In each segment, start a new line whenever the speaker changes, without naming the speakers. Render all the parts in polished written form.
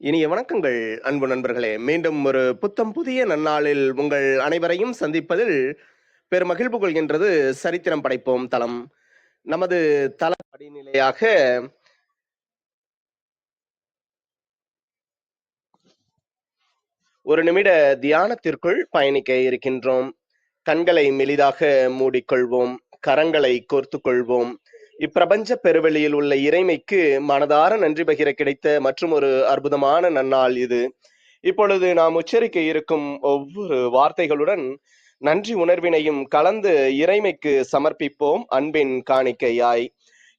இனிய வணக்கங்கள் அன்பு நண்பர்களே. மீண்டும் ஒரு புத்தம் புதிய நன்னாளில் உங்கள் அனைவரையும் சந்திப்பதில் பெருமகிழ்வு கொள்கின்றது சரித்திரம் படைப்போம் தளம். நமது தள படிநிலையாக ஒரு நிமிட தியானத்திற்குள் பயணிக்க இருக்கின்றோம். கண்களை மெலிதாக மூடிக்கொள்வோம், கரங்களை கோர்த்து கொள்வோம். இப்பிரபஞ்ச பெருவெளியில் உள்ள இறைமைக்கு மனதார நன்றி பகிர கிடைத்த மற்றும் ஒரு அற்புதமான நன்னாள் இது. இப்பொழுது நாம் உச்சரிக்க இருக்கும் ஒவ்வொரு வார்த்தைகளுடன் நன்றி உணர்வினையும் கலந்து இறைமைக்கு சமர்ப்பிப்போம் அன்பின் காணிக்கையாய்.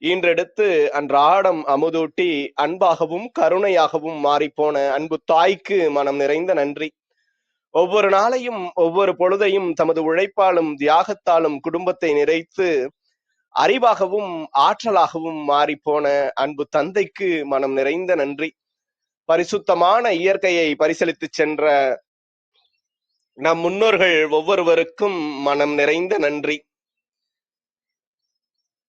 ஈன்றெடுத்து அன்றாடம் அமுதூட்டி அன்பாகவும் கருணையாகவும் மாறிப்போன அன்பு தாய்க்கு மனம் நிறைந்த நன்றி. ஒவ்வொரு நாளையும் ஒவ்வொரு பொழுதையும் தமது உழைப்பாலும் தியாகத்தாலும் குடும்பத்தை நிறைத்து அறிவாகவும் ஆற்றலாகவும் மாறிப்போன அன்பு தந்தைக்கு மனம் நிறைந்த நன்றி. பரிசுத்தமான இயற்கையை பரிசளித்து சென்ற நம் முன்னோர்கள் ஒவ்வொருவருக்கும் மனம் நிறைந்த நன்றி.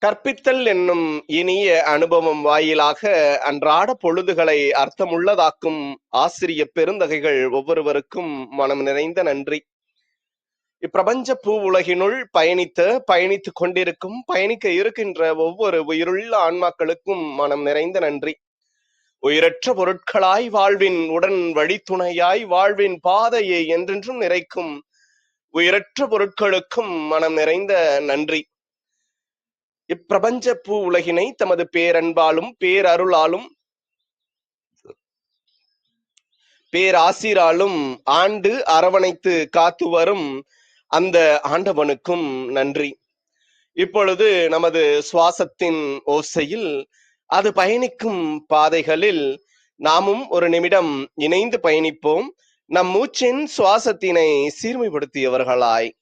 கற்பித்தல் என்னும் இனிய அனுபவம் வாயிலாக அன்றாட பொழுதுகளை அர்த்தமுள்ளதாக்கும் ஆசிரிய பெருந்தகைகள் ஒவ்வொருவருக்கும் மனம் நிறைந்த நன்றி. இப்பிரபஞ்ச பூ உலகினுள் பயணித்துக் கொண்டிருக்கும் பயணிக்க இருக்கின்ற ஒவ்வொரு உயிருள்ள ஆன்மாக்களுக்கும் மனம் நிறைந்த நன்றி. உயிரற்ற பொருட்களாய் வாழ்வின் உடன் வழித்துணையாய் வாழ்வின் பாதையை என்றென்றும் நிறைக்கும் உயிரற்ற பொருட்களுக்கும் மனம் நிறைந்த நன்றி. இப்பிரபஞ்ச பூ உலகினை தமது பேரன்பாலும் பேரருளாலும் பேராசிராலும் ஆண்டு அரவணைத்து காத்து வரும் அந்த ஆண்டவனுக்கும் நன்றி. இப்பொழுது நமது சுவாசத்தின் ஓசையில் அது பயணிக்கும் பாதைகளில் நாமும் ஒரு நிமிடம் இணைந்து பயணிப்போம், நம் மூச்சின் சுவாசத்தினை சீர்மைப்படுத்தியவர்களாய்.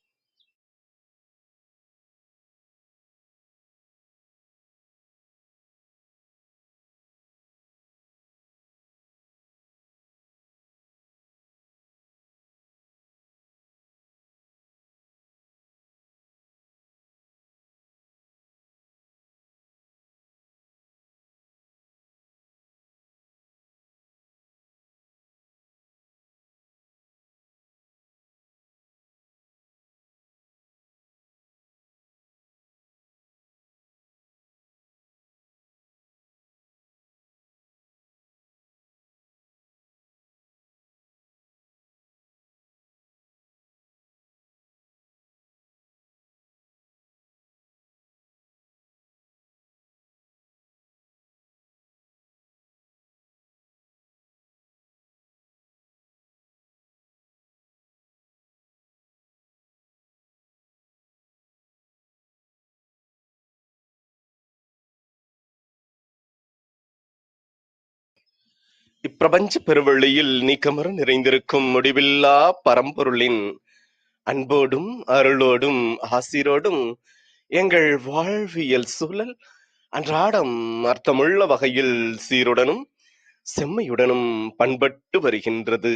இப்பிரபஞ்ச பெருவெளியில் நீக்கமர நிறைந்திருக்கும் முடிவில்லா பரம்பொருளின் அன்போடும் அருளோடும் ஆசிரோடும் எங்கள் வாழ்வியல் சூழல் அன்றாடம் அர்த்தமுள்ள வகையில் சீருடனும் செம்மையுடனும் பண்பட்டு வருகின்றது.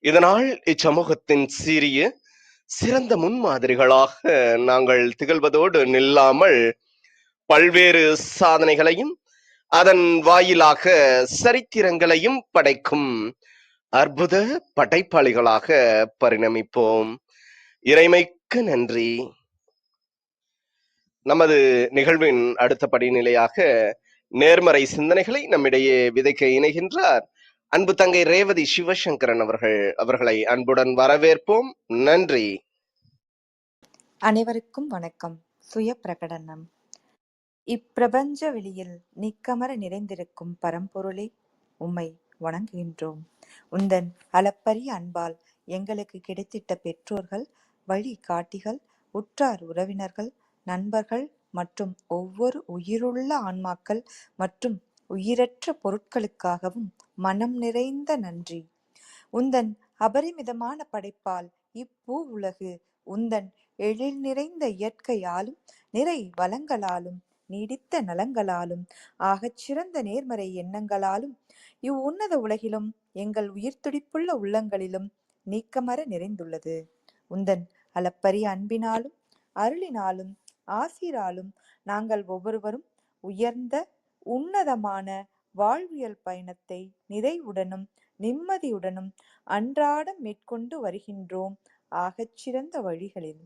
இதனால் இச்சமூகத்தின் சீரிய சிறந்த முன்மாதிரிகளாக நாங்கள் திகழ்வதோடு நில்லாமல் பல்வேறு சாதனைகளையும் அதன் வாயிலாக சரித்திரங்களையும் படைக்கும் அற்புத படைப்பாளிகளாக பரிணமிப்போம். இறைமைக்கு நன்றி. நமது நிகழ்வின் அடுத்த படிநிலையாக நேர்மறை சிந்தனைகளை நம்மிடையே விதைக்க இணைகின்றார் அன்பு தங்கை ரேவதி சிவசங்கரன் அவர்களை அன்புடன் வரவேற்போம். நன்றி.
அனைவருக்கும் வணக்கம். சுய பிரகடனம். இப்பிரபஞ்ச வெளியில் நீக்கமர நிறைந்திருக்கும் பரம்பொருளே, உம்மை வணங்குகின்றோம். உந்தன் அளப்பரிய அன்பால் எங்களுக்கு கிடைத்திட்ட பெற்றோர்கள், வழி காட்டிகள், உற்றார் உறவினர்கள், நண்பர்கள் மற்றும் ஒவ்வொரு உயிருள்ள ஆன்மாக்கள் மற்றும் உயிரற்ற பொருட்களுக்காகவும் மனம் நிறைந்த நன்றி. உந்தன் அபரிமிதமான படைப்பால் இப்பூ உலகு உந்தன் எழில் நிறைந்த இயற்கையாலும் நிறை வளங்களாலும் நீடித்த நலங்களாலும் ஆகச் சிறந்த நேர்மறை எண்ணங்களாலும் இவ்வுன்னத உலகிலும் எங்கள் உயிர் துடிப்புள்ள உள்ளங்களிலும் நீக்கமர நிறைந்துள்ளது. உந்தன் அளப்பரிய அன்பினாலும் அருளினாலும் ஆசிராலும் நாங்கள் ஒவ்வொருவரும் உயர்ந்த உன்னதமான வாழ்வியல் பயணத்தை நிறைவுடனும் நிம்மதியுடனும் அன்றாடம் மேற்கொண்டு வருகின்றோம் ஆகச்சிறந்த வழிகளில்.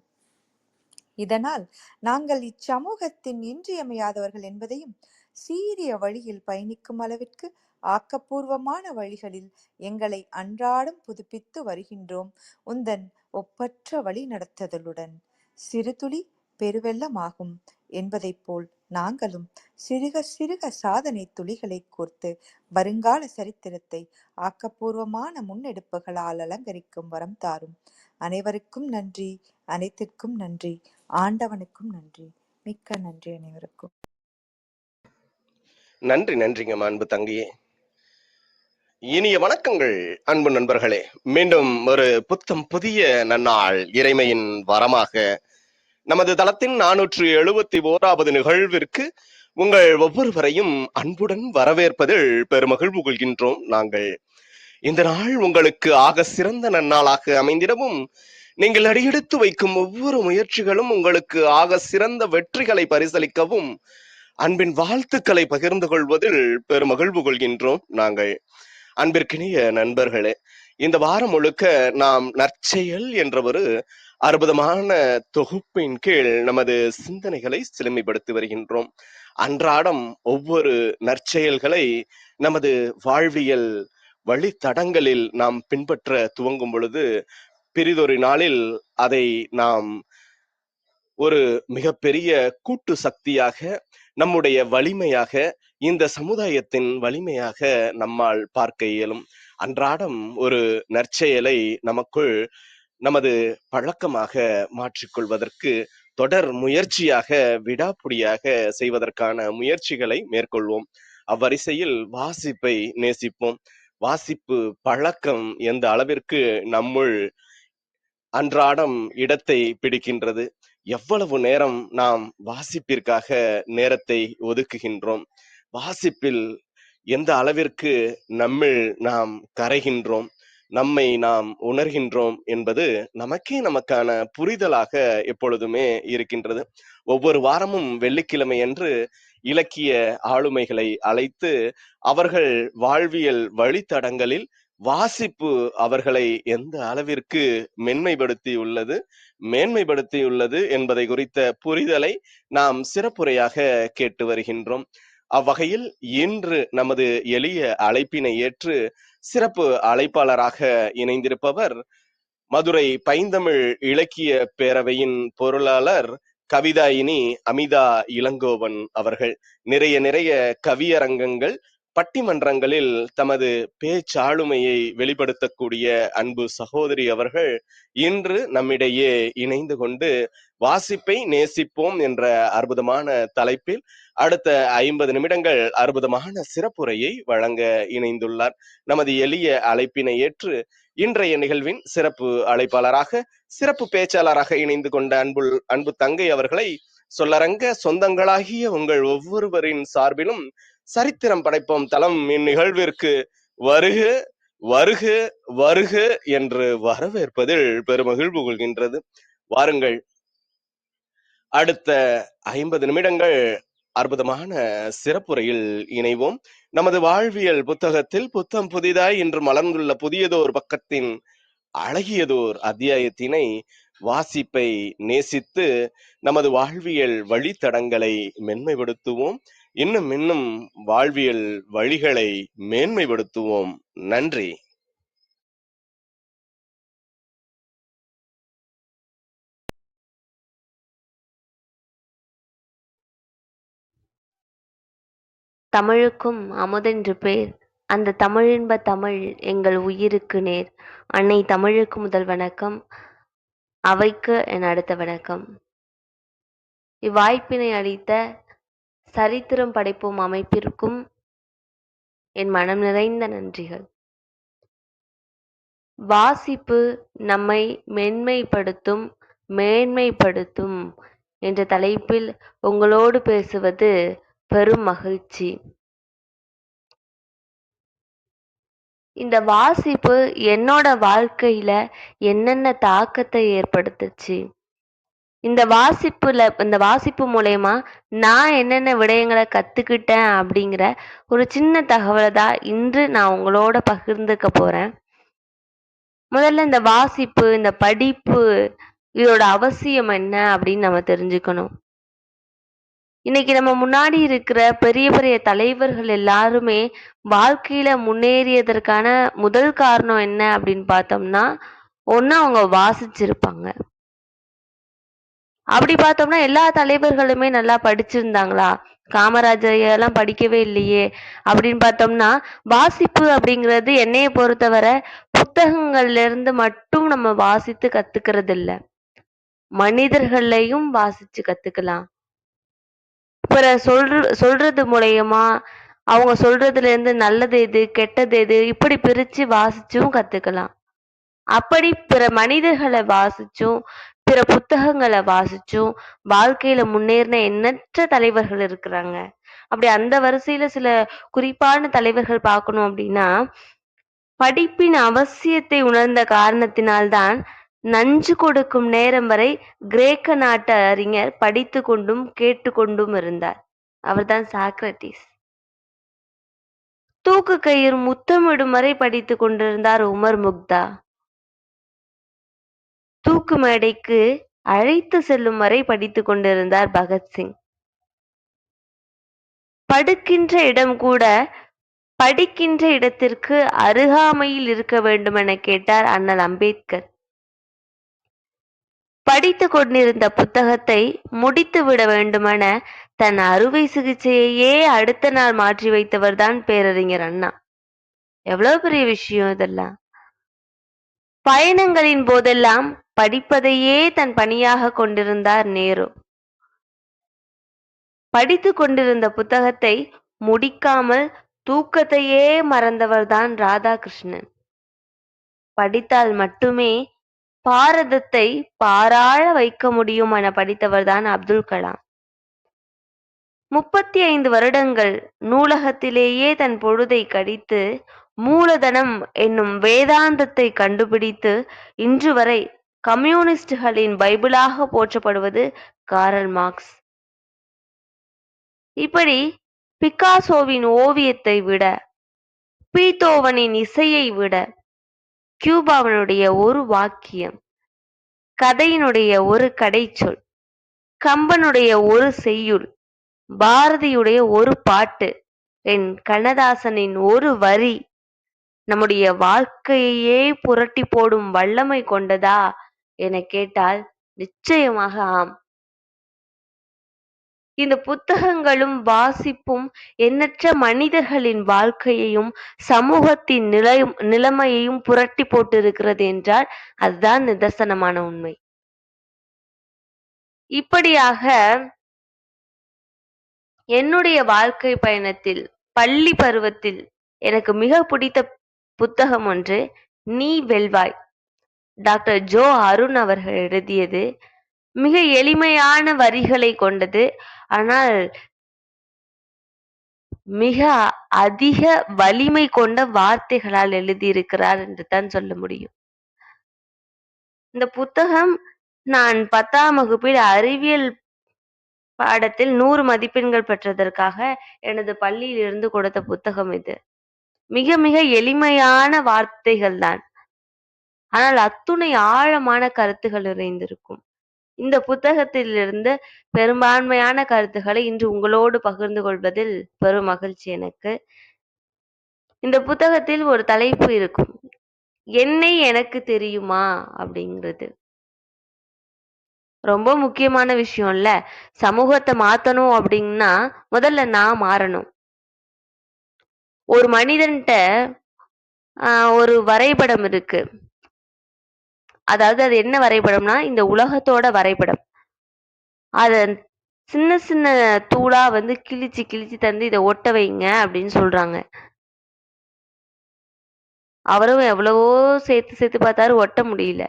இதனால் நாங்கள் இச்சமூகத்தின் இன்றியமையாதவர்கள் என்பதையும், சீரிய வழியில் பயணிக்கும் அளவிற்கு ஆக்கப்பூர்வமான வழிகளில் எங்களை அன்றாடம் புதுப்பித்து வருகின்றோம் உந்தன் ஒப்பற்ற வழி நடத்துதலுடன். சிறுதுளி பெருவெள்ளமாகும் என்பதைப் போல் நாங்களும் சிறுக சிறுக சாதனை துளிகளை கோர்த்து வருங்கால சரித்திரத்தை ஆக்கப்பூர்வமான முன்னெடுப்புகளால் அலங்கரிக்கும் வரம் தாரும். அனைவருக்கும் நன்றி, அனைத்திற்கும் நன்றி, ஆண்டவனுக்கும் நன்றி. மிக்க நன்றி அனைவருக்கும்.
நன்றிங்க அன்பு தங்கையே. இனிய வணக்கங்கள் அன்பு நண்பர்களே. மீண்டும் ஒரு புத்தம் புதிய நன்னாள் இறைமையின் வரமாக நமது தளத்தின் 471வது நிகழ்விற்கு உங்கள் ஒவ்வொருவரையும் அன்புடன் வரவேற்பதில் பெருமகிழ்வு கொள்கின்றோம். நாங்கள் இந்த நாள் உங்களுக்கு ஆக சிறந்த நன்னாளாக அமைந்திடவும், நீங்கள் அடியெடுத்து வைக்கும் ஒவ்வொரு முயற்சிகளும் உங்களுக்கு ஆக சிறந்த வெற்றிகளை பரிசளிக்கவும் அன்பின் வாழ்த்துக்களை பகிர்ந்து கொள்வதில் பெருமகிழ்வு கொள்கின்றோம். நாங்கள் அன்பிற்கினிய நண்பர்களே, இந்த வாரம் முழுக்க நாம் நற்செயல் என்ற ஒரு அற்புதமான தொகுப்பின் கீழ் நமது சிந்தனைகளை செழுமைப்படுத்தி வருகின்றோம். அன்றாடம் ஒவ்வொரு நற்செயல்களை நமது வாழ்வியல் வழித்தடங்களில் நாம் பின்பற்ற துவங்கும் பொழுது, பிறிதொரு நாளில் அதை நாம் ஒரு மிகப்பெரிய கூட்டு சக்தியாக, நம்முடைய வலிமையாக, இந்த சமுதாயத்தின் வலிமையாக நம்மால் பார்க்க இயலும். அன்றாடம் ஒரு நற்செயலை நமக்குள் நமது பழக்கமாக மாற்றிக்கொள்வதற்கு தொடர் முயற்சியாக, விடாப்புடியாக செய்வதற்கான முயற்சிகளை மேற்கொள்வோம். அவ்வரிசையில் வாசிப்பை நேசிப்போம். வாசிப்பு பழக்கம் எந்த அளவிற்கு நம்முள் அன்றாடம் இடத்தை பிடிக்கின்றது, எவ்வளவு நேரம் நாம் வாசிப்பிற்காக நேரத்தை ஒதுக்குகின்றோம், வாசிப்பில் எந்த அளவிற்கு நம்மில் நாம் கரைகின்றோம், நம்மை நாம் உணர்கின்றோம் என்பது நமக்கான புரிதலாக எப்பொழுதுமே இருக்கின்றது. ஒவ்வொரு வாரமும் வெள்ளிக்கிழமை அன்று இலக்கிய ஆளுமைகளை அழைத்து அவர்கள் வாழ்வியல் வழித்தடங்களில் வாசிப்பு அவர்களை எந்த அளவிற்கு மென்மைப்படுத்தியுள்ளது, மேன்மைப்படுத்தியுள்ளது என்பதை குறித்த புரிதலை நாம் சிறப்புரையாக கேட்டு வருகின்றோம். அவ்வகையில் இன்று நமது எளிய அழைப்பினை ஏற்று சிறப்பு அழைப்பாளராக இணைந்திருப்பவர் மதுரை பைந்தமிழ் இலக்கிய பேரவையின் பொருளாளர் கவிதாயினி அமிதா இளங்கோவன் அவர்கள். நிறைய கவியரங்கங்கள், பட்டிமன்றங்களில் தமது பேச்சாளுமையை வெளிப்படுத்தக்கூடிய அன்பு சகோதரி அவர்கள் இன்று நம்மிடையே இணைந்து கொண்டு வாசிப்பை நேசிப்போம் என்ற அற்புதமான தலைப்பில் அடுத்த 50 நிமிடங்கள் அற்புதமான சிறப்புரையை வழங்க இணைந்துள்ளார். நமது எளிய அழைப்பினை ஏற்று இன்றைய நிகழ்வின் சிறப்பு அழைப்பாளராக, சிறப்பு பேச்சாளராக இணைந்து கொண்ட அன்பு தங்கை அவர்களை சொல்லரங்க சொந்தங்களாகிய உங்கள் ஒவ்வொருவரின் சார்பிலும் சரித்திரம் படைப்போம் தளம் இந்நிகழ்விற்கு வருக வருக வருக என்று வரவேற்பதில் பெருமகிழ்வு கொள்கின்றது. வாருங்கள், அடுத்த 50 நிமிடங்கள் அற்புதமான சிறப்புரையில் இணைவோம். நமது வாழ்வியல் புத்தகத்தில் புத்தம் புதிதாய் இன்று மலர்ந்துள்ள புதியதோர் பக்கத்தின் அழகியதோர் அத்தியாயத்தினை வாசிப்பை நேசித்து நமது வாழ்வியல் வழித்தடங்களை மென்மைப்படுத்துவோம். இன்னும் வாழ்வியல் வழிகளை மேன்மைப்படுத்துவோம். நன்றி.
தமிழுக்கும் அமுதென்று பேர், அந்த தமிழின்ப தமிழ் எங்கள் உயிருக்கு நேர். அன்னை தமிழுக்கு முதல் வணக்கம், அவைக்கு என் அடுத்த வணக்கம். இவ்வாய்ப்பினை அளித்த சரித்திரம் படைப்போம் அமைப்பிற்கும் என் மனம் நிறைந்த நன்றிகள். வாசிப்பு நம்மை மென்மைப்படுத்தும், மேன்மைப்படுத்தும் என்ற தலைப்பில் உங்களோடு பேசுவது பெரும் மகிழ்ச்சி. இந்த வாசிப்பு என்னோட வாழ்க்கையில என்னென்ன தாக்கத்தை ஏற்படுத்துச்சு, இந்த வாசிப்பு மூலியமா நான் என்னென்ன விடயங்களை கத்துக்கிட்டேன் அப்படிங்கிற ஒரு சின்ன தகவலை தான் இன்று நான் உங்களோட பகிர்ந்துக்க போறேன். முதல்ல இந்த வாசிப்பு, இந்த படிப்பு இதோட அவசியம் என்ன அப்படின்னு நம்ம தெரிஞ்சுக்கணும். இன்னைக்கு நம்ம முன்னாடி இருக்கிற பெரிய பெரிய தலைவர்கள் எல்லாருமே வாழ்க்கையில முன்னேறியதற்கான முதல் காரணம் என்ன அப்படின்னு பார்த்தோம்னா, ஒண்ணு அவங்க வாசிச்சிருப்பாங்க. அப்படி பார்த்தோம்னா எல்லா தலைவர்களுமே நல்லா படிச்சிருந்தாங்களா? காமராஜர் எல்லாம் படிக்கவே இல்லையே! அப்படின்னு பார்த்தோம்னா, வாசிப்பு அப்படிங்கிறது என்னைய பொறுத்தவரை புத்தகங்கள்ல இருந்து மட்டும் நம்ம வாசித்து கத்துக்கிறது இல்ல. மனிதர்களையும் வாசிச்சு கத்துக்கலாம். பிறர் சொல்றது மூலியமா, அவங்க சொல்றதுல இருந்து நல்லது எது, கெட்டது எது இப்படி பிரிச்சு வாசிச்சும் கத்துக்கலாம். அப்படி பிற மனிதர்கள வாசிச்சும், பிற புத்தகங்கள வாசிச்சும், வாழ்க்கையில முன்னேறின எண்ணற்ற தலைவர்கள் இருக்கிறாங்க. அப்படி அந்த வரிசையில சில குறிப்பான தலைவர்கள் பார்க்கணும் அப்படின்னா, படிப்பின் அவசியத்தை உணர்ந்த காரணத்தினால்தான், நஞ்சு கொடுக்கும் நேரம் வரை கிரேக்க நாட்டு அறிஞர் படித்துக் கொண்டும், கேட்டுக்கொண்டும் இருந்தார். அவர்தான் சாக்ரடீஸ். தூக்கு கயிறு முத்தமிடும் வரை படித்துக் கொண்டிருந்தார் உமர் முக்தா. தூக்கு மேடைக்கு அழைத்து செல்லும் வரை படித்துக் கொண்டிருந்தார் பகத்சிங். படுக்கின்ற இடம் கூட படிக்கின்ற இடத்திற்கு அருகாமையில் இருக்க வேண்டுமென கேட்டார் அண்ணல் அம்பேத்கர். படித்துக் கொண்டிருந்த புத்தகத்தை முடித்துவிட வேண்டுமென தன் அறுவை சிகிச்சையையே அடுத்த நாள் மாற்றி வைத்தவர்தான் பேரறிஞர் அண்ணா. எவ்வளவு பெரிய விஷயம் இதெல்லாம்! பயணங்களின் போதெல்லாம் படிப்பதையே தன் பணியாக கொண்டிருந்தார் நேரு. படித்துக் கொண்டிருந்த புத்தகத்தை முடிக்காமல் தூக்கத்தையே மறந்தவர்தான் ராதாகிருஷ்ணன். படித்தால் மட்டுமே பாரதத்தை பாராள வைக்க முடியும் என படித்தவர்தான் அப்துல் கலாம். 35 வருடங்கள் நூலகத்திலேயே தன் பொழுதை கழித்து மூலதனம் என்னும் வேதாந்தத்தை கண்டுபிடித்து இன்று வரை கம்யூனிஸ்டுகளின் பைபிளாக போற்றப்படுவது காரல் மார்க்ஸ். இப்படி பிக்காசோவின் ஓவியத்தை விட, பீத்தோவனின் இசையை விட, கியூபாவினுடைய ஒரு வாக்கியம், கதையினுடைய ஒரு கடைச்சொல், கம்பனுடைய ஒரு செய்யுள், பாரதியுடைய ஒரு பாட்டு, என் கண்ணதாசனின் ஒரு வரி நம்முடைய வாழ்க்கையையே புரட்டி போடும் வல்லமை கொண்டதா என கேட்டால் நிச்சயமாக ஆம். இந்த புத்தகங்களும் வாசிப்பும் எண்ணற்ற மனிதர்களின் வாழ்க்கையையும் சமூகத்தின் நிலைமையையும் புரட்டி போட்டிருக்கிறது என்றால் அதுதான் நிதர்சனமான உண்மை. இப்படியாக என்னுடைய வாழ்க்கை பயணத்தில் பள்ளி பருவத்தில் எனக்கு மிக பிடித்த புத்தகம் ஒன்று நீ வெல்வாய். டாக்டர் ஜோ அருண் அவர்கள் எழுதியது. மிக எளிமையான வரிகளை கொண்டது. ஆனால் மிக அதிக வலிமை கொண்ட வார்த்தைகளால் எழுதியிருக்கிறார் என்று தான் சொல்ல முடியும். இந்த புத்தகம் நான் 10ஆம் வகுப்பில் அறிவியல் பாடத்தில் 100 மதிப்பெண்கள் பெற்றதற்காக எனது பள்ளியில் இருந்து கொடுத்த புத்தகம் இது. மிக மிக எளிமையான வார்த்தைகள் தான். ஆனால் அத்துணை ஆழமான கருத்துகள் நிறைந்திருக்கும். இந்த புத்தகத்திலிருந்து பெரும்பான்மையான கருத்துக்களை இன்று உங்களோடு பகிர்ந்து கொள்வதில் பெரும் மகிழ்ச்சி எனக்கு. இந்த புத்தகத்தில் ஒரு தலைப்பு இருக்கும். என்னை எனக்கு தெரியுமா அப்படிங்கிறது. ரொம்ப முக்கியமான விஷயம் இல்ல. சமூகத்தை மாத்தணும் அப்படின்னா முதல்ல நான் மாறணும். ஒரு மனிதன்ட்ட ஒரு வரைபடம் இருக்கு. அதாவது அது என்ன வரைபடம்னா இந்த உலகத்தோட வரைபடம். அத சின்ன சின்ன தூளா கிழிச்சு கிழிச்சு தந்து இத ஒட்ட வைங்க அப்படின்னு சொல்றாங்க. அவரும் எவ்வளவோ சேர்த்து சேர்த்து பார்த்தாரு, ஒட்ட முடியல.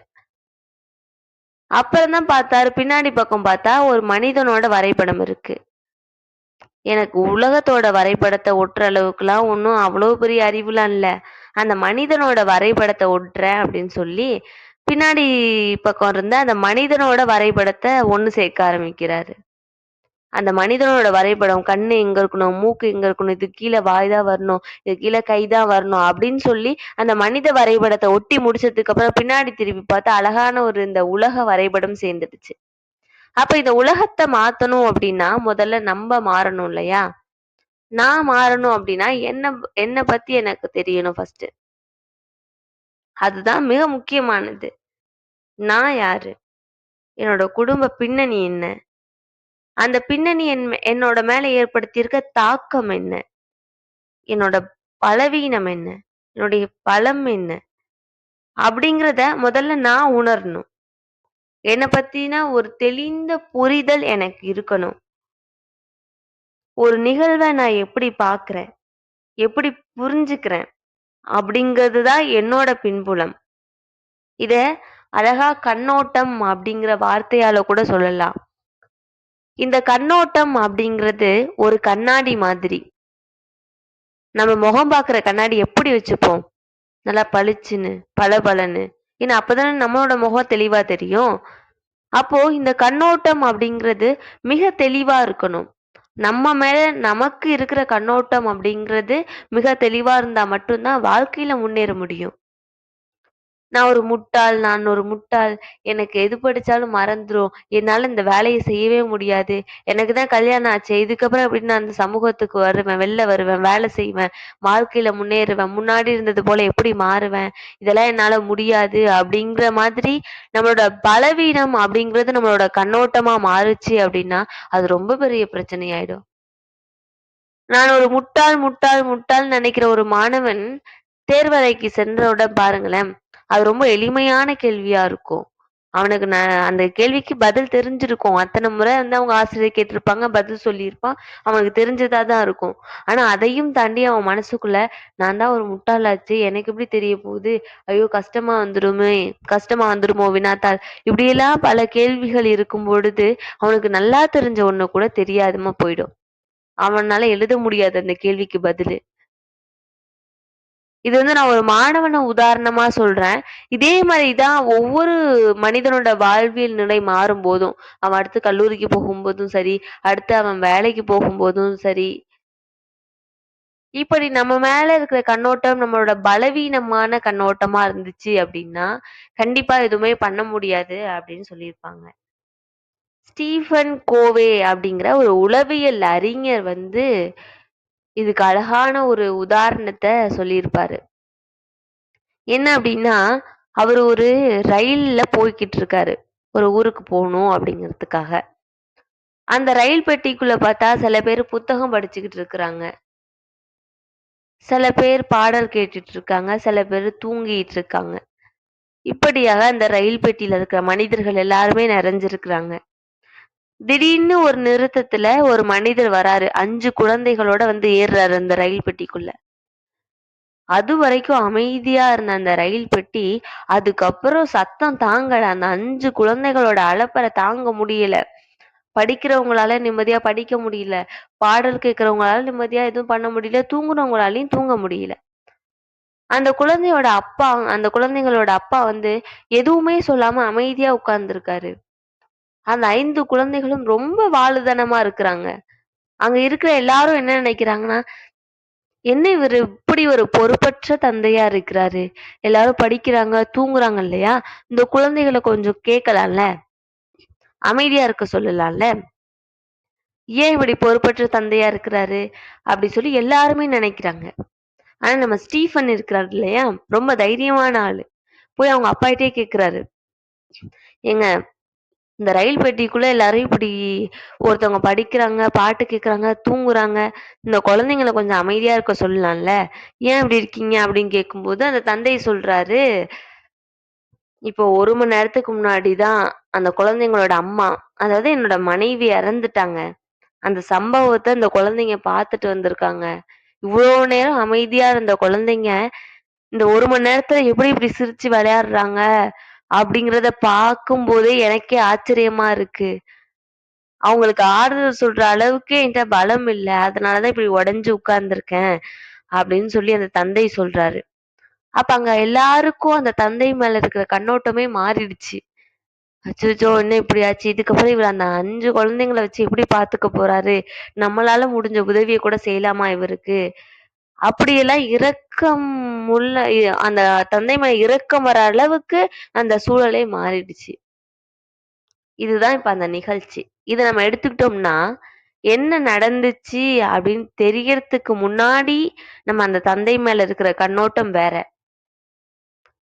அப்புறம் தான் பார்த்தாரு, பின்னாடி பக்கம் பார்த்தா ஒரு மனிதனோட வரைபடம் இருக்கு. எனக்கு உலகத்தோட வரைபடத்தை ஒட்டுற அளவுக்குலாம் ஒன்றும் அவ்வளோ பெரிய அறிவுலாம் இல்ல. அந்த மனிதனோட வரைபடத்தை ஒட்டுறேன் அப்படின்னு சொல்லி பின்னாடி பக்கம் இருந்த அந்த மனிதனோட வரைபடத்த ஒண்ணு சேர்க்க ஆரம்பிக்கிறாரு. அந்த மனிதனோட வரைபடம், கண்ணு எங்க இருக்கணும், மூக்கு எங்க இருக்கணும், இதுக்கு கீழ வாய் தான் வரணும், இதுக்கு கீழ கை தான் வரணும் அப்படின்னு சொல்லி, அந்த மனித வரைபடத்த ஒட்டி முடிச்சதுக்கு அப்புறம் பின்னாடி திரும்பி பார்த்தா அழகான ஒரு இந்த உலக வரைபடம் சேர்ந்துடுச்சு. அப்ப இந்த உலகத்த மாத்தணும் அப்படின்னா, முதல்ல நம்ப மாறணும் இல்லையா? நான் மாறணும் அப்படின்னா, என்ன பத்தி எனக்கு தெரியணும் ஃபர்ஸ்ட்டு. அதுதான் மிக முக்கியமானது. நான் யாரு? என்னோட குடும்ப பின்னணி என்ன? அந்த பின்னணி என்னோட மேல ஏற்படுத்தியிருக்க தாக்கம் என்ன? என்னோட பலவீனம் என்ன? என்னுடைய பலம் என்ன? அப்படிங்கிறத முதல்ல நான் உணரணும். என்ன பத்தின ஒரு தெளிந்த புரிதல் எனக்கு இருக்கணும். ஒரு நிகழ்வ நான் எப்படி பார்க்கிறேன்? எப்படி புரிஞ்சுக்கிறேன்? அப்படிங்கிறது தான் என்னோட பின்புலம். இத அழகா கண்ணோட்டம் அப்படிங்கிற வார்த்தையால கூட சொல்லலாம். இந்த கண்ணோட்டம் அப்படிங்கிறது ஒரு கண்ணாடி மாதிரி. நம்ம முகம் பார்க்குற கண்ணாடி எப்படி வச்சுப்போம்? நல்லா பளிச்சுன்னு, பளபளன்னு. ஏன்னா அப்பதானே நம்மளோட முகம் தெளிவா தெரியும். அப்போ இந்த கண்ணோட்டம் அப்படிங்கிறது மிக தெளிவா இருக்கணும். நம்ம மேல நமக்கு இருக்கிற கண்ணோட்டம் அப்படிங்கிறது மிக தெளிவா இருந்தா மட்டும் தான் வாழ்க்கையில முன்னேற முடியும். நான் ஒரு முட்டாள். எனக்கு எது படிச்சாலும் மறந்துரும். என்னால இந்த வேலைய செய்யவே முடியாது. எனக்கு தான் கல்யாணம் ஆச்சே. இதுக்கப்புறம் எப்படி நான் அந்த சமூகத்துக்கு வருவேன், வெளில வருவேன், வேலை செய்வேன், வாழ்க்கையில முன்னேறுவேன், முன்னாடி இருந்தது போல எப்படி மாறுவேன்? இதெல்லாம் என்னால முடியாது அப்படிங்கிற மாதிரி நம்மளோட பலவீனம் அப்படிங்கிறது நம்மளோட கண்ணோட்டமா மாறுச்சு அப்படின்னா, அது ரொம்ப பெரிய பிரச்சனையாயிடும். நான் ஒரு முட்டாள்ன்னு நெனைக்கிற ஒரு மாணவன் தேர்வறைக்கு சென்றவுடன் பாருங்களேன், அது ரொம்ப எளிமையான கேள்வியா இருக்கும். அவனுக்கு அந்த கேள்விக்கு பதில் தெரிஞ்சிருக்கும். அத்தன முறை வந்து அவங்க ஆசிரியர் கேட்டிருப்பாங்க, பதில் சொல்லியிருப்பான். அவனுக்கு தெரிஞ்சதா தான் இருக்கும். ஆனா அதையும் தாண்டி அவன் மனசுக்குள்ள, "நான் தான் ஒரு முட்டாளாச்சே! எனக்கு எப்படி தெரிய போகுது? ஐயோ! கஷ்டமா வந்துருமோ வினாத்தாள்?" இப்படியெல்லாம் பல கேள்விகள் இருக்கும் பொழுது, அவனுக்கு நல்லா தெரிஞ்ச ஒண்ணு கூட தெரியாம போயிடும். அவனால எழுத முடியாது அந்த கேள்விக்கு பதிலு. இது வந்து நான் ஒரு மாணவன உதாரணமா சொல்றேன். இதே மாரி தான் ஒவ்வொரு மனிதனோட வாழ்வியல் நிலை மாறும்போதும், அவன் அடுத்து கல்லூரிக்கு போகும்போதும் சரி, அடுத்து அவன் வேலைக்கு போகும்போதும் சரி, இப்படி நம்ம மேல இருக்கிற கண்ணோட்டம் நம்மளோட பலவீனமான கண்ணோட்டமா இருந்துச்சு அப்டின்னா, கண்டிப்பா எதுவுமே பண்ண முடியாது அப்டின்னு சொல்லியிருப்பாங்க. ஸ்டீஃபன் கோவே அப்படிங்கிற ஒரு உளவியல் அறிஞர் வந்து இதுக்கு அழகான ஒரு உதாரணத்த சொல்லியிருப்பாரு. என்ன அப்டின்னா, அவரு ஒரு ரயில்ல போய்க்கிட்டு இருக்காரு. ஒரு ஊருக்கு போணும் அப்படிங்கிறதுக்காக. அந்த ரயில் பெட்டிக்குள்ள பார்த்தா சில பேரு புத்தகம் படிச்சுக்கிட்டு இருக்கிறாங்க. சில பேர் பாடல் கேட்டுட்டு இருக்காங்க. சில பேரு தூங்கிட்டு இருக்காங்க. இப்படியாக அந்த ரயில் பெட்டியில இருக்கிற மனிதர்கள் எல்லாருமே நிறைஞ்சிருக்கிறாங்க. திடீர்னு ஒரு நிறுத்தத்துல ஒரு மனிதர் வராரு. 5 குழந்தைகளோட வந்து ஏறுறாரு அந்த ரயில் பெட்டிக்குள்ள. அதுவரைக்கும் அமைதியா இருந்த அந்த ரயில் பெட்டி, அதுக்கப்புறம் சத்தம் தாங்கல. அந்த 5 குழந்தைகளோட அலப்பற தாங்க முடியல. படிக்கிறவங்களால நிம்மதியா படிக்க முடியல. பாடல் கேட்கிறவங்களால நிம்மதியா எதுவும் பண்ண முடியல. தூங்குறவங்களாலயும் தூங்க முடியல. அந்த குழந்தைங்களோட அப்பா வந்து எதுவுமே சொல்லாம அமைதியா உட்கார்ந்திருக்காரு. அந்த 5 குழந்தைகளும் ரொம்ப வாலுத்தனமா இருக்கிறாங்க. அங்க இருக்கிற எல்லாரும் என்ன நினைக்கிறாங்கன்னா, என்ன இவரு இப்படி ஒரு பொறுப்பற்ற தந்தையா இருக்கிறாரு. எல்லாரும் படிக்கிறாங்க, தூங்குறாங்க இல்லையா? இந்த குழந்தைகள கொஞ்சம் கேட்கலாம்ல. அமைதியா இருக்க சொல்லலாம்ல. ஏன் இப்படி பொறுப்பற்ற தந்தையா இருக்கிறாரு? அப்படி சொல்லி எல்லாருமே நினைக்கிறாங்க. ஆனா நம்ம ஸ்டீஃபன் இருக்கிறாரு இல்லையா? ரொம்ப தைரியமான ஆளு. போய் அவங்க அப்பாகிட்டயே கேட்கிறாரு. ஏங்க இந்த ரயில் பெட்டிக்குள்ள எல்லாரும் இப்படி ஒருத்தவங்க படிக்கிறாங்க, பாட்டு கேட்கறாங்க, தூங்குறாங்க. இந்த குழந்தைங்கள கொஞ்சம் அமைதியா இருக்க சொல்லலாம்ல. ஏன் இப்படி இருக்கீங்க? அப்படின்னு கேட்கும்போது அந்த தந்தை சொல்றாரு, இப்போ 1 மணி நேரத்துக்கு முன்னாடி தான் அந்த குழந்தைங்களோட அம்மா, அதாவது என்னோட மனைவி இறந்துட்டாங்க. அந்த சம்பவத்த இந்த குழந்தைங்க பார்த்துட்டு வந்திருக்காங்க. இவ்ளோ நேரம் அமைதியா இருந்த குழந்தைங்க, இந்த 1 மணி நேரத்துல எப்படி இப்படி சிரிச்சு விளையாடுறாங்க? அப்படிங்கிறத பார்க்கும்போதே எனக்கே ஆச்சரியமா இருக்கு. அவங்களுக்கு ஆறுதல் சொல்ற அளவுக்கு என்ட்ட பலம் இல்ல. அதனால தான் இப்படி உடைஞ்சு உட்கார்ந்துருக்கேன். அப்படின்னு சொல்லி அந்த தந்தை சொல்றாரு. அப்ப அங்க எல்லாருக்கும் அந்த தந்தை மேல இருக்கிற கண்ணோட்டமே மாறிடுச்சு. அச்சச்சோ! என்ன இப்படி ஆச்சு? இதுக்கப்புறம் இவரு அந்த 5 குழந்தைங்கள வச்சு எப்படி பார்த்துக்க போறாரு? நம்மளால முடிஞ்ச உதவிய கூட செய்யலாமா இவருக்கு? அப்படியெல்லாம் இரக்கம் உள்ள அந்த தந்தை மேல இரக்கம் வர அளவுக்கு அந்த சூழலே மாறிடுச்சு. இதுதான் இப்ப அந்த நிகழ்ச்சி. இத நம்ம எடுத்துக்கிட்டோம்னா, என்ன நடந்துச்சு அப்படின்னு தெரியறதுக்கு முன்னாடி, நம்ம அந்த தந்தை மேல இருக்கிற கண்ணோட்டம் வேற.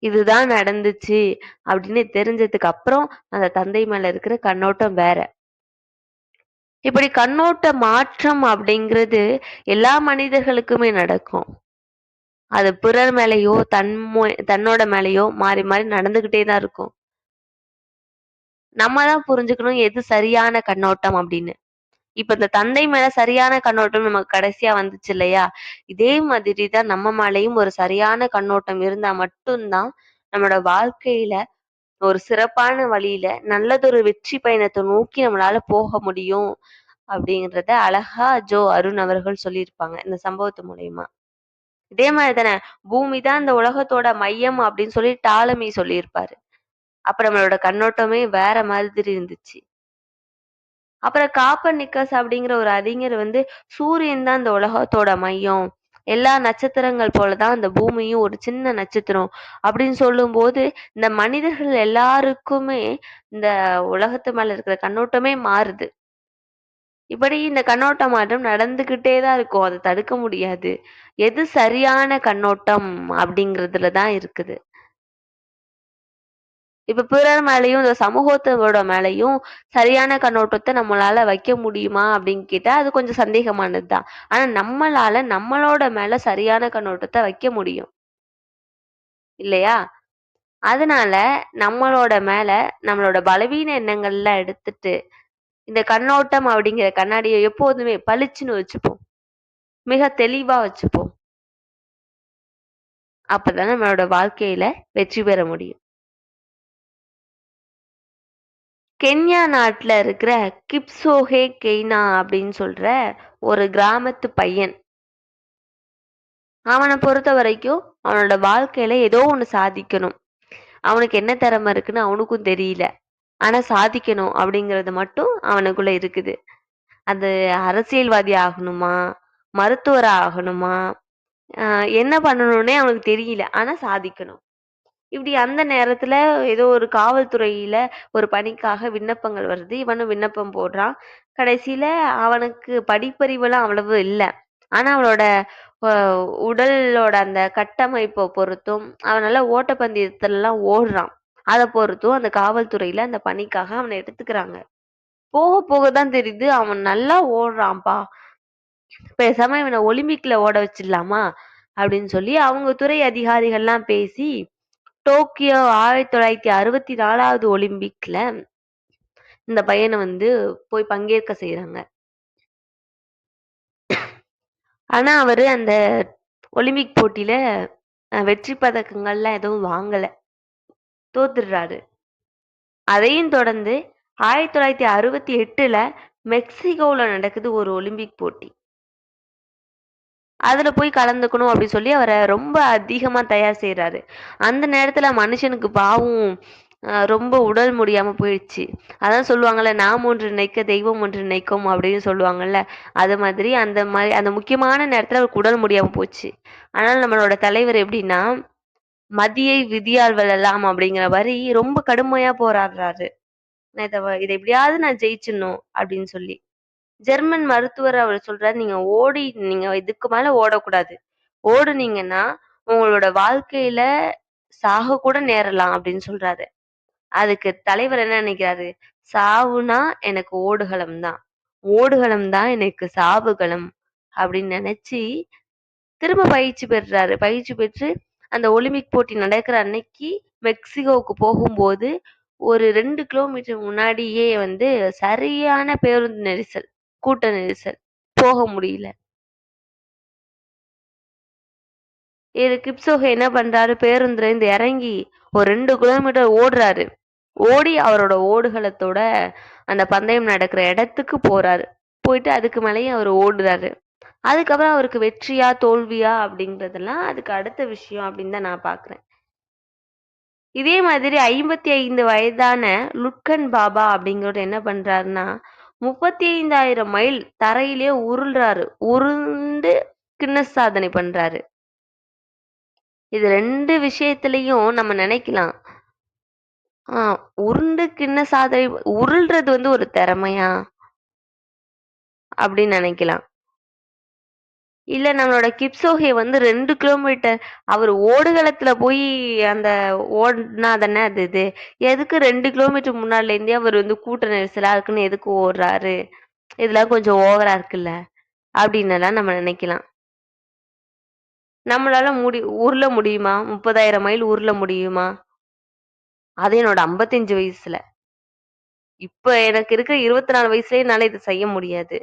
இதுதான் நடந்துச்சு அப்படின்னு தெரிஞ்சதுக்கு அப்புறம், அந்த தந்தை மேல இருக்கிற கண்ணோட்டம் வேற. இப்படி கண்ணோட்ட மாற்றம் அப்படிங்கிறது எல்லா மனிதர்களுக்குமே நடக்கும். அது பிறர் மேலயோ, தன்னோட மேலயோ மாறி மாறி நடந்துகிட்டே தான் இருக்கும். நம்ம தான் புரிஞ்சுக்கணும் எது சரியான கண்ணோட்டம் அப்படின்னு. இப்ப இந்த தந்தை மேல சரியான கண்ணோட்டம் நமக்கு கடைசியா வந்துச்சு இல்லையா? இதே மாதிரி தான் நம்ம மேலயும் ஒரு சரியான கண்ணோட்டம் இருந்தா மட்டும் தான், நம்மளோட வாழ்க்கையில ஒரு சிறப்பான வழியில நல்லதொரு வெற்றி பயணத்த நோக்கி நம்மளால போக முடியும். அப்படின்றத அழகா அருண் அவர்கள் சொல்லியிருப்பாங்க, இந்த சம்பவத்து மூலியமா. இதே மாரி தானே, பூமி தான் இந்த உலகத்தோட மையம் அப்படின்னு சொல்லி டாலமி சொல்லியிருப்பாரு. அப்ப நம்மளோட கண்ணோட்டமே வேற மாதிரி இருந்துச்சு. அப்புறம் காப்பர்நிக்கஸ் அப்படிங்கிற ஒரு அறிஞர் வந்து, சூரியன் தான் இந்த உலகத்தோட மையம். எல்லா நட்சத்திரங்கள் போல தான் அந்த பூமியும் ஒரு சின்ன நட்சத்திரம் அப்படின்னு சொல்லும்போது, இந்த மனிதர்கள் எல்லாருக்குமே இந்த உலகத்து மேல இருக்கிற கண்ணோட்டமே மாறுது. இப்படி இந்த கண்ணோட்ட மாற்றம் நடந்துகிட்டே தான் இருக்கும். அத தடுக்க முடியாது. எது சரியான கண்ணோட்டம் அப்படிங்கிறதுல தான் இருக்குது. இப்ப பிறர் மேலயும், இந்த சமூகத்தோட மேலயும் சரியான கண்ணோட்டத்த நம்மளால வைக்க முடியுமா அப்படின்னு கேட்டா, அது கொஞ்சம் சந்தேகமானது தான். ஆனா நம்மளால நம்மளோட மேல சரியான கண்ணோட்டத்த வைக்க முடியும். இல்லையா? அதனால நம்மளோட மேல நம்மளோட பலவீன எண்ணங்கள்லாம் எடுத்துட்டு, இந்த கண்ணோட்டம் அப்படிங்கிற கண்ணாடிய எப்போதுமே பளிச்சுன்னு வச்சுப்போம். மிக தெளிவா வச்சுப்போம். அப்பதான் நம்மளோட வாழ்க்கையில வெற்றி பெற முடியும். கென்யா நாட்டுல இருக்கிற கிப்சோஹே கெய்னா அப்படின்னு சொல்ற ஒரு கிராமத்து பையன். அவன பொறுத்தவரைக்கும் அவனோட வாழ்க்கையில ஏதோ ஒண்ணு சாதிக்கணும். அவனுக்கு என்ன திறமை இருக்குன்னு அவனுக்கும் தெரியல. ஆனா சாதிக்கணும் அப்படிங்கிறது மட்டும் அவனுக்குள்ள இருக்குது. அது அரசியல்வாதி ஆகணுமா? மருத்துவர் ஆகணுமா? அ என்ன பண்ணணும்னே அவனுக்கு தெரியல. ஆனா சாதிக்கணும். இப்படி அந்த நேரத்துல ஏதோ ஒரு காவல்துறையில ஒரு பணிக்காக விண்ணப்பங்கள் வருது. இவனும் விண்ணப்பம் போடுறான். கடைசியில அவனுக்கு படிப்பறிவுலாம் அவ்வளவு இல்ல. ஆனா அவனோட அ உடலோட அந்த கட்டமைப்ப பொறுத்தும், அவன் நல்லா ஓட்டப்பந்தயத்துலலாம் ஓடுறான். அத பொறுத்தும் அந்த காவல்துறையில அந்த பணிக்காக அவன எடுத்துக்கிறாங்க. போக போக தான் தெரியுது, அவன் நல்லா ஓடுறான்ப்பா. பேசாம இவன ஒலிம்பிக்ல ஓட வச்சிடலாமா? அப்படின்னு சொல்லி அவங்க துறை அதிகாரிகள்லாம் பேசி டோக்கியோ 1964வது ஒலிம்பிக்ல இந்த பையன வந்து போய் பங்கேற்க செய்றாங்க. ஆனா அவரு அந்த ஒலிம்பிக் போட்டியில வெற்றி பதக்கங்கள்லாம் எதுவும் வாங்கல. தோத்துடுறாரு. அதையும் தொடர்ந்து 1968ல மெக்சிகோல நடக்குது ஒரு ஒலிம்பிக் போட்டி. அதுல போய் கலந்துக்கணும் அப்படின்னு சொல்லி அவர ரொம்ப அதிகமா தயார் செய்றாரு. அந்த நேரத்துல மனுஷனுக்கு பாவம் ரொம்ப உடல் முடியாம போயிடுச்சு. அதான் சொல்லுவாங்கல்ல, "நாம் ஒன்று நினைக்க தெய்வம் ஒன்று நினைக்கும்" அப்படின்னு சொல்லுவாங்கல்ல. அது மாதிரி அந்த மாரி அந்த முக்கியமான நேரத்துல அவருக்கு உடல் முடியாம போச்சு. ஆனால் நம்மளோட தலைவர் எப்படின்னா, "மதியை விதியால் வெல்லலாம்" அப்படிங்கிற மாரி ரொம்ப கடுமையா போராடுறாரு. நான் இத எப்படியாவது நான் ஜெயிச்சுடணும் அப்படின்னு சொல்லி. ஜெர்மன் மருத்துவர் அவர் சொல்றாரு, நீங்க இதுக்கு மேல ஓடக்கூடாது. ஓடுனீங்கன்னா, உங்களோட வாழ்க்கையில சாக கூட நேரலாம் அப்படின்னு சொல்றாரு. அதுக்கு தலைவர் என்ன நினைக்கிறாரு? சாவுனா எனக்கு ஓடுகளம் தான். ஓடுகளம் தான் எனக்கு சாவுகளம் அப்படின்னு நினைச்சு, திரும்ப பயிற்சி பெறுறாரு. பயிற்சி பெற்று அந்த ஒலிம்பிக் போட்டி நடக்கிற அன்னைக்கு மெக்சிகோவுக்கு போகும்போது, ஒரு 2 கிலோமீட்டர் முன்னாடியே வந்து சரியான பேருந்து நெரிசல், கூட்ட நெரிசல். போக முடியல. இது கிப்சோகே என்ன பண்றாரு, பேருந்துலேருந்து இறங்கி ஒரு 2 கிலோமீட்டர் ஓடுறாரு. ஓடி அவரோட ஓடுகளத்தோட அந்த பந்தயம் நடக்கிற இடத்துக்கு போறாரு. போயிட்டு அதுக்கு மேலயும் அவரு ஓடுறாரு. அதுக்கப்புறம் அவருக்கு வெற்றியா, தோல்வியா அப்படிங்கிறதெல்லாம் அதுக்கு அடுத்த விஷயம் அப்படின்னு தான் நான் பார்க்குறேன். இதே மாதிரி 55 வயதான லுட்கன் பாபா அப்படிங்கிறவர் என்ன பண்றாருன்னா, 35,000 மைல் தரையிலே உருள்றாரு. உருண்டு கின்னஸ் சாதனை பண்றாரு. இது 2 விஷயத்திலயும் நம்ம நினைக்கலாம். ஆ உருண்டு கின்னஸ் சாதனை உருள்றது வந்து ஒரு திறமையா? அப்படின்னு நினைக்கலாம். இல்ல நம்மளோட கிப்சோகே வந்து 2 கிலோமீட்டர் அவரு ஓடுகளத்துல போய் அந்த ஓடுனா தானே அது இது. எதுக்கு 2 கிலோமீட்டர் முன்னாடில இருந்தே அவர் வந்து கூட்ட நெரிசலா இருக்குன்னு எதுக்கு ஓடுறாரு? இதெல்லாம் கொஞ்சம் ஓவரா இருக்குல்ல. அப்படின்னெல்லாம் நம்ம நினைக்கலாம். நம்மளால உருள முடியுமா? 30,000 மைல் உருள முடியுமா? அது என்னோட 55 வயசுல. இப்ப எனக்கு இருக்கிற 24 வயசுலயே என்னால இத செய்ய முடியாது.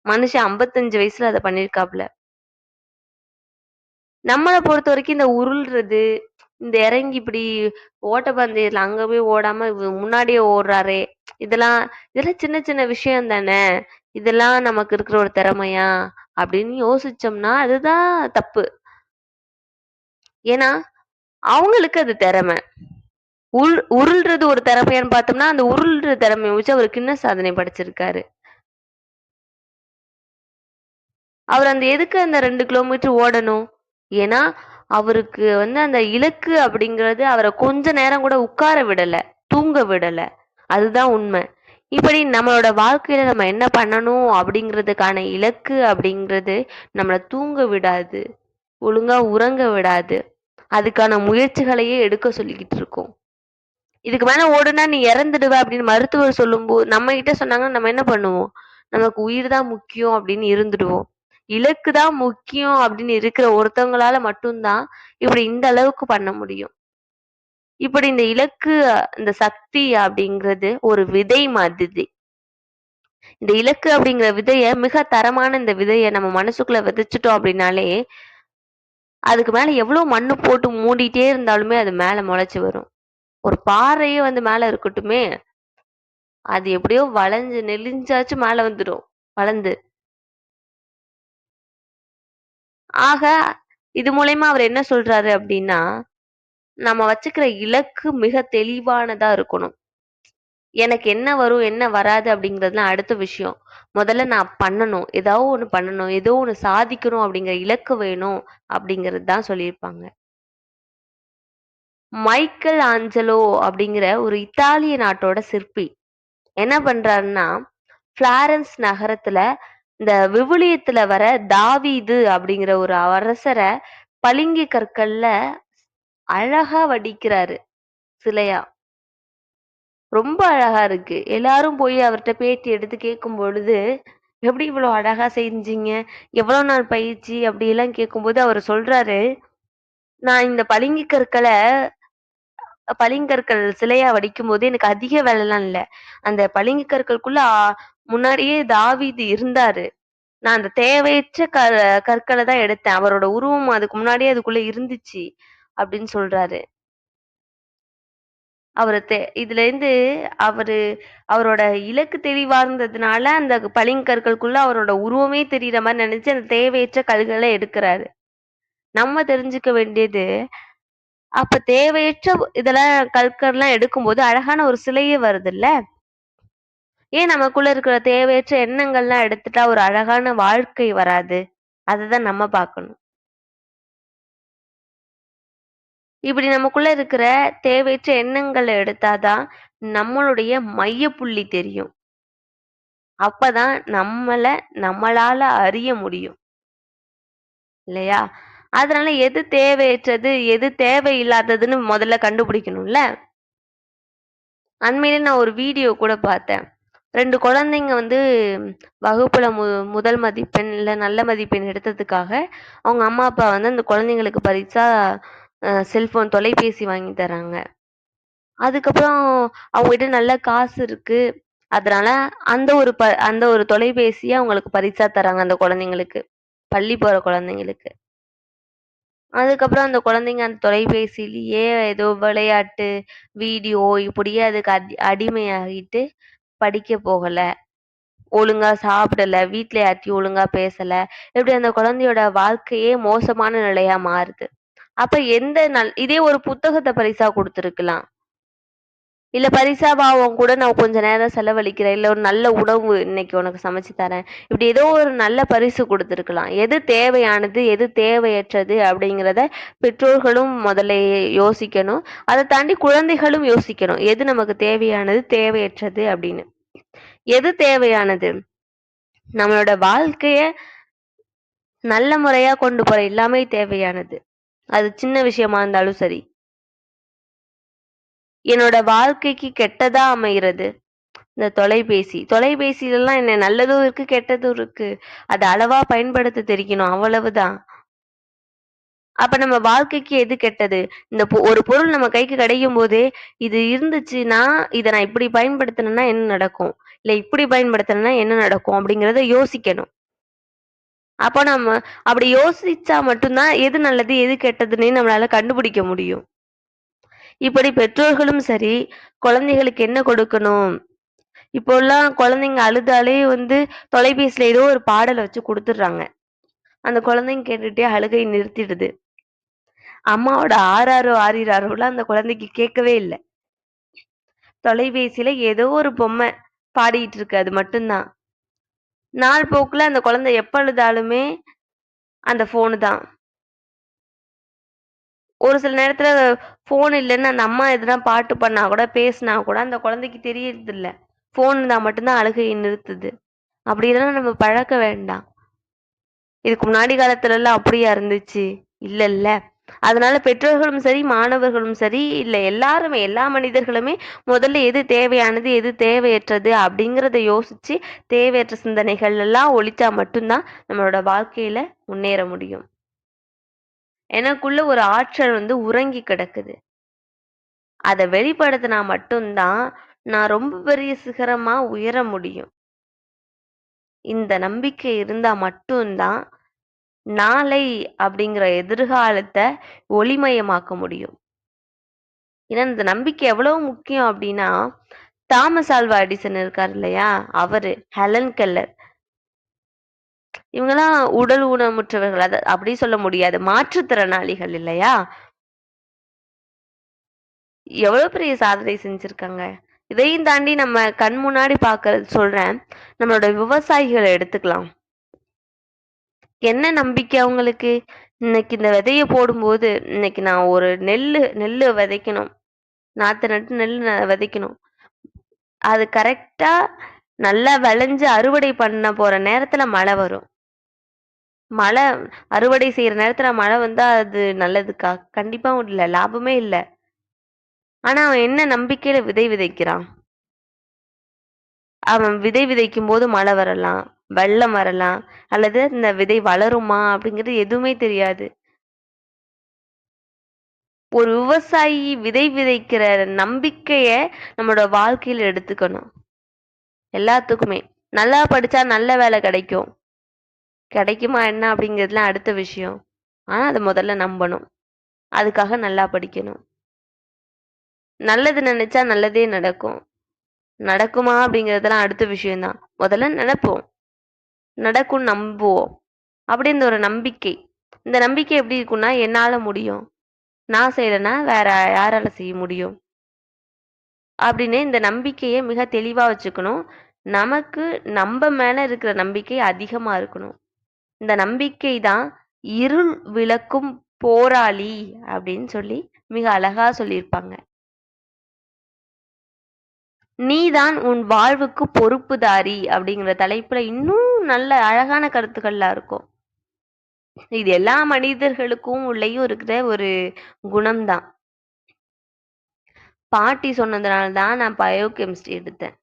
மனுஷன் 55 வயசுல அத பண்ணியிருக்காப்ல. நம்மள பொறுத்தவரைக்கும் இந்த உருள்றது, இந்த இறங்கி இப்படி ஓட்டப்பந்தயத்துல அங்க போய் ஓடாம முன்னாடியே ஓடுறாரே! இதெல்லாம் இதெல்லாம் சின்ன சின்ன விஷயம் தானே! இதெல்லாம் நமக்கு இருக்கிற ஒரு திறமையா? அப்படின்னு யோசிச்சோம்னா, அதுதான் தப்பு. ஏன்னா, அவங்களுக்கு அது திறமை. உருள்றது ஒரு திறமையான்னு பார்த்தோம்னா, அந்த உருள்ற திறமைய வச்சு அவரு கின்னஸ் சாதனை படைச்சிருக்காரு. அவரு எதுக்கு அந்த 2 கிலோமீட்டர் ஓடணும்? ஏன்னா, அவருக்கு வந்து அந்த இலக்கு அப்படிங்கிறது அவர கொஞ்ச நேரம் கூட உட்கார விடல. தூங்க விடல. அதுதான் உண்மை. இப்படி நம்மளோட வாழ்க்கையில நம்ம என்ன பண்ணணும் அப்படிங்கிறதுக்கான இலக்கு அப்படிங்கிறது நம்மள தூங்க விடாது. ஒழுங்கா உறங்க விடாது. அதுக்கான முயற்சிகளையே எடுக்க சொல்லிக்கிட்டு இருக்கும். இதுக்கு மேல ஓடுனா நீ இறந்துடுவ அப்படின்னு மருத்துவர் நம்மகிட்ட சொன்னாங்கன்னா நம்ம என்ன பண்ணுவோம்? நமக்கு உயிர் தான் முக்கியம் அப்படின்னு இருந்துடுவோம். இலக்கு தான் முக்கியம் அப்படின்னு இருக்கிற ஒருத்தவங்களால மட்டும் தான் இப்படி இந்த அளவுக்கு பண்ண முடியும். இப்படி இந்த இலக்கு, இந்த சக்தி அப்படிங்கிறது ஒரு விதை மாதிரி. இந்த இலக்கு அப்படிங்கிற விதைய மிக தரமான இந்த விதைய நம்ம மனசுக்குள்ள விதைச்சுட்டோம் அப்படின்னாலே, அதுக்கு மேல எவ்வளவு மண்ணு போட்டு மூடிட்டே இருந்தாலுமே அது மேல முளைச்சு வரும். ஒரு பாறையே வந்து மேல இருக்கட்டுமே, அது எப்படியோ வளைஞ்சு நெளிஞ்சாச்சும் மேல வந்துரும். வளர்ந்து. ஆக, இது மூலியமா அவர் என்ன சொல்றாரு அப்டின்னா, நம்ம வச்சுக்கிற இலக்கு மிக தெளிவானதா இருக்கணும். எனக்கு என்ன வரும், என்ன வராது அப்டிங்கிறதுலாம் அடுத்த விஷயம். முதல்ல நான் பண்ணணும். ஏதாவது ஒண்ணு பண்ணணும். ஏதோ ஒண்ணு சாதிக்கணும் அப்டிங்கிற இலக்கு வேணும் அப்டிங்கிறது தான் சொல்லியிருப்பாங்க. மைக்கேல் ஆஞ்சலோ அப்டிங்கிற ஒரு இத்தாலிய நாட்டோட சிற்பி. என்ன பண்றாருன்னா, ஃபிளாரன்ஸ் நகரத்துல இந்த விவிலியத்துல வர தாவீது அப்படிங்கிற ஒரு அரசர பளிங்கு கற்கள்ல அழகா வடிக்கிறாரு சிலையா. ரொம்ப அழகா இருக்கு. எல்லாரும் போய் அவர்ட்ட பேட்டி எடுத்து கேட்கும் பொழுது, "எப்படி இவ்வளோ அழகா செஞ்சீங்க? எவ்வளோ நாள் பயிற்சி?" அப்படிலாம் கேட்கும்போது அவரு சொல்றாரு, "நான் இந்த பளிங்கற்கள் சிலையா வடிக்கும்போது எனக்கு அதிக வேலைலாம் இல்ல. அந்த பளிங்கு கற்களுக்குள்ள முன்னாடியே தாவீது இருந்தாரு. நான் அந்த தேவையற்ற கற்கள தான் எடுத்தேன். அவரோட உருவம் அதுக்கு முன்னாடியே அதுக்குள்ள இருந்துச்சு." அப்படின்னு சொல்றாரு. அவரு இதுலேருந்து அவரு அவரோட இலக்கு தெளிவா இருந்ததுனால, அந்த பளிங்கற்களுக்குள்ள அவரோட உருவமே தெரியிற மாரி நெனச்சு, அந்த தேவையற்ற கல்கள எடுக்குறாரு. நம்ம தெரிஞ்சுக்க வேண்டியது, அப்ப தேவையற்ற இதெல்லாம் கற்கள்லாம் எடுக்கும்போது, அழகான ஒரு சிலையே வருதுல்ல. ஏன் நமக்குள்ள இருக்கிற தேவையற்ற எண்ணங்கள்லாம் எடுத்துட்டா, ஒரு அழகான வாழ்க்கை வராது? அததான் நம்ம பாக்கணும். இப்படி நமக்குள்ள இருக்கிற தேவையற்ற எண்ணங்கள எடுத்தா தான், நம்மளுடைய மையப்புள்ளி தெரியும். அப்பதான் நம்மளால அறிய முடியும். இல்லையா? அதனால எது தேவையற்றது, எது தேவையில்லாததுன்னு முதல்ல கண்டுபிடிக்கணும்ல. அண்மையில நான் ஒரு வீடியோ கூட பார்த்தேன். 2 குழந்தைங்க வந்து வகுப்புல முதல் மதிப்பெண், இல்ல நல்ல மதிப்பெண் எடுத்ததுக்காக, அவங்க அம்மா, அப்பா வந்து அந்த குழந்தைங்களுக்கு பரிசா செல்ஃபோன் தொலைபேசி வாங்கி தராங்க. அதுக்கப்புறம் அவங்ககிட்ட நல்ல காசு இருக்கு. அதனால அந்த ஒரு தொலைபேசிய அவங்களுக்கு பரிசா தராங்க அந்த குழந்தைங்களுக்கு. பள்ளி போற குழந்தைங்களுக்கு. அதுக்கப்புறம் அந்த குழந்தைங்க அந்த தொலைபேசியிலேயே ஏதோ விளையாட்டு, வீடியோ இப்படியே அதுக்கு அடிமையாகிட்டு படிக்க போகல. ஒழுங்கா சாப்பிடல, வீட்ல யார்ட்டயும் ஒழுங்கா பேசல. இப்படி அந்த குழந்தையோட வாழ்க்கையே மோசமான நிலையா மாறுது. அப்ப இதே ஒரு புத்தகத்த பரிசா குடுத்திருக்கலாம். இல்ல பரிசாவா உன் கூட நான் கொஞ்ச நேரம் செலவழிக்கிறேன். இல்ல ஒரு நல்ல உணவு இன்னைக்கு உனக்கு சமைச்சு தரேன். இப்படி ஏதோ ஒரு நல்ல பரிசு குடுத்திருக்கலாம். எது தேவையானது, எது தேவையற்றது அப்படிங்கிறத பெற்றோர்களும் முதல்ல யோசிக்கணும். அத தாண்டி குழந்தைகளும் யோசிக்கணும். எது நமக்கு தேவையானது, தேவையற்றது அப்படின்னு. எது தேவையானது? நம்மளோட வாழ்க்கைய நல்ல முறையா கொண்டு போற எல்லாமே தேவையானது. அது சின்ன விஷயமா இருந்தாலும் சரி. என்னோட வாழ்க்கைக்கு கெட்டதா அமைகிறது இந்த தொலைபேசி. தொலைபேசிலலாம் என்ன நல்லதும் இருக்கு, கெட்டதும் இருக்கு. அத அளவா பயன்படுத்த தெரியணும் அவ்வளவுதான். அப்ப நம்ம வாழ்க்கைக்கு எது கெட்டது? ஒரு பொருள் நம்ம கைக்கு கிடைக்கும்போதே, இது இருந்துச்சுன்னா, இத நான் இப்படி பயன்படுத்துனேன்னா என்ன நடக்கும்? இல்ல இப்படி பயன்படுத்துனேன்னா என்ன நடக்கும்? அப்படிங்கிறத யோசிக்கணும். அப்ப நம்ம அப்படி யோசிச்சா மட்டும் தான் எது நல்லது, எது கெட்டதுன்னே நம்மளால கண்டுபிடிக்க முடியும். இப்படி பெற்றோர்களும் சரி, குழந்தைகளுக்கு என்ன கொடுக்கணும்? இப்போலாம் குழந்தைங்க அழுதாலே தொலைபேசியில ஏதோ ஒரு பாடல வச்சு குடுத்துடுறாங்க. அந்த குழந்தைங்க கேட்டுட்டே அழுகைய நிறுத்திடுது. அம்மாவோட ஆராரோ, ஆரிராரோலாம் அந்த குழந்தைக்கு கேட்கவே இல்ல. தொலைபேசியில ஏதோ ஒரு பொம்மை பாடிட்டு இருக்கு. அது மட்டும் தான். நாள் போக்குல அந்த குழந்தை எப்ப அழுதாலுமே அந்த ஃபோனு தான். ஒரு சில நேரத்துல ஃபோன் இல்லன்னு அந்த அம்மா எதுனா பாட்டு பண்ணா கூட, பேசினா கூட அந்த குழந்தைக்கு தெரியறதில்ல. ஃபோன் இருந்தா மட்டும் தான் அழுகைய நிறுத்துது. அப்படிலாம் நம்ம பழக்க வேண்டாம். இதுக்கு முன்னாடி காலத்துலலாம் அப்படியா இருந்துச்சு? இல்லல்ல. அதனால பெற்றோர்களும் சரி, மாணவர்களும் சரி, இல்ல எல்லாருமே, எல்லா மனிதர்களுமே முதல்ல எது தேவையானது, எது தேவையற்றது அப்படிங்கிறத யோசிச்சு, தேவையற்ற சிந்தனைகள் எல்லாம் ஒழிச்சா மட்டும் தான் நம்மளோட வாழ்க்கையில முன்னேற முடியும். எனக்குள்ள ஒரு ஆற்றல் உறங்கி கிடக்குது. அத வெளிப்படுத்தினா மட்டும் தான், நான் ரொம்ப பெரிய சிகரமா உயர முடியும். இந்த நம்பிக்கை இருந்தா மட்டும் தான், நாளை அப்படிங்கிற எதிர்காலத்த ஒளிமயமாக்க முடியும். ஏன்னா, இந்த நம்பிக்கை எவ்வளவு முக்கியம் அப்படின்னா, தாமஸ் ஆல்வா எடிசன் இருக்காரு இல்லையா? அவரு, ஹெலன் கெல்லர் இவங்கலாம் உடல் ஊனமுற்றவர்கள். அப்படி சொல்ல முடியாது. மாற்றுத்திறனாளிகள் இல்லையா? எவ்வளவு பெரிய சாதனை செஞ்சிருக்காங்க. இதையும் தாண்டி நம்ம கண் முன்னாடி பார்க்கறது சொல்றேன். நம்மளோட விவசாயிகள எடுத்துக்கலாம். என்ன நம்பிக்கை அவங்களுக்கு? இன்னைக்கு இந்த விதைய போடும்போது, இன்னைக்கு நான் ஒரு நெல்லு விதைக்கணும். நாத்து நட்டு விதைக்கணும். அது கரெக்ட்டா நல்லா விளைஞ்சு அறுவடை பண்ண போற நேரத்துல மழை வரும். மழை அறுவடை செய்யற நேரத்துல மழை வந்தா அது நல்லதுக்கா? கண்டிப்பா இல்ல. லாபமே இல்ல. ஆனா அவன் என்ன நம்பிக்கையில விதை விதைக்கிறான்? அவன் விதை விதைக்கும்போது மழை வரலாம், வெள்ளம் வரலாம், அல்லது இந்த விதை வளருமா அப்படிங்கிறது எதுவுமே தெரியாது. ஒரு விவசாயி விதை விதைக்கிற நம்பிக்கைய நம்மளோட வாழ்க்கையில எடுத்துக்கணும். எல்லாத்துக்குமே. நல்லா படிச்சா நல்ல வேலை கிடைக்கும். கிடைக்குமா என்ன அப்படிங்கிறதுலாம் அடுத்த விஷயம். ஆனா அத முதல்ல நம்பணும். அதுக்காக நல்லா படிக்கணும். நல்லது நினைச்சா நல்லதே நடக்கும். நடக்குமா அப்படிங்கிறதெல்லாம் அடுத்த விஷயம் தான். முதல்ல நினைப்போம். நடக்கும்னு நம்புவோம். அப்படி இந்த ஒரு நம்பிக்கை. இந்த நம்பிக்கை எப்படி இருக்கும்னா, என்னால முடியும். நான் செய்யலன்னா வேற யாரால செய்ய முடியும்? அப்படின்னு இந்த நம்பிக்கைய மிக தெளிவா வச்சுக்கணும். நமக்கு நம்ப மேல இருக்கிற நம்பிக்கை அதிகமா இருக்கணும். இந்த நம்பிக்கை தான் இருள் விளக்கும் போராளி அப்படின்னு சொல்லி மிக அழகா சொல்லியிருப்பாங்க. நீதான் உன் வாழ்வுக்கு பொறுப்புதாரி அப்படிங்கிற தலைப்புல இன்னும் நல்ல அழகான கருத்துக்கள்லாம் இருக்கும். இது எல்லா மனிதர்களுக்கும் உள்ளேயும் இருக்கிற ஒரு குணம் தான். பாட்டி சொன்னதுனால தான் நான் பயோ கெமிஸ்ட்ரி எடுத்தேன்.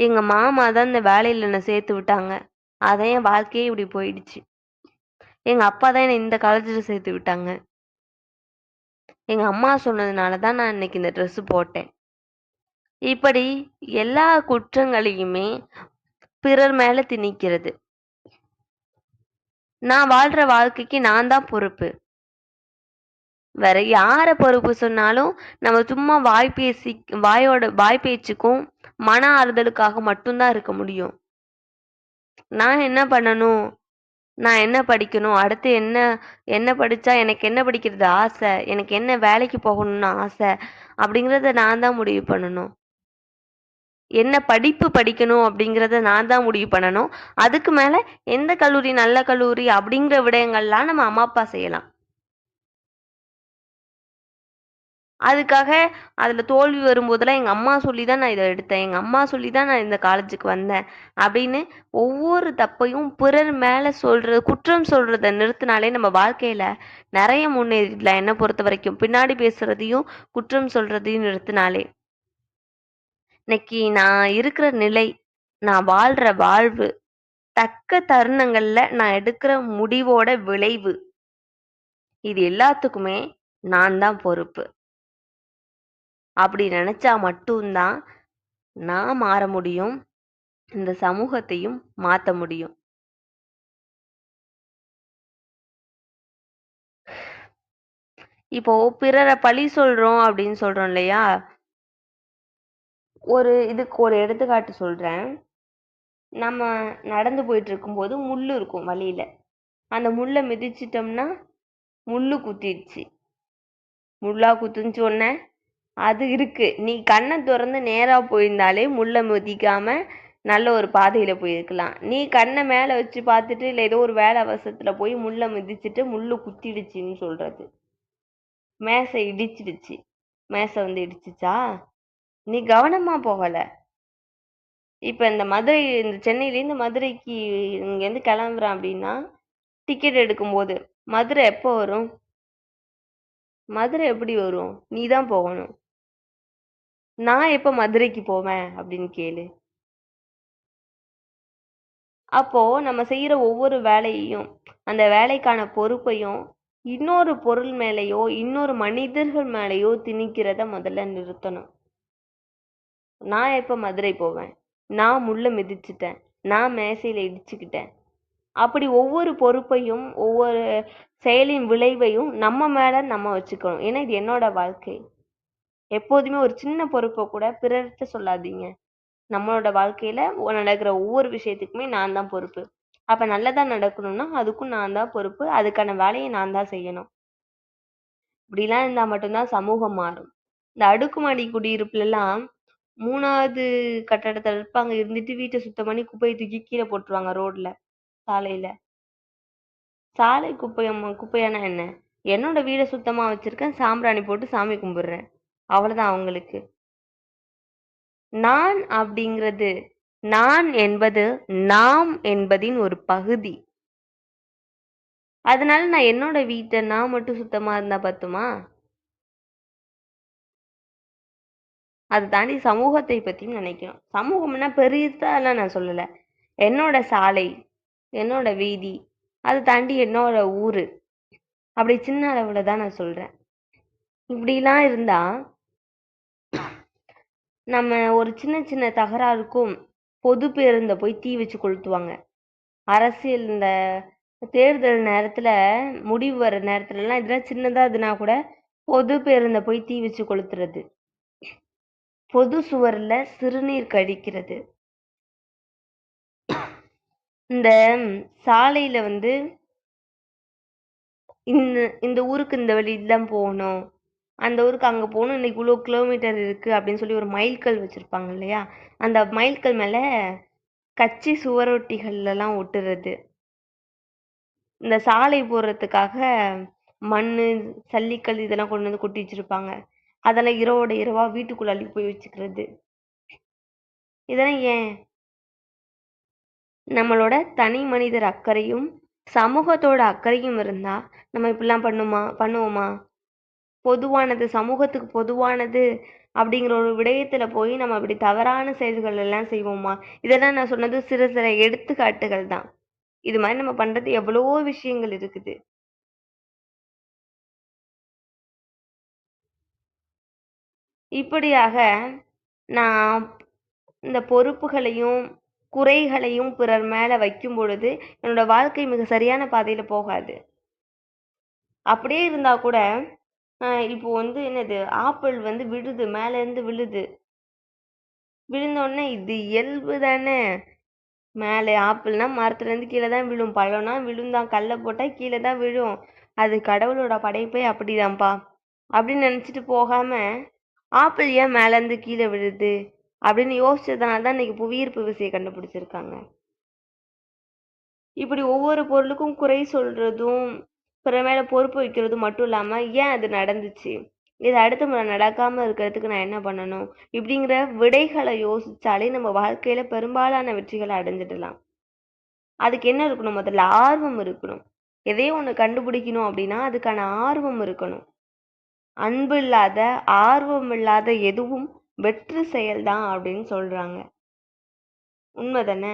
எங்க மாமா தான் இந்த வேலையில என்ன சேர்த்து விட்டாங்க. அதான் என் வாழ்க்கையே இப்படி போயிடுச்சு. எங்க அப்பா தான் என்ன இந்த காலேஜ்ல சேர்த்து விட்டாங்க. எங்க அம்மா சொன்னதுனால தான் நான் இன்னைக்கு இந்த ட்ரெஸ் போட்டேன். இப்படி எல்லா குற்றங்களையுமே பிறர் மேல திணிக்கிறது. நான் வாழ்ற வாழ்க்கைக்கு நான் தான் பொறுப்பு. வேற யார பொறுப்பு சொன்னாலும் நம்ம சும்மா வாய் பேச்சுக்கும் மன ஆறுதலுக்காக மட்டும் தான் இருக்க முடியும். நான் என்ன பண்ணணும்? நான் என்ன படிக்கணும்? அடுத்து என்ன என்ன படிச்சா எனக்கு என்ன படிக்கிறது ஆசை? எனக்கு என்ன வேலைக்கு போகணும்னு ஆசை? அப்படிங்கிறத நான் தான் முடிவு பண்ணணும். என்ன படிப்பு படிக்கணும் அப்படிங்கிறத நான் தான் முடிவு பண்ணணும். அதுக்கு மேல எந்த கல்லூரி நல்ல கல்லூரி அப்படிங்கிற விடயங்கள்லாம் நம்ம அம்மா, அப்பா செய்யலாம். அதுக்காக அதுல தோல்வி வரும்போதெல்லாம் எங்க அம்மா சொல்லி தான் நான் இத எடுத்தேன். எங்க அம்மா சொல்லி தான் நான் இந்த காலேஜுக்கு வந்தேன். அப்படின்னு ஒவ்வொரு தப்பையும் பிறர் மேல குற்றம் சொல்றத நிறுத்தினாலே நம்ம வாழ்க்கையில நெறைய முன்னேறிடலாம் என்ன பொறுத்தவரைக்கும். பின்னாடி பேசுறதையும், குற்றம் சொல்றதையும் நிறுத்தினாலே. இன்னைக்கு நான் இருக்கிற நிலை, நான் வாழ்ற வாழ்வு, தக்க தருணங்கள்ல நான் எடுக்கிற முடிவோட விளைவு, இது எல்லாத்துக்குமே நான் தான் பொறுப்பு. அப்படி நெனச்சா மட்டும் தான் நான் மாற முடியும். இந்த சமூகத்தையும் மாத்த முடியும். இப்போ பிறர பழி சொல்றோம் அப்படின்னு சொல்றோம் இல்லையா? இதுக்கு ஒரு எடுத்துக்காட்டு சொல்றேன். நம்ம நடந்து போயிட்டு இருக்கும்போது முள்ளு இருக்கும் வழியில. அந்த முள்ள மிதிச்சிட்டோம்னா, முள்ளு குத்திடுச்சு. முள்ளா குத்துச்சு உடனே அது இருக்கு. நீ கண்ண தொறந்து நேரா போயிருந்தாலே முள்ள மிதிக்காம நல்ல ஒரு பாதையில போயிருக்கலாம். நீ கண்ண மேல வச்சு பார்த்துட்டு, இல்ல ஏதோ ஒரு வேலை அவசரத்துல போய் முள்ள மிதிச்சுட்டு முள்ளு குத்திடுச்சுன்னு சொல்றது. மேசை இடிச்சிடுச்சு. மேசை வந்து இடிச்சுச்சா? நீ கவனமா போகல. இப்ப இந்த சென்னையிலேருந்து மதுரைக்கு இங்கேருந்து கிளம்புறேன் அப்படின்னா, டிக்கெட் எடுக்கும்போது, மதுரை எப்போ வரும்? மதுரை எப்படி வரும்? நீ தான் போகணும். நான் எப்ப மதுரைக்கு போவேன் அப்படின்னு கேளு. அப்போ நம்ம செய்யற ஒவ்வொரு வேலையையும், அந்த வேலைக்கான பொறுப்பையும், இன்னொரு பொருள் மேலயோ, இன்னொரு மனிதர்கள் மேலயோ திணிக்கிறத முதல்ல நிறுத்தணும். நான் எப்ப மதுரை போவேன்? நான் முள்ள மிதிச்சுட்டேன். நான் மேசையில இடிச்சுக்கிட்டேன். அப்படி ஒவ்வொரு பொறுப்பையும், ஒவ்வொரு செயலின் விளைவையும் நம்ம மேல நம்ம வச்சுக்கணும். ஏன்னா இது என்னோட வாழ்க்கை. எப்போதுமே ஒரு சின்ன பொறுப்ப கூட பிறர்ட்ட சொல்லாதீங்க. நம்மளோட வாழ்க்கையில நடக்கிற ஒவ்வொரு விஷயத்துக்குமே நான் தான் பொறுப்பு. அப்ப நல்லதா நடக்கணும்னா, அதுக்கும் நான் தான் பொறுப்பு. அதுக்கான வேலைய நான் தான் செய்யணும். இப்படிலாம் இருந்தா மட்டும் தான் சமூகம் மாறும். இந்த அடுக்குமாடி குடியிருப்புலலாம் 3வது கட்டடத்துல இருப்பாங்க. இருந்துட்டு வீட்ட சுத்தம் பண்ணி குப்பைய தூக்கி கீழ போட்டுருவாங்க ரோட்ல, சாலையில. சாலை குப்பையானா என்ன? என்னோட வீட சுத்தமா வச்சிருக்கேன். சாம்பிராணி போட்டு சாமி கும்பிடுறேன். அவ்வளவுதான் அவங்களுக்கு. நான் அப்படிங்கிறது நான் என்பது நாம் என்பதின் ஒரு பகுதி. அதனால நான் என்னோட வீட்ட நான் மட்டும் சுத்தமா இருந்தா பத்துமா? அத தாண்டி சமூகத்தை பத்தியும் நினைக்கணும். சமூகம்னா பெரிசாலாம் நான் சொல்லல. என்னோட சாலை, என்னோட வீதி, அத தாண்டி என்னோட ஊரு. அப்படி சின்ன அளவுல தான் நான் சொல்றேன். இப்படிலாம் இருந்தா, நம்ம ஒரு சின்ன சின்ன தகராறுக்கும் பொது பேருந்த போய் தீ வச்சு கொளுத்துவாங்க. அரசியல் இந்த தேர்தல் நேரத்துல முடிவு வர நேரத்துலலாம் இதெல்லாம் சின்னதா இதுனா கூட பொது பேருந்த போய் தீ வச்சு கொளுத்துறது. பொது சுவர்ல சிறுநீர் கழிக்கிறது. இந்த சாலையில வந்து இந்த இந்த ஊருக்கு இந்த வழியில தான் போகணும். அந்த ஊருக்கு அங்க போகணும். இன்னைக்கு இவ்ளோ கிலோமீட்டர் இருக்கு அப்படின்னு சொல்லி ஒரு மைல்கல் வச்சிருப்பாங்க இல்லையா? அந்த மைல்கல் மேல கட்சி சுவரொட்டிகள்லாம் ஒட்டுறது. இந்த சாலை போடுறதுக்காக மண்ணு, சல்லிக்கல் இதெல்லாம் கொண்டு வந்து கொட்டி வச்சிருப்பாங்க. அதெல்லாம் இரவோட இரவா வீட்டுக்குள்ள அள்ளி போய் வச்சுக்கிறது. இதெல்லாம் ஏன்? நம்மளோட தனி மனிதர் அக்கறையும், சமூகத்தோட அக்கறையும் இருந்தா, நம்ம இப்படிலாம் பண்ணுவோமா? பொதுவானது, சமூகத்துக்கு பொதுவானது அப்படிங்கிற ஒரு விடயத்துல போய் நம்ம இப்படி தவறான செயல்கள் எல்லாம் செய்வோமா? இதெல்லாம் நான் சொன்னது சிறு சில எடுத்துக்காட்டுகள் தான். இது மாரி நம்ம பண்றது எவ்வளவோ விஷயங்கள் இருக்குது. இப்படியாக நான் இந்த பொறுப்புகளையும், குறைகளையும் பிறர் மேல வைக்கும் பொழுது, என்னோட வாழ்க்கை மிக சரியான பாதையில போகாது. அப்படியே இருந்தா கூட, இப்போ வந்து என்னது ஆப்பிள் வந்து விழுது, மேல இருந்து விழுது. விழுந்த உடனே இது இயல்பு தானே! மேலே ஆப்பிள்னா மரத்துலேருந்து கீழே தான் விழும், பழம்னா விழுந்தான், கல்ல போட்டால் கீழே தான் விழும், அது கடவுளோட படைப்பே அப்படிதான்ப்பா அப்படின்னு நினச்சிட்டு போகாம, ஆப்பிள் ஏன் மேலேருந்து கீழே விழுது அப்படின்னு யோசிச்சதுனால தான் இன்னைக்கு புவியீர்ப்பு விசையை கண்டுபிடிச்சிருக்காங்க. இப்படி ஒவ்வொரு பொருளுக்கும் குறை சொல்றதும், பிற மேல பொறுப்பு வைக்கிறதும் மட்டும் இல்லாம, ஏன் அது நடந்துச்சு? இது அடுத்த முறை நடக்காம இருக்கிறதுக்கு நான் என்ன பண்ணணும்? இப்படிங்கிற விடைகளை யோசிச்சாலே நம்ம வாழ்க்கையில பெரும்பாலான வெற்றிகளை அடைஞ்சிடலாம். அதுக்கு என்ன இருக்கணும்? முதல்ல ஆர்வம் இருக்கணும். எதையோ ஒண்ணு கண்டுபிடிக்கணும் அப்படின்னா, அதுக்கான ஆர்வம் இருக்கணும். அன்பு இல்லாத, ஆர்வம் இல்லாத எதுவும் வெற்று செயல்தான் அப்படின்னு சொல்றாங்க. உண்மைதானே?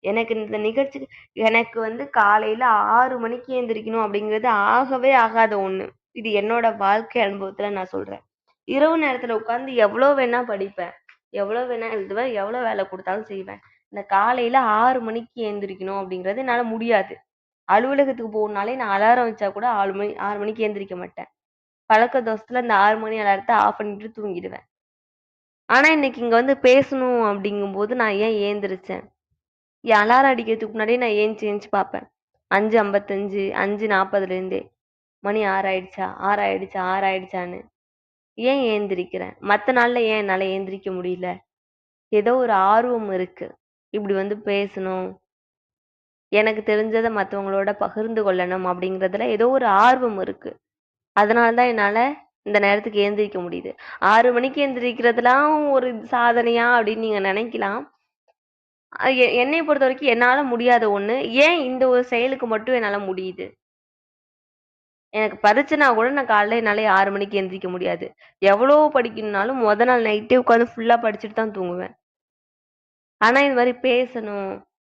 எனக்கு இந்த நிகழ்ச்சிக்கு எனக்கு வந்து காலையில 6 மணிக்கு எந்திரிக்கணும் அப்படிங்கிறது ஆகவே ஆகாத ஒண்ணு. இது என்னோட வாழ்க்கை அனுபவத்துல நான் சொல்றேன். இரவு நேரத்துல உட்கார்ந்து எவ்வளோ வேணா படிப்பேன். எவ்வளோ வேணா எழுதுவேன். எவ்வளோ வேலை குடுத்தாலும் செய்வேன். இந்த காலையில 6 மணிக்கு எந்திரிக்கணும் அப்படிங்கிறது என்னால முடியாது. அலுவலகத்துக்கு போகணும்னாலே நான் அலாரம் வச்சா கூட 6 மணிக்கு எந்திரிக்க மாட்டேன். பழக்க தோஷத்துல இந்த 6 மணி அலாரத்த ஆஃப் பண்ணிட்டு தூங்கிடுவேன். ஆனா இன்னைக்கு இங்க வந்து பேசணும் அப்படிங்கும்போது நான் ஏன் ஏந்திரிச்சேன்? என் அலாரம் அடிக்கிறதுக்கு முன்னாடியே நான் ஏஞ்சி பார்ப்பேன். 5:55, 5:40லேருந்தே. மணி 6 ஆயிடுச்சா? 6 ஆயிடுச்சா? 6 ஆயிடுச்சான்னு. ஏன் ஏந்திரிக்கிறேன்? மத்த நாள்ல ஏன் என்னால ஏந்திரிக்க முடியல? ஏதோ ஒரு ஆர்வம் இருக்கு. இப்படி வந்து பேசணும். எனக்கு தெரிஞ்சத மத்தவங்களோட பகிர்ந்து கொள்ளணும் அப்படிங்கிறதுல ஏதோ ஒரு ஆர்வம் இருக்கு. அதனால தான் என்னால இந்த நேரத்துக்கு எந்திரிக்க முடியுது. 6 மணிக்கு எந்திரிக்கிறதெல்லாம் ஒரு சாதனையா அப்படின்னு நீங்க நினைக்கலாம். என்னைய பொறுத்தவரைக்கும் என்னால முடியாத ஒண்ணு. ஏன் இந்த ஒரு செயலுக்கு மட்டும் என்னால முடியுது? எனக்கு பரீட்சைன்னா கூட நான் காலைல என்னால 6 மணிக்கு எந்திரிக்க முடியாது. எவ்வளோ படிக்கணும்னாலும் மொத நாள் நைட்டே உட்காந்து ஃபுல்லா படிச்சுட்டு தான் தூங்குவேன். ஆனா இது மாரி பேசணும்,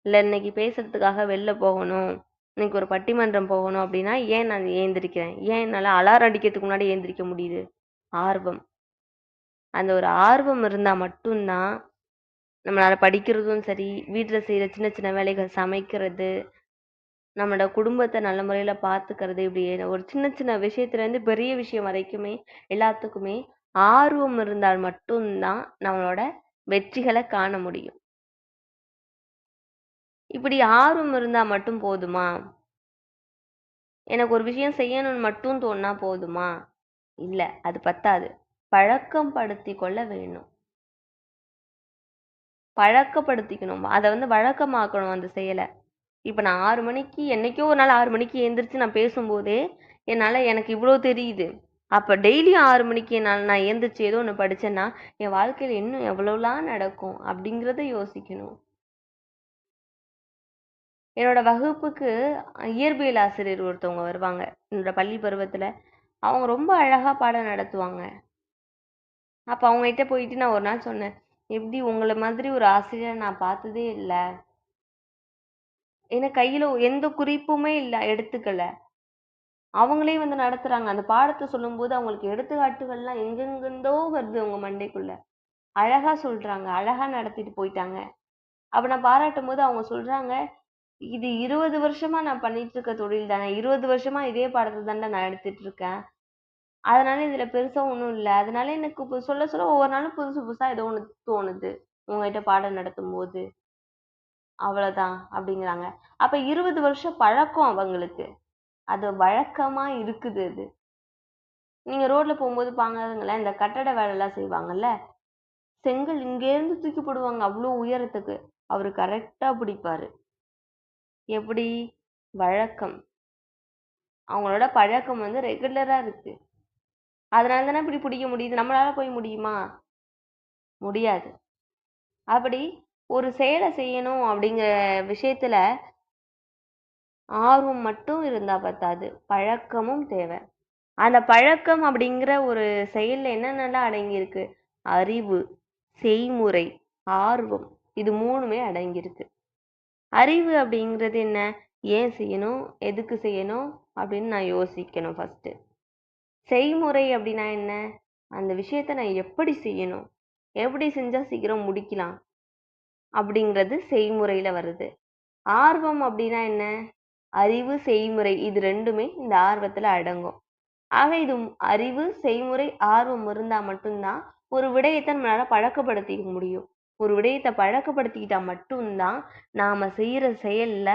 இல்ல இன்னைக்கு பேசுறதுக்காக வெளில போகணும், இன்னைக்கு ஒரு பட்டிமன்றம் போகணும் அப்படின்னா, ஏன் நான் ஏந்திரிக்கிறேன்? ஏன் என்னால அலாரம் அடிக்கிறதுக்கு முன்னாடி எந்திரிக்க முடியுது? ஆர்வம். அந்த ஒரு ஆர்வம் இருந்தா மட்டும் தான் நம்மளால படிக்கிறதும் சரி, வீட்ல செய்ற சின்ன சின்ன வேலைகள் சமைக்கிறது, நம்மளோட குடும்பத்த நல்ல முறையில பார்த்துக்கிறது, இப்படி ஒரு சின்ன சின்ன விஷயத்துலேருந்து பெரிய விஷயம் வரைக்குமே எல்லாத்துக்குமே ஆர்வம் இருந்தால் மட்டும் தான் நம்மளோட வெற்றிகள காண முடியும். இப்படி ஆர்வம் இருந்தா மட்டும் போதுமா? எனக்கு ஒரு விஷயம் செய்யணும்னு மட்டும் தோணுனா போதுமா? இல்ல, அது பத்தாது. பழக்கம் படுத்திக் கொள்ள வேணும். பழக்கப்படுத்திக்கணும். அத வந்து வழக்கமாக்கணும் அந்த செயல. இப்ப நான் 6 மணிக்கு என்னைக்கோ ஒரு நாள் 6 மணிக்கு எந்திரிச்சு நான் பேசும்போதே, எனக்கு இவ்ளோ தெரியுது. அப்ப டெய்லியும் 6 மணிக்கு நான் எந்திரிச்சு ஏதோ ஒண்ணு படிச்சேன்னா, என் வாழ்க்கையில இன்னும் எவ்வளோலாம் நடக்கும் அப்படிங்கிறத யோசிக்கணும். என்னோட வகுப்புக்கு இயற்பியல் ஆசிரியர் ஒருத்தவங்க வருவாங்க. என்னோட பள்ளி பருவத்துல. அவங்க ரொம்ப அழகா பாடம் நடத்துவாங்க. அப்ப அவங்ககிட்ட போயிட்டு நான் ஒரு நாள் சொன்னேன், "எப்படி உங்கள மாதிரி ஒரு ஆசிரியரை நான் பார்த்ததே இல்ல. ஏன்னா கையில எந்த குறிப்புமே இல்ல, எடுத்துக்கல. அவங்களே வந்து நடத்துறாங்க. அந்த பாடத்த சொல்லும்போது அவங்களுக்கு எடுத்துக்காட்டுகள்லாம் எங்கெங்கிருந்தோ வருது உங்க மண்டைக்குள்ள. அழகா சொல்றாங்க. அழகா நடத்திட்டு போயிட்டாங்க." அப்ப நான் பாராட்டும்போது அவங்க சொல்றாங்க, "இது 20 வருஷமா நான் பண்ணிட்டு இருக்க தொழில் தானே. 20 வருஷமா இதே பாடத்த தான்டா நான் எடுத்துட்டு இருக்கேன். அதனால இதுல பெருசா ஒண்ணும் இல்ல. அதனால எனக்கு இப்ப சொல்ல சொல்ல ஒவ்வொரு நாளும் புதுசு புதுசா ஏதோ ஒண்ணு தோணுது. உங்ககிட்ட பாடம் நடத்தும்போது. அவ்வளவுதான்." அப்படிங்கிறாங்க. அப்ப 20 வருஷம் பழக்கம் அவங்களுக்கு. அது வழக்கமா இருக்குது அது. நீங்க ரோட்ல போகும்போது பாருங்களேன், இந்த கட்டட வேலைலாம் செய்வாங்கல்ல, செங்கல் இங்கேருந்து தூக்கி போடுவாங்க அவ்ளோ உயரத்துக்கு. அவரு கரெக்ட்டா பிடிப்பாரு. எப்படி? வழக்கம். அவங்களோட பழக்கம் வந்து ரெகுலரா இருக்கு. அதனால தானே இப்படி பிடிக்க முடியுது. நம்மளால போய் முடியுமா? முடியாது. அப்படி ஒரு செயல செய்யணும் அப்படிங்கிற விஷயத்துல ஆர்வம் மட்டும் இருந்தா பத்தாது. பழக்கமும் தேவை. அந்த பழக்கம் அப்படிங்கிற ஒரு செயல்ல என்னென்னலாம் அடங்கியிருக்கு? அறிவு, செய்முறை, ஆர்வம். இது 3மே அடங்கியிருக்கு. அறிவு அப்படிங்கிறது என்ன? ஏன் செய்யணும்? எதுக்கு செய்யணும்? அப்படின்னு நான் யோசிக்கணும் ஃபர்ஸ்ட்டு. செய்முறை அப்படின்னா என்ன? அந்த விஷயத்த நான் எப்படி செய்யணும்? எப்படி செஞ்சா சீக்கிரம் முடிக்கலாம்? அப்படிங்கிறது செய்முறையில வருது. ஆர்வம் அப்படின்னா என்ன? அறிவு, செய்முறை இது 2மே இந்த ஆர்வத்துல அடங்கும். ஆக இது அறிவு, செய்முறை, ஆர்வம் இருந்தா மட்டும் தான் ஒரு விடயத்த நம்மளால பழக்கப்படுத்திக்க முடியும். ஒரு விடயத்தை பழக்கப்படுத்திக்கிட்டா மட்டும்தான் நாம செய்யற செயல்ல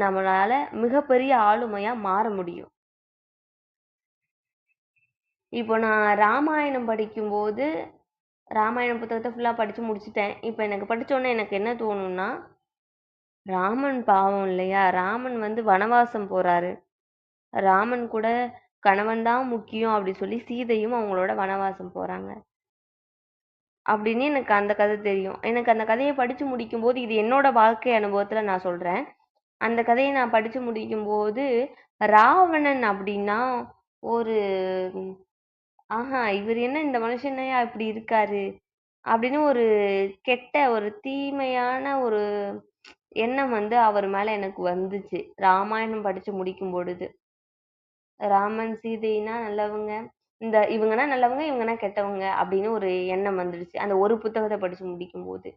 நம்மளால மிகப்பெரிய ஆளுமையா மாற முடியும். இப்போ நான் ராமாயணம் படிக்கும்போது ராமாயணம் புத்தகத்தை ஃபுல்லா படிச்சு முடிச்சிட்டேன். இப்போ எனக்கு படிச்ச உடனே எனக்கு என்ன தோணும்னா, ராமன் பாவம் இல்லையா? ராமன் வந்து வனவாசம் போறாரு. ராமன் கூட கணவன் தான் முக்கியம் அப்படி சொல்லி சீதையும் அவங்களோட வனவாசம் போறாங்க. அப்படின்னு எனக்கு அந்த கதை தெரியும். எனக்கு அந்த கதையை படிச்சு முடிக்கும்போது, இது என்னோட வாழ்க்கை அனுபவத்துல நான் சொல்றேன். அந்த கதையை நான் படிச்சு முடிக்கும்போது, ராவணன் அப்படின்னா ஒரு இவர் என்ன இந்த மனுஷனையா இப்படி இருக்காரு? அப்படின்னு ஒரு கெட்ட ஒரு தீமையான ஒரு எண்ணம் வந்து அவர் மேல எனக்கு வந்துச்சு. ராமாயணம் படிச்சு முடிக்கும் பொழுது. ராமன், சீதைனா நல்லவங்க. இவங்கன்னா நல்லவங்க, இவங்கன்னா கெட்டவங்க அப்படின்னு ஒரு எண்ணம் வந்துடுச்சு. அந்த ஒரு புத்தகத்த படிச்சு முடிக்கும்போது.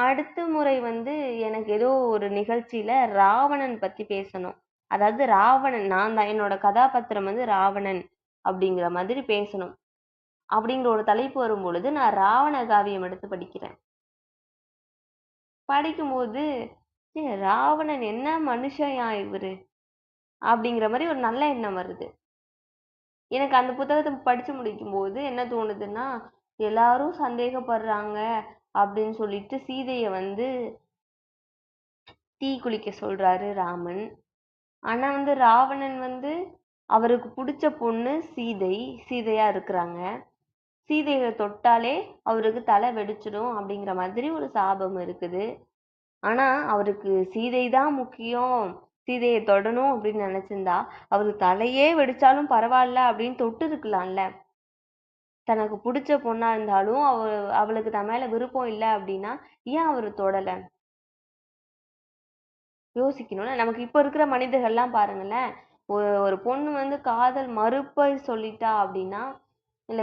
அடுத்த முறை வந்து எனக்கு ஏதோ ஒரு நிகழ்ச்சியில ராவணன் பத்தி பேசணும். அதாவது ராவணன் நான் தான் என்னோட கதாபாத்திரம் வந்து ராவணன் அப்படிங்கிற மாதிரி பேசணும். அப்படிங்கிற ஒரு தலைப்பு வரும் பொழுது நான் ராவண காவியம் எடுத்து படிக்கிறேன். படிக்கும்போது ராவணன் என்ன மனுஷயா இவரு அப்படிங்கிற மாதிரி ஒரு நல்ல எண்ணம் வருது. எனக்கு அந்த புத்தகத்தை படிச்சு முடிக்கும்போது என்ன தோணுதுன்னா, எல்லாரும் சந்தேகப்படுறாங்க அப்படின்னு சொல்லிட்டு சீதைய வந்து தீ குளிக்க சொல்றாரு ராமன். ஆனா வந்து ராவணன் வந்து அவருக்கு பிடிச்ச பொண்ணு சீதையா இருக்கிறாங்க. சீதையை தொட்டாலே அவருக்கு தலை வெடிச்சிடும் அப்படிங்கிற மாதிரி ஒரு சாபம் இருக்குது. ஆனா அவருக்கு சீதை தான் முக்கியம், சீதையை தொடணும் அப்படின்னு நினைச்சிருந்தா அவருக்கு தலையே வெடிச்சாலும் பரவாயில்ல அப்படின்னு தொட்டு இருக்கலாம்ல. தனக்கு பிடிச்ச பொண்ணா இருந்தாலும் அவளுக்கு தன் மேல விருப்பம் இல்லை அப்படின்னா ஏன் அவரு தொடல? யோசிக்கணும்ல. நமக்கு இப்ப இருக்கிற மனிதர்கள்லாம் பாருங்களேன், ஒரு பொண்ணு வந்து காதல் மறுப்பை சொல்லிட்டா அப்படின்னா, இல்ல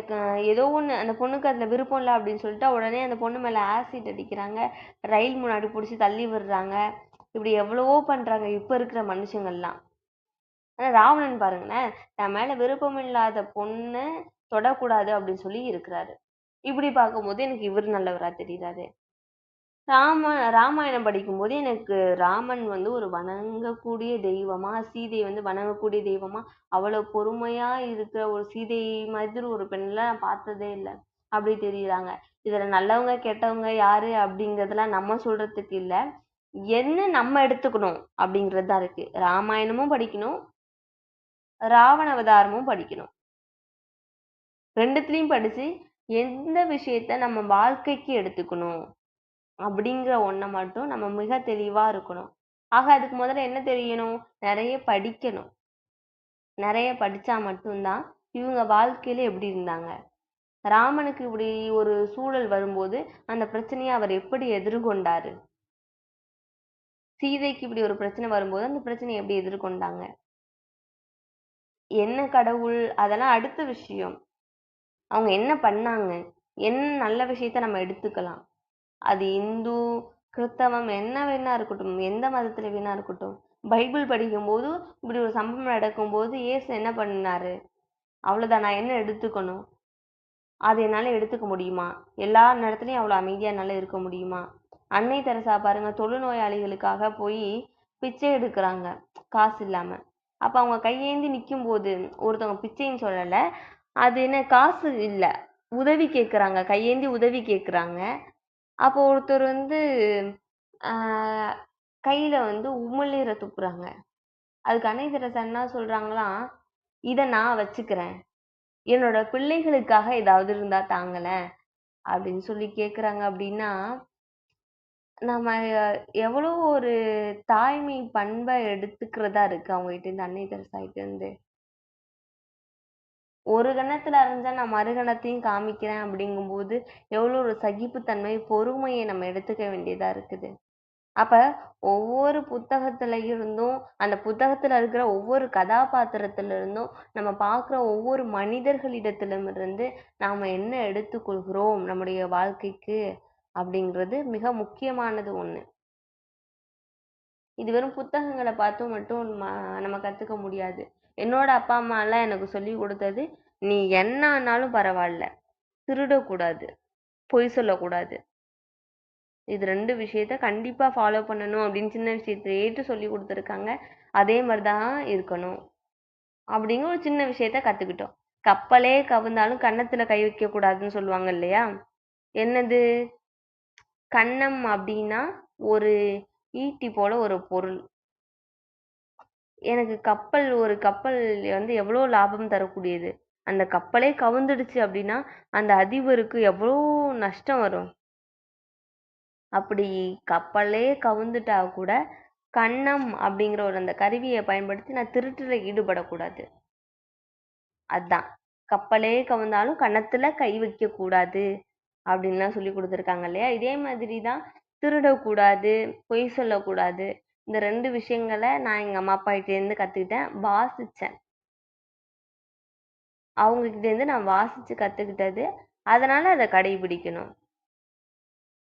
ஏதோ ஒண்ணு அந்த பொண்ணுக்கு அதுல விருப்பம் இல்லை அப்படின்னு சொல்லிட்டா உடனே அந்த பொண்ணு மேல ஆசிட் அடிக்கிறாங்க, ரயில் முன்னாடி புடிச்சு தள்ளி விடுறாங்க. இப்படி எவ்வளவோ பண்றாங்க இப்ப இருக்கிற மனுஷங்கள்லாம். ஆனா ராவணன் பாருங்களேன், தன் மேல விருப்பம் இல்லாத பொண்ண தொடக்கூடாது அப்படின்னு சொல்லி இருக்கிறாரு. இப்படி பார்க்கும்போது எனக்கு இவர் நல்லவரா தெரியுறாரு. ராமாயணம் படிக்கும்போது எனக்கு ராமன் வந்து ஒரு வணங்கக்கூடிய தெய்வமா, சீதை வந்து வணங்கக்கூடிய தெய்வமா, அவ்வளவு பொறுமையா இருக்கிற ஒரு சீதை மாதிரி ஒரு பெண்ல நான் பார்த்ததே இல்லை. அப்படி தெரியுறாங்க. இதுல நல்லவங்க கெட்டவங்க யாரு அப்படிங்கறதெல்லாம் நம்ம சொல்றதுக்கு இல்ல. என்ன நம்ம எடுத்துக்கணும் அப்படிங்கிறது தான் இருக்கு. ராமாயணமும் படிக்கணும், ராவண அவதாரமும் படிக்கணும். ரெண்டுத்துலயும் படிச்சு எந்த விஷயத்த நம்ம வாழ்க்கைக்கு எடுத்துக்கணும் அப்படிங்கிற ஒண்ண மட்டும் நம்ம மிக தெளிவா இருக்கணும். ஆக அதுக்கு முதல்ல என்ன தெரியணும்? நிறைய படிக்கணும். நிறைய படிச்சா மட்டும்தான் இவங்க வாழ்க்கையில எப்படி இருந்தாங்க, ராமனுக்கு இப்படி ஒரு சூழல் வரும்போது அந்த பிரச்சனையை அவர் எப்படி எதிர்கொண்டாரு, சீதைக்கு இப்படி ஒரு பிரச்சனை வரும்போது அந்த பிரச்சனையை எப்படி எதிர்கொண்டாங்க, என்ன கடவுள் அதெல்லாம் அடுத்த விஷயம். அவங்க என்ன பண்ணாங்க, என்ன நல்ல விஷயத்த நம்ம எடுத்துக்கலாம். அது இந்து, கிறிஸ்தவம் என்ன வேணா இருக்கட்டும், எந்த மதத்துல வேணா இருக்கட்டும். பைபிள் படிக்கும்போது இப்படி ஒரு சம்பவம் நடக்கும்போது இயேசு என்ன பண்ணாரு, அவ்வளவுதான் நான் என்ன எடுத்துக்கணும், அது என்னால எடுத்துக்க முடியுமா, எல்லா நேரத்துலயும் அவ்வளவு அமைதியா என்னால இருக்க முடியுமா. அன்னை தெரசா பாருங்க, தொழுநோயாளிகளுக்காக போய் பிச்சை எடுக்கிறாங்க காசு இல்லாம. அப்ப அவங்க கையேந்தி நிக்கும் போது ஒருத்தவங்க பிச்சைன்னு சொல்லல, அது என்ன காசு இல்ல, உதவி கேக்குறாங்க, கையேந்தி உதவி கேக்குறாங்க. அப்போ ஒருத்தர் வந்து ஆஹ் கையில வந்து உமிழ்நீரை துப்புறாங்க. அதுக்கு அன்னை தெரசா என்ன சொல்றாங்களாம், இத நான் வச்சுக்கிறேன், என்னோட பிள்ளைகளுக்காக ஏதாவது இருந்தா தாங்களேன் அப்படின்னு சொல்லி கேக்குறாங்க. அப்படின்னா நம்ம எவ்வளவு ஒரு தாய்மை பண்பை எடுத்துக்கிறதா இருக்கு அவங்க கிட்ட இருந்து, அன்னை தெரசா கிட்ட இருந்து. ஒரு கணத்துல அரைஞ்சா நான் மறுகணத்தையும் காமிக்கிறேன் அப்படிங்கும்போது எவ்வளவு ஒரு சகிப்புத்தன்மை, பொறுமையை நம்ம எடுத்துக்க வேண்டியதா இருக்குது. அப்ப ஒவ்வொரு புத்தகத்துல இருந்தும், அந்த புத்தகத்துல இருக்கிற ஒவ்வொரு கதாபாத்திரத்துல இருந்தும், நம்ம பார்க்கிற ஒவ்வொரு மனிதர்களிடத்திலுமிருந்து நாம என்ன எடுத்துக்கொள்கிறோம் நம்முடைய வாழ்க்கைக்கு அப்படிங்கிறது மிக முக்கியமானது ஒண்ணு. இது வெறும் புத்தகங்களை பார்த்து மட்டும் நம்ம கத்துக்க முடியாது. என்னோட அப்பா அம்மா எல்லாம் எனக்கு சொல்லி கொடுத்தது, நீ என்ன ஆனாலும் பரவாயில்ல, திருடக்கூடாது, பொய் சொல்லக்கூடாது. இது 2 விஷயத்த கண்டிப்பா ஃபாலோ பண்ணணும் அப்படின்னு சின்ன விஷயத்திலேட்டு சொல்லி கொடுத்துருக்காங்க. அதே மாதிரி தான் இருக்கணும். அப்படிங்கிற ஒரு சின்ன விஷயத்த கத்துக்கிட்டோம். கப்பலே கவிழ்ந்தாலும் கன்னத்துல கை வைக்கக் கூடாதுன்னு சொல்லுவாங்க இல்லையா? என்னது? கன்னம் அப்படின்னா ஒரு ஈட்டி போல ஒரு பொருள். எனக்கு ஒரு கப்பல் வந்து எவ்வளோ லாபம் தரக்கூடியது. அந்த கப்பலே கவுந்துடுச்சு அப்படின்னா அந்த அதிபருக்கு எவ்வளோ நஷ்டம் வரும். அப்படி கப்பலே கவுந்துட்டா கூட கன்னம் அப்படிங்கிற ஒரு அந்த கருவியை பயன்படுத்தி நான் திருட்டுல ஈடுபடக்கூடாது. அதான் கப்பலே கவுந்தாலும் கன்னத்துல கை வைக்க கூடாது அப்படின்லாம் சொல்லி கொடுத்துருக்காங்க இல்லையா? இதே மாதிரி தான் திருடக்கூடாது, பொய் சொல்லக்கூடாது. இந்த 2 விஷயங்களை நான் எங்க அம்மா அப்பா கிட்ட இருந்து கத்துக்கிட்டேன், வாசிச்சேன். அவங்க கிட்ட இருந்து நான் வாசிச்சு கத்துக்கிட்டது. அதனால அதை கடைபிடிக்கணும்.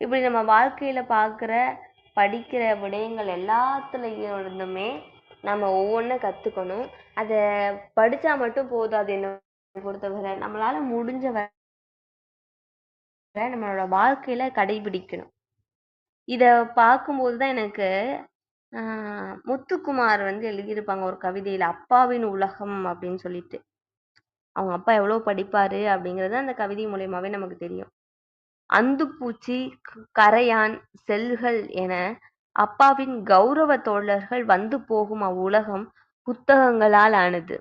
இப்படி நம்ம வாழ்க்கையில பார்க்குற படிக்கிற விடயங்கள் எல்லாத்துலயும் இருந்துமே நம்ம ஒவ்வொன்றும் கத்துக்கணும். அதை படிச்சா மட்டும் போதாது. என்னை பொறுத்தவரை நம்மளால முடிஞ்ச வரை நம்மளோட வாழ்க்கையில கடைபிடிக்கணும். இத பார்க்கும்போது தான் எனக்கு முத்துக்குமார் வந்து எழுதியிருப்பாங்க ஒரு கவிதையில, அப்பாவின் உலகம் அப்படின்னு சொல்லிட்டு. அவங்க அப்பா எவ்வளவு படிப்பாரு அப்படிங்கிறது அந்த கவிதை மூலியமாவே நமக்கு தெரியும். அந்துப்பூச்சி, கரையான், செல்கள் என அப்பாவின் கௌரவ தோழர்கள் வந்து போகும் அவ்வுலகம் புத்தகங்களால் ஆனது.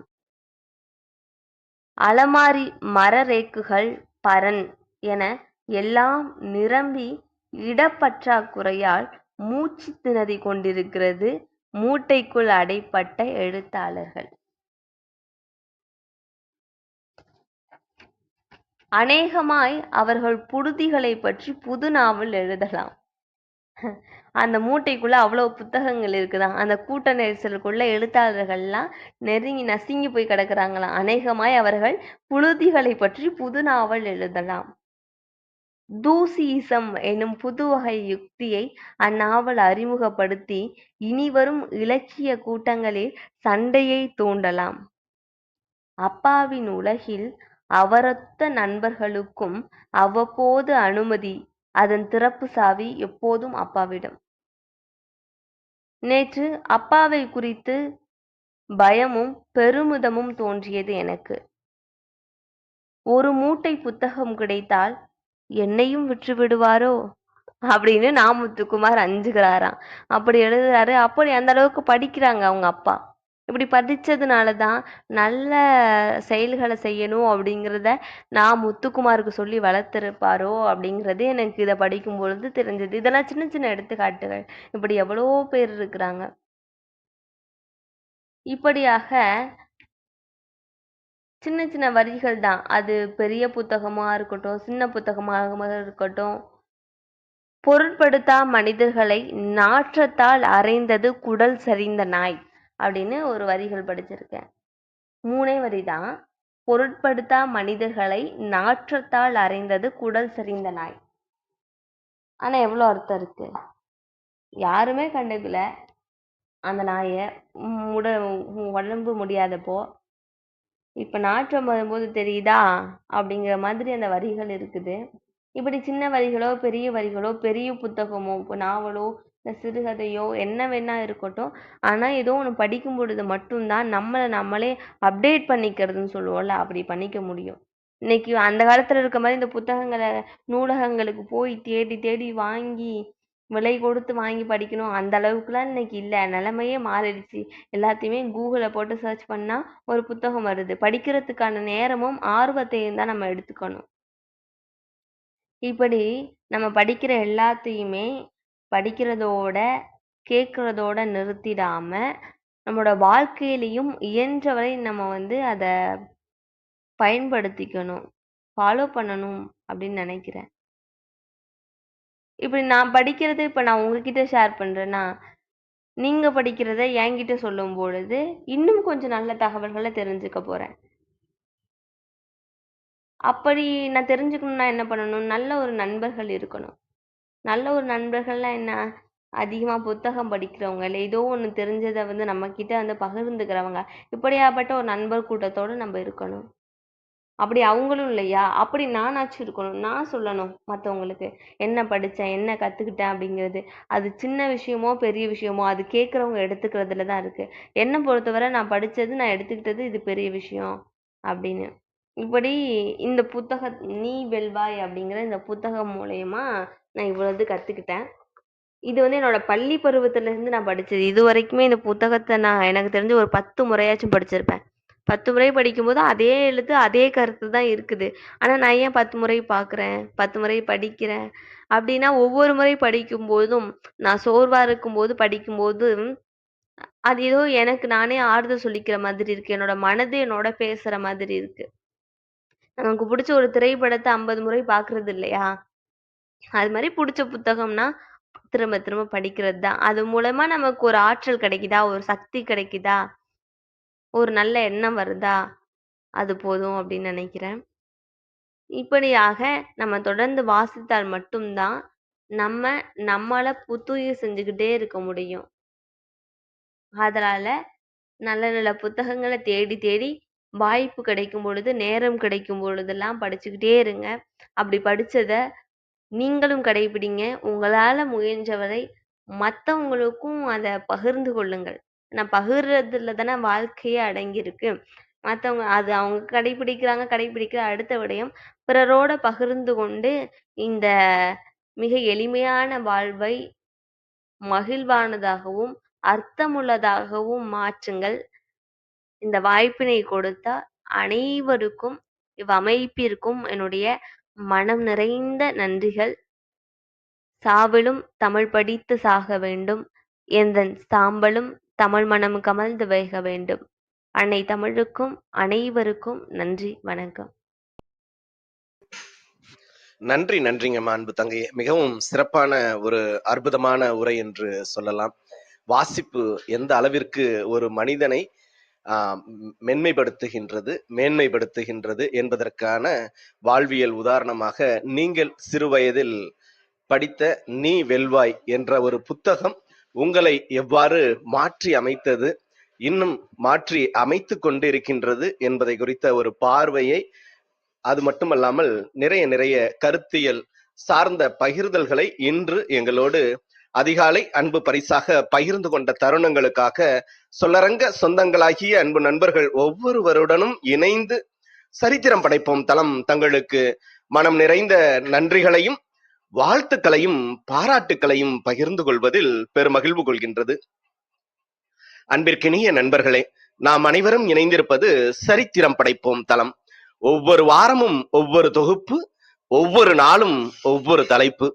அலமாரி மரரேக்குகள் பரண் என எல்லாம் நிரம்பி இடப்பற்றாக்குறையால் மூச்சு திணறிக் கொண்டிருக்கிறது மூட்டைக்குள் அடைப்பட்ட எழுத்தாளர்கள். அநேகமாய் அவர்கள் புழுதிகளைப் பற்றி புது நாவல் எழுதலாம். அந்த மூட்டைக்குள்ள அவ்வளவு புத்தகங்கள் இருக்குதாம். அந்த கூட்ட நெரிசலுக்குள்ள எழுத்தாளர்கள்லாம் நெருங்கி நசுங்கி போய் கிடக்குறாங்களாம். அநேகமாய் அவர்கள் புழுதிகளைப் பற்றி புது நாவல் எழுதலாம். தூசியிசம் எனும் புதுவகை யுக்தியை அந்நாவல் அறிமுகப்படுத்தி இனிவரும் இலக்கிய கூட்டங்களில் சண்டையைத் தூண்டலாம். அப்பாவின் உலகில் அவரொத்த நண்பர்களுக்கும் அவ்வப்போது அனுமதி. அதன் திறப்பு சாவி எப்போதும் அப்பாவிடம். நேற்று அப்பாவைக் குறித்து பயமும் பெருமிதமும் தோன்றியது எனக்கு. ஒரு மூட்டை புத்தகம் கிடைத்தால் என்னையும் விற்று விடுவாரோ அப்படின்னு முத்துக்குமார் அஞ்சுகிறாராம். அப்படி எழுதுறாரு. அப்படி அந்த அளவுக்கு படிக்கிறாங்க அவங்க அப்பா. இப்படி படிச்சதுனாலதான் நல்ல செயல்களை செய்யணும் அப்படிங்கிறத முத்துக்குமாருக்கு சொல்லி வளர்த்திருப்பாரோ அப்படிங்கிறது எனக்கு இதை படிக்கும் பொழுது தெரிஞ்சது. இதெல்லாம் சின்ன சின்ன எடுத்துக்காட்டுகள். இப்படி எவ்வளோ பேர் இருக்கிறாங்க. இப்படியாக சின்ன சின்ன வரிகள் தான். அது பெரிய புத்தகமா இருக்கட்டும், சின்ன புத்தகமாக இருக்கட்டும். பொருட்படுத்தா மனிதர்களை நாற்றத்தால் அறைந்தது குடல் சரிந்த நாய் அப்படின்னு ஒரு வரிகள் படிச்சிருக்கேன். 3 வரிதான். பொருட்படுத்தா மனிதர்களை நாற்றத்தால் அறைந்தது குடல் சரிந்த நாய். ஆனா எவ்வளவு அர்த்தம் இருக்கு. யாருமே கண்டுக்கல அந்த நாய. உடம்பு முடியாதப்போ இப்ப நாற்றம் வரும்போது தெரியுதா அப்படிங்கிற மாதிரி அந்த வரிகள் இருக்குது. இப்படி சின்ன வரிகளோ பெரிய வரிகளோ பெரிய புத்தகமோ இப்போ நாவலோ இல்லை சிறுகதையோ என்ன வேணா இருக்கட்டும். ஆனா ஏதோ ஒன்று படிக்கும் பொழுது மட்டும்தான் நம்மளை நம்மளே அப்டேட் பண்ணிக்கிறதுன்னு சொல்லுவோம்ல, அப்படி பண்ணிக்க முடியும். இன்னைக்கு அந்த காலத்துல இருக்க மாதிரி இந்த புத்தகங்களை நூலகங்களுக்கு போய் தேடி தேடி வாங்கி விலை கொடுத்து வாங்கி படிக்கணும் அந்த அளவுக்குலாம் இன்னைக்கு இல்லை. நிலைமையே மாறிடுச்சு. எல்லாத்தையுமே கூகுள போட்டு சர்ச் பண்ணா ஒரு புத்தகம் வருது. படிக்கிறதுக்கான நேரமும் ஆர்வத்தையும் தான் நம்ம எடுத்துக்கணும். இப்படி நம்ம படிக்கிற எல்லாத்தையுமே படிக்கிறதோட கேட்கறதோட நிறுத்திடாம நம்மளோட வாழ்க்கையிலையும் இயன்றவரை நம்ம வந்து அதை பயன்படுத்திக்கணும், ஃபாலோ பண்ணணும் அப்படின்னு நினைக்கிறேன். இப்படி நான் படிக்கிறத இப்ப நான் உங்ககிட்ட ஷேர் பண்றேன்னா, நீங்க படிக்கிறத என்கிட்ட சொல்லும் பொழுது இன்னும் கொஞ்சம் நல்ல தகவல்களை தெரிஞ்சுக்க போறேன். அப்படி நான் தெரிஞ்சுக்கணும்னா என்ன பண்ணணும்? நல்ல ஒரு நண்பர்கள் இருக்கணும். நல்ல ஒரு நண்பர்கள்லாம் என்ன? அதிகமா புத்தகம் படிக்கிறவங்க, இல்ல ஏதோ ஒண்ணு தெரிஞ்சத வந்து நம்ம கிட்ட வந்து பகிர்ந்துக்கிறவங்க. இப்படியாப்பட்ட ஒரு நண்பர் கூட்டத்தோட நம்ம இருக்கணும். அப்படி அவங்களும் இல்லையா? அப்படி நானாச்சும் இருக்கணும். நான் சொல்லணும் மத்தவங்களுக்கு. என்ன படிச்சேன், என்ன கத்துக்கிட்டேன் அப்படிங்கிறது. அது சின்ன விஷயமோ, பெரிய விஷயமோ, அது கேட்கிறவங்க எடுத்துக்கிறதுல தான் இருக்கு. என்ன பொறுத்தவரை நான் படிச்சது, நான் எடுத்துக்கிட்டது இது பெரிய விஷயம் அப்படின்னு. இப்படி இந்த "நீ வெல்வாய்" அப்படிங்கிற இந்த புத்தகம் மூலியமா நான் இவ்வளவு கத்துக்கிட்டேன். இது என்னோட பள்ளி பருவத்துல இருந்து நான் படிச்சது. இதுவரைக்குமே இந்த புத்தகத்த நான் எனக்கு தெரிஞ்சு ஒரு 10 முறையாச்சும் படிச்சிருப்பேன். 10 முறை படிக்கும்போது அதே எழுத்து, அதே கருத்து தான் இருக்குது. ஆனா நான் ஏன் 10 முறை பார்க்குறேன், 10 முறை படிக்கிறேன் அப்டின்னா, ஒவ்வொரு முறை படிக்கும்போதும், நான் சோர்வா இருக்கும்போது படிக்கும்போது, அது ஏதோ எனக்கு நானே ஆறுதல் சொல்லிக்கிற மாதிரி இருக்கு. என்னோட மனது என்னோட பேசுற மாதிரி இருக்கு. நமக்கு புடிச்ச ஒரு திரைப்படத்த 50 முறை பார்க்குறது இல்லையா? அது மாரி புடிச்ச புத்தகம்னா, திரும்ப திரும்ப படிக்கிறது தான். அது மூலமா நமக்கு ஒரு ஆற்றல் கிடைக்குதா? ஒரு சக்தி கிடைக்குதா? ஒரு நல்ல எண்ணம் வருதா? அது போதும் அப்டின்னு நெனைக்கிறேன். இப்படியாக நம்ம தொடர்ந்து வாசித்தால் மட்டும் தான், நம்ம நம்மள புத்துயிர் செஞ்சுக்கிட்டே இருக்க முடியும். அதனால நல்ல நல்ல புத்தகங்கள தேடி தேடி வாய்ப்பு கிடைக்கும் பொழுது, நேரம் கிடைக்கும் பொழுதெல்லாம் படிச்சுக்கிட்டே இருங்க. அப்படி படிச்சத நீங்களும் கடைபிடிங்க. உங்களால முயன்றவரை மத்தவங்களுக்கும் அத பகிர்ந்து கொள்ளுங்கள். ஏன்னா பகிர்றதுல தானே வாழ்க்கையே அடங்கியிருக்கு. மத்தவங்க அது அவங்க கடைபிடிக்கிறாங்க, கடைபிடிக்கல அடுத்த விடயம். பிறரோட பகிர்ந்து கொண்டு இந்த மிக எளிமையான வாழ்வை மகிழ்வானதாகவும், அர்த்தமுள்ளதாகவும் மாற்றுங்கள். இந்த வாய்ப்பினை கொடுத்த அனைவருக்கும், இவ்வமைப்பிற்கும் என்னுடைய மனம் நிறைந்த நன்றிகள். சாவலும் தமிழ் படித்து சாக வேண்டும். எந்தன் சாம்பலும் தமிழ் மணம் கமழ்ந்து வைக வேண்டும். அன்னை தமிழுக்கும் அனைவருக்கும் நன்றி, வணக்கம்.
நன்றிங்கம்மா அன்பு தங்கையே. மிகவும் சிறப்பான ஒரு அற்புதமான உரை என்று சொல்லலாம். வாசிப்பு எந்த அளவிற்கு ஒரு மனிதனை மென்மைப்படுத்துகின்றது, மேன்மைப்படுத்துகின்றது என்பதற்கான வாழ்வியல் உதாரணமாக நீங்கள் சிறு வயதில் படித்த "நீ வெல்வாய்" என்ற ஒரு புத்தகம் உங்களை எவ்வாறு மாற்றி அமைத்தது, இன்னும் மாற்றி அமைத்துக் கொண்டிருக்கின்றது என்பதை குறித்த ஒரு பார்வையை, அது மட்டுமல்லாமல் நிறைய கருத்தியல் சார்ந்த பகிர்தல்களை இன்று எங்களோடு அதிகாலை அன்பு பரிசாக பகிர்ந்து கொண்ட தருணங்களுக்காக சொல்லரங்க சொந்தங்களாகிய அன்பு நண்பர்கள் ஒவ்வொருவருடனும் இணைந்து சரித்திரம் படைப்போம் தளம் தங்களுக்கு மனம் நிறைந்த நன்றிகளையும் வாழ்த்துக்களையும் பாராட்டுக்களையும் பகிர்ந்து கொள்வதில் பெருமகிழ்வு கொள்கின்றது. அன்பிற்கினிய நண்பர்களே, நாம் அனைவரும் இணைந்திருப்பது சரித்திரம் படைப்போம் தளம். ஒவ்வொரு வாரமும் ஒவ்வொரு தொகுப்பு, ஒவ்வொரு நாளும் ஒவ்வொரு தலைப்பு,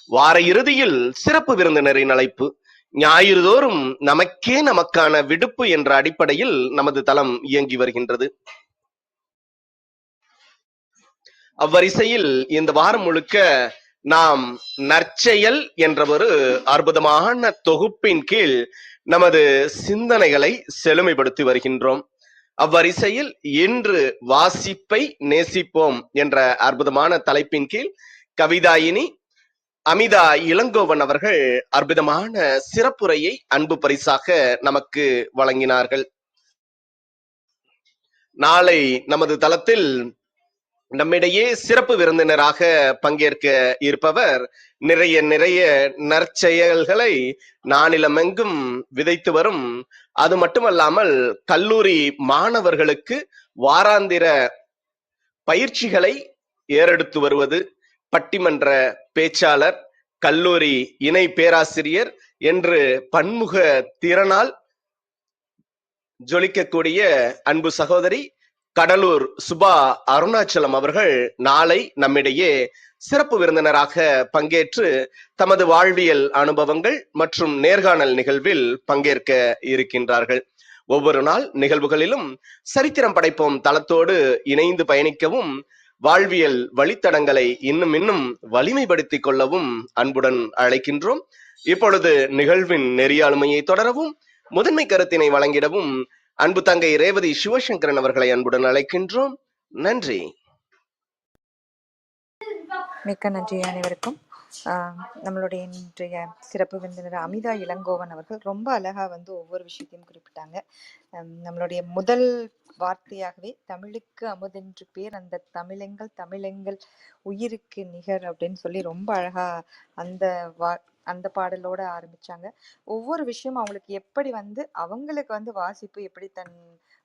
வார இறுதியில் சிறப்பு விருந்தினரின் அழைப்பு, ஞாயிறு தோறும் நமக்கே நமக்கான விடுப்பு என்ற அடிப்படையில் நமது தளம் இயங்கி வருகின்றது. அவ்வரிசையில் இந்த வாரம் முழுக்க நாம் நற்செயல் என்ற ஒரு அற்புதமான தொகுப்பின் கீழ் நமது சிந்தனைகளை செழுமைப்படுத்தி வருகின்றோம். அவ்வரிசையில் இன்று வாசிப்பை நேசிப்போம் என்ற அற்புதமான தலைப்பின் கீழ் கவிதாயினி அமிதா இளங்கோவன் அவர்கள் அற்புதமான சிறப்புரையை அன்பு பரிசாக நமக்கு வழங்கினார்கள். நாளை நமது தளத்தில் நம்மிடையே சிறப்பு விருந்தினராக பங்கேற்க இருப்பவர் நிறைய நற்செயல்களை நானிலமெங்கும் விதைத்து வரும், அது மட்டுமல்லாமல் கல்லூரி மாணவர்களுக்கு வாராந்திர பயிற்சிகளை ஏறெடுத்து வருவது, பட்டிமன்ற பேச்சாளர், கல்லூரி இணை பேராசிரியர் என்று பன்முக திறனால் ஜொலிக்கக்கூடிய அன்பு சகோதரி கடலூர் சுபா அருணாச்சலம் அவர்கள் நாளை நம்மிடையே சிறப்பு விருந்தினராக பங்கேற்று தமது வாழ்வியல் அனுபவங்கள் மற்றும் நேர்காணல் நிகழ்வில் பங்கேற்க இருக்கின்றார்கள். ஒவ்வொரு நாள் நிகழ்வுகளிலும் சரித்திரம் படைப்போம் தளத்தோடு இணைந்து பயணிக்கவும், வாழ்வியல் வழித்தடங்களை இன்னும் வலிமைப்படுத்திக் கொள்ளவும் அன்புடன் அழைக்கின்றோம். இப்பொழுது நிகழ்வின் நெறியாளுமையை தொடரவும் முதன்மை கருத்தினை வழங்கிடவும் அன்பு தங்கை ரேவதி சிவசங்கரன் அவர்களை அன்புடன் அழைக்கின்றோம். நன்றி.
மிக்க நன்றி அனைவருக்கும். நம்மளுடைய இன்றைய சிறப்பு விருந்தினர் அமிதா இளங்கோவன் அவர்கள் ரொம்ப அழகா வந்து ஒவ்வொரு விஷயத்தையும் குறிப்பிட்டாங்க. நம்மளுடைய முதல் வார்த்தையாகவே தமிழுக்கு அமுதென்று பேர், அந்த தமிழெங்கள் உயிருக்கு நிகர் அப்படின்னு சொல்லி ரொம்ப அழகா அந்த அந்த பாடலோட ஆரம்பிச்சாங்க. ஒவ்வொரு விஷயம் அவங்களுக்கு எப்படி வந்து அவங்களுக்கு வந்து வாசிப்பு எப்படி தன்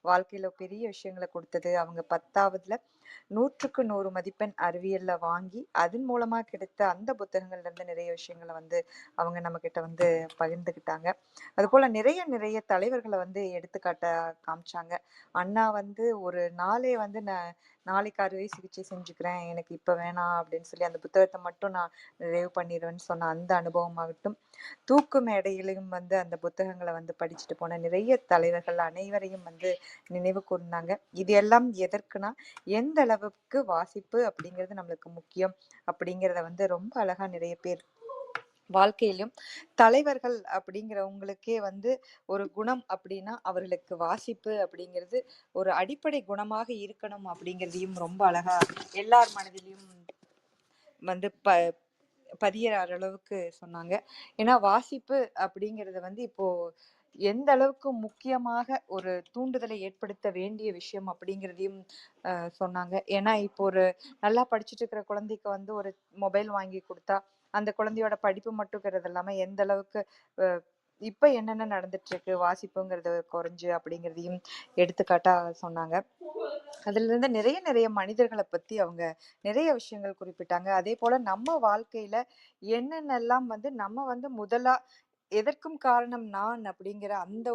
வாழ்க்கையில பெரிய விஷயங்களை கொடுத்தது. அவங்க 10வதுல 100க்கு 100 மதிப்பெண் அறிவியல்ல வாங்கி அதன் மூலமா கிடைத்த அந்த புத்தகங்கள்ல இருந்து நிறைய விஷயங்களை வந்து அவங்க நம்ம கிட்ட வந்து பகிர்ந்துக்கிட்டாங்க. அது போல நிறைய தலைவர்களை வந்து எடுத்துக்காட்ட காமிச்சாங்க. அண்ணா வந்து ஒரு நாளே வந்து நாளைக்கு அறுவை சிகிச்சை செஞ்சுக்கிறேன், எனக்கு இப்ப வேணாம் அப்படின்னு சொல்லி அந்த புத்தகத்தை மட்டும் நான் நிறைவு பண்ணிடுவேன்னு சொன்ன அந்த அனுபவமாகட்டும், தூக்கு மேடையிலையும் வந்து அந்த புத்தகங்களை வந்து படிச்சுட்டு போன நிறைய தலைவர்கள் அனைவரையும் வந்து நினைவு கூர்ந்தாங்க. இது எல்லாம் எதற்குனா எந்த அளவுக்கு வாசிப்பு அப்படிங்கிறது நம்மளுக்கு முக்கியம் அப்படிங்கிறத வந்து ரொம்ப அழகா நிறைய பேர் வாழ்க்கையிலும் தலைவர்கள் அப்படிங்கிறவங்களுக்கே வந்து ஒரு குணம் அப்படின்னா அவர்களுக்கு வாசிப்பு அப்படிங்கிறது ஒரு அடிப்படை குணமாக இருக்கணும் அப்படிங்கிறதையும் ரொம்ப அழகா எல்லார் மனதிலையும் வந்து பதியற அளவுக்கு சொன்னாங்க. ஏன்னா வாசிப்பு அப்படிங்கிறது வந்து இப்போ எந்த அளவுக்கு முக்கியமாக ஒரு தூண்டுதலை ஏற்படுத்த வேண்டிய விஷயம் அப்படிங்கிறதையும் சொன்னாங்க. ஏன்னா இப்போ ஒரு நல்லா படிச்சுட்டு இருக்கிற குழந்தைக்கு வந்து ஒரு மொபைல் வாங்கி கொடுத்தா அந்த குழந்தையோட படிப்பு மட்டும்ங்கிறது இல்லாம எந்த அளவுக்கு இப்ப என்னென்ன நடந்துட்டு இருக்கு, வாசிப்புங்கிறது குறைஞ்சு அப்படிங்கிறதையும் எடுத்துக்காட்டா சொன்னாங்க. அதுல இருந்து நிறைய மனிதர்களை பத்தி அவங்க நிறைய விஷயங்கள் குறிப்பிட்டாங்க. அதே போல நம்ம வாழ்க்கையில என்னென்னலாம் வந்து நம்ம வந்து முதலா எதற்கும் காரணம் நான் அப்படிங்கிற அந்த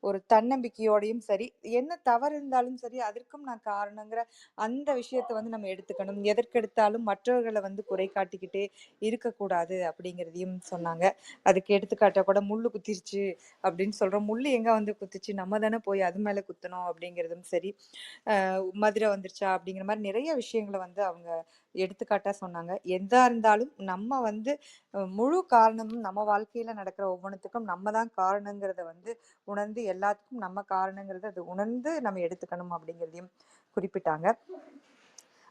ஒரு தன்னம்பிக்கையோடையும் சரி, என்ன தவறு இருந்தாலும் சரி அதற்கும் நான் காரணங்கிற அந்த விஷயத்த வந்து நம்ம எடுத்துக்கணும். எதற்கெடுத்தாலும் மற்றவர்களை வந்து குறை காட்டிக்கிட்டே இருக்கக்கூடாது அப்படிங்கிறதையும் சொன்னாங்க. அதுக்கு எடுத்துக்காட்ட கூட முள்ளு குத்திருச்சு அப்படின்னு சொல்றோம். முள்ளு எங்க வந்து குத்துச்சு, நம்ம தானே போய் அது மேல குத்தணும் அப்படிங்கிறதும் சரி, மதுரை வந்துருச்சா அப்படிங்கிற மாதிரி நிறைய விஷயங்களை வந்து அவங்க எடுத்துக்காட்டா சொன்னாங்க. எதா இருந்தாலும் நம்ம வந்து முழு காரணமும் நம்ம வாழ்க்கையில நடக்கிற ஒவ்வொன்றுத்துக்கும் நம்ம தான் காரணங்கிறத வந்து உணர்ந்து எல்லாத்துக்கும் நம்ம காரணங்கிறத அது உணர்ந்து நம்ம எடுத்துக்கணும் அப்படிங்கிறதையும் குறிப்பிட்டாங்க.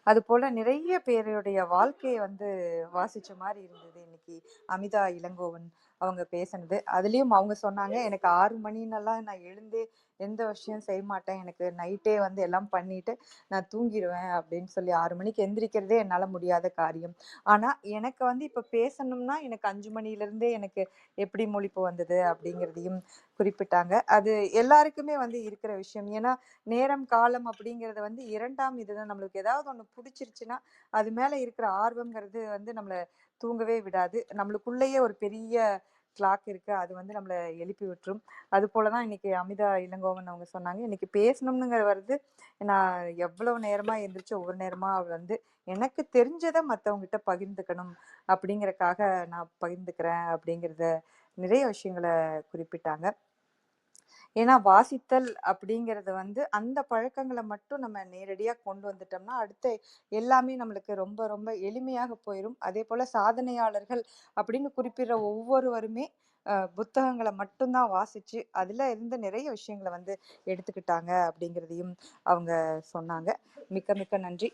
அது போல நிறைய பேருடைய வாழ்க்கையை வந்து வாசிச்ச மாதிரி இருந்தது இன்னைக்கு அமிதா இளங்கோவன் அவங்க பேசினது. அதுலயும் அவங்க சொன்னாங்க, எனக்கு 6 மணின்னெல்லாம் நான் எழுந்து எந்த விஷயம் செய்ய மாட்டேன், எனக்கு நைட்டே வந்து எல்லாம் பண்ணிட்டு நான் தூங்கிடுவேன் அப்படின்னு சொல்லி 6 மணிக்கு எந்திரிக்கிறதே என்னால முடியாத காரியம். ஆனா எனக்கு வந்து இப்ப பேசணும்னா எனக்கு 5 மணில இருந்தே எனக்கு எப்படி முழிப்பு வந்தது அப்படிங்கிறதையும் குறிப்பிட்டாங்க. அது எல்லாருக்குமே வந்து இருக்கிற விஷயம். ஏன்னா நேரம் காலம் அப்படிங்கறது வந்து 2ஆம் இதுதான். நம்மளுக்கு ஏதாவது ஒண்ணு பிடிச்சிருச்சுன்னா அது மேல இருக்கிற ஆர்வம்ங்கிறது வந்து நம்மள தூங்கவே விடாது. நம்மளுக்குள்ளேயே ஒரு பெரிய கிளாக் இருக்கு, அது வந்து நம்மள எழுப்பி விட்டுரும். அது போலதான் இன்னைக்கு அமிதா இளங்கோவன் அவங்க சொன்னாங்க, இன்னைக்கு பேசணும்னுங்கிற வருது, நான் எவ்வளவு நேரமா எந்திரிச்சு ஒவ்வொரு நேரமா வந்து எனக்கு தெரிஞ்சதை மத்தவங்க கிட்ட பகிர்ந்துக்கணும் அப்படிங்கறக்காக நான் பகிர்ந்துக்கிறேன் அப்படிங்கறத நிறைய விஷயங்களை குறிப்பிட்டாங்க. ஏன்னா வாசித்தல் அப்படிங்கிறது வந்து அந்த பழக்கங்களை மட்டும் நம்ம நேரடியா கொண்டு வந்துட்டோம்னா அடுத்து எல்லாமே நம்மளுக்கு ரொம்ப ரொம்ப எளிமையாக போயிடும். அதே போல சாதனையாளர்கள் அப்படின்னு குறிப்பிடுற ஒவ்வொருவருமே புத்தகங்களை மட்டும்தான் வாசிச்சு அதுல இருந்து நிறைய விஷயங்களை வந்து எடுத்துக்கிட்டாங்க அப்படிங்கிறதையும் அவங்க சொன்னாங்க. மிக்க மிக்க நன்றி.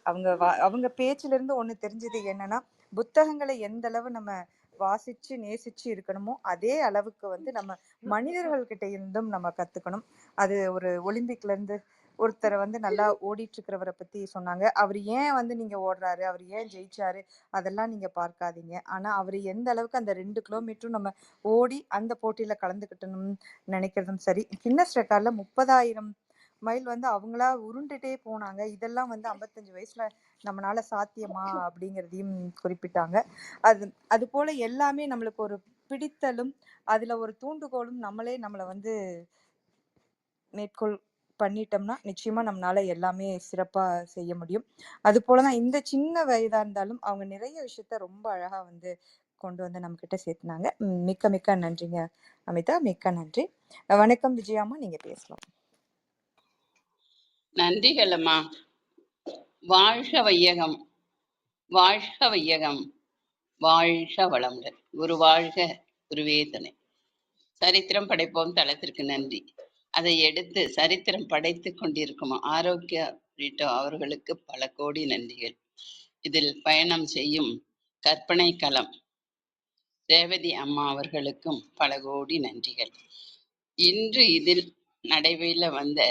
அவங்க பேச்சுல இருந்து ஒண்ணு தெரிஞ்சது என்னன்னா, புத்தகங்களை எந்த அளவு நம்ம வாசிச்சு நேசிச்சு இருக்கணுமோ அதே அளவுக்கு வந்து நம்ம மனிதர்கள் கிட்ட இருந்தும் நம்ம கத்துக்கணும். அது ஒரு ஒலிம்பிக்ல இருந்து ஒருத்தரை வந்து நல்லா ஓடிட்டு இருக்கிறவரை பத்தி சொன்னாங்க. அவர் ஏன் வந்து நீங்க ஓடுறாரு, அவர் ஏன் ஜெயிச்சாரு, அதெல்லாம் நீங்க பார்க்காதீங்க. ஆனா அவர் எந்த அளவுக்கு அந்த 2 கிலோமீட்டரும் நம்ம ஓடி அந்த போட்டியில கலந்துக்கிட்டணும்னு நினைக்கிறதும் சரி. கின்னஸ் ரெக்கார்ட்ல 30,000 மைல் வந்து அவங்களா உருண்டுட்டே போனாங்க. இதெல்லாம் வந்து 55 வயசுல நம்மளால சாத்தியமா அப்படிங்கிறதையும் குறிப்பிட்டாங்க. அது போல எல்லாமே நம்மளுக்கு ஒரு பிடித்தலும் அதுல ஒரு தூண்டுகோலும் நம்மளை வந்து மேற்கோள் பண்ணிட்டோம்னா நிச்சயமா நம்மளால எல்லாமே சிறப்பா செய்ய முடியும். அது போலதான் இந்த சின்ன வயதா இருந்தாலும் அவங்க நிறைய விஷயத்த ரொம்ப அழகா வந்து கொண்டு வந்து நம்ம கிட்ட சேர்த்துனாங்க. மிக்க மிக்க நன்றிங்க அமிதா, மிக்க நன்றி. வணக்கம் விஜயாமா, நீங்க பேசலாம்.
நன்றிகள் அம்மா. வாழ்க வையகம், வாழ்க வையகம், வாழ்க வளமுடன். குரு வாழ்க, குருவே துணை. சரித்திரம் படைப்போம் தளத்திற்கு நன்றி. அதை எடுத்து சரித்திரம் படைத்து கொண்டிருக்கும் ஆரோக்கிய ரீட்டோ அவர்களுக்கு பல கோடி நன்றிகள். இதில் பயணம் செய்யும் கற்பனை களம் ரேவதி அம்மா அவர்களுக்கும் பல கோடி நன்றிகள். இன்று இதில் நடைபெற வந்த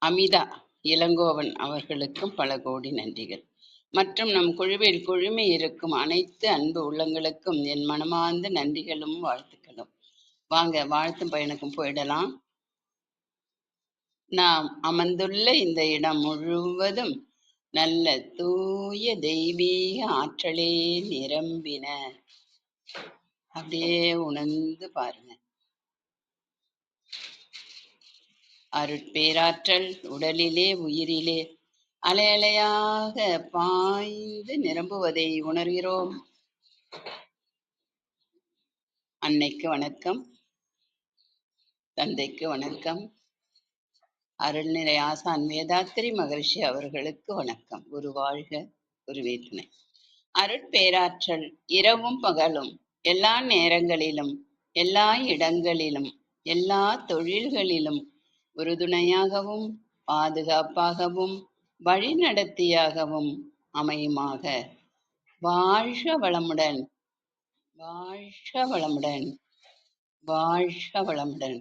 அமிதா இளங்கோவன் அவர்களுக்கும் பல கோடி நன்றிகள். மற்றும் நம் குழுவில் குழுமி இருக்கும் அனைத்து அன்பு உள்ளங்களுக்கும் என் மனமார்ந்த நன்றிகளும் வாழ்த்துக்களும். வாங்க வாழ்த்தும் பயனுக்கும் போயிடலாம். நாம் அமர்ந்துள்ள இந்த இடம் முழுவதும் நல்ல தூய தெய்வீக ஆற்றலே நிரம்பின. அப்படியே உணர்ந்து பாருங்க. அருட்பேராற்றல் உடலிலே உயிரிலே அலை அலையாக பாய்ந்து நிரம்புவதை உணர்கிறோம். அன்னைக்கு வணக்கம், தந்தைக்கு வணக்கம், அருள்நிறை ஆசான் வேதாத்திரி மகரிஷி அவர்களுக்கு வணக்கம். குரு வாழ்க, குருவே துணை. அருட்பேராற்றல் இரவும் பகலும் எல்லா நேரங்களிலும் எல்லா இடங்களிலும் எல்லா தொழில்களிலும் உறுதுணையாகவும் பாதுகாப்பாகவும் வழிநடத்தியாகவும் அமையுமாக. வாழ்க வளமுடன், வாழ்க வளமுடன், வாழ்க வளமுடன்.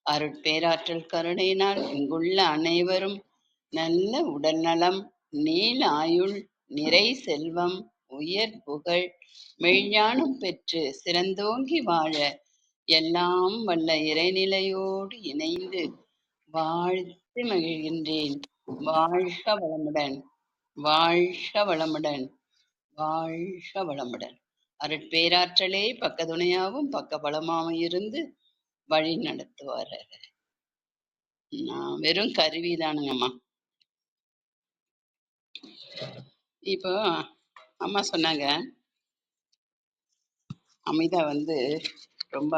அருட்பேராற்றல் கருணையினால் இங்குள்ள அனைவரும் நல்ல உடல் நலம், நீள் ஆயுள், நிறை செல்வம், உயர் புகழ், மெய்ஞானம் பெற்று சிறந்தோங்கி வாழ எல்லாம் வல்ல இறைநிலையோடு இணைந்து வாழ்த்து மகிழ்கின்றேன். வாழ்க வளமுடன், வாழ்க வளமுடன், வாழ்க வளமுடன். அருட்பேராற்றலே பக்கத்துணையாவும் பக்க பலமாவும் இருந்து வழி நடத்துவார். நான் வெறும் கருவிதானுங்கம்மா. இப்போ அம்மா சொன்னாங்க, அமிதா ரொம்ப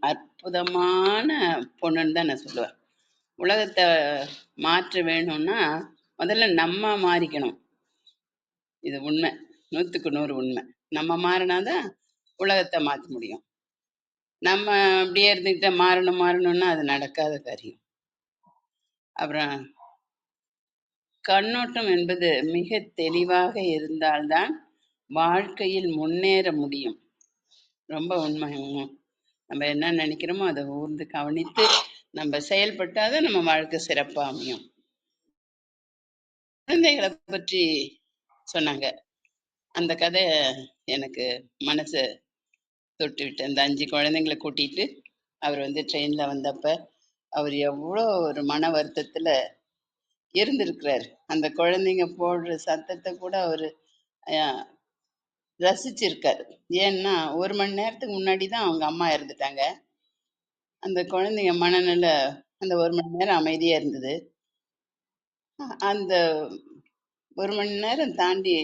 அற்புதமான பொண்ணுன்னு தான் நான் சொல்லுவேன். உலகத்தை மாற்ற வேணும்னா முதல்ல நம்ம மாறிக்கணும். இது உண்மை, 100க்கு 100 உண்மை. நம்ம மாறினாதான் உலகத்தை மாற்ற முடியும். நம்ம அப்படியே இருந்துக்கிட்ட மாறணும்னா அது நடக்காத காரியம். அப்புறம் கண்ணோட்டம் என்பது மிக தெளிவாக இருந்தால்தான் வாழ்க்கையில் முன்னேற முடியும். ரொம்ப உண்மை. நம்ம என்ன நினைக்கிறோமோ அதை ஊர்ந்து கவனித்து நம்ம செயல்பட்டாதான் நம்ம வாழ்க்கை சிறப்பா அமையும். குழந்தைகளை பற்றி சொன்னாங்க. அந்த கதை எனக்கு மனசை தொட்டு விட்டு. அந்த 5 குழந்தைங்களை கூட்டிட்டு அவர் ட்ரெயின்ல வந்தப்ப அவர் எவ்வளோ ஒரு மன வருத்தத்துல இருந்திருக்கிறாரு. அந்த குழந்தைங்க போடுற சத்தத்தை கூட அவரு ரசிச்சிருக்காரு. ஏன்னா 1 மணி நேரத்துக்கு முன்னாடி தான் அவங்க அம்மா இறந்துட்டாங்க. அந்த குழந்தைங்க மனநிலை அந்த 1 மணி நேரம் அமைதியா இருந்தது. அந்த 1 மணி நேரம் தாண்டி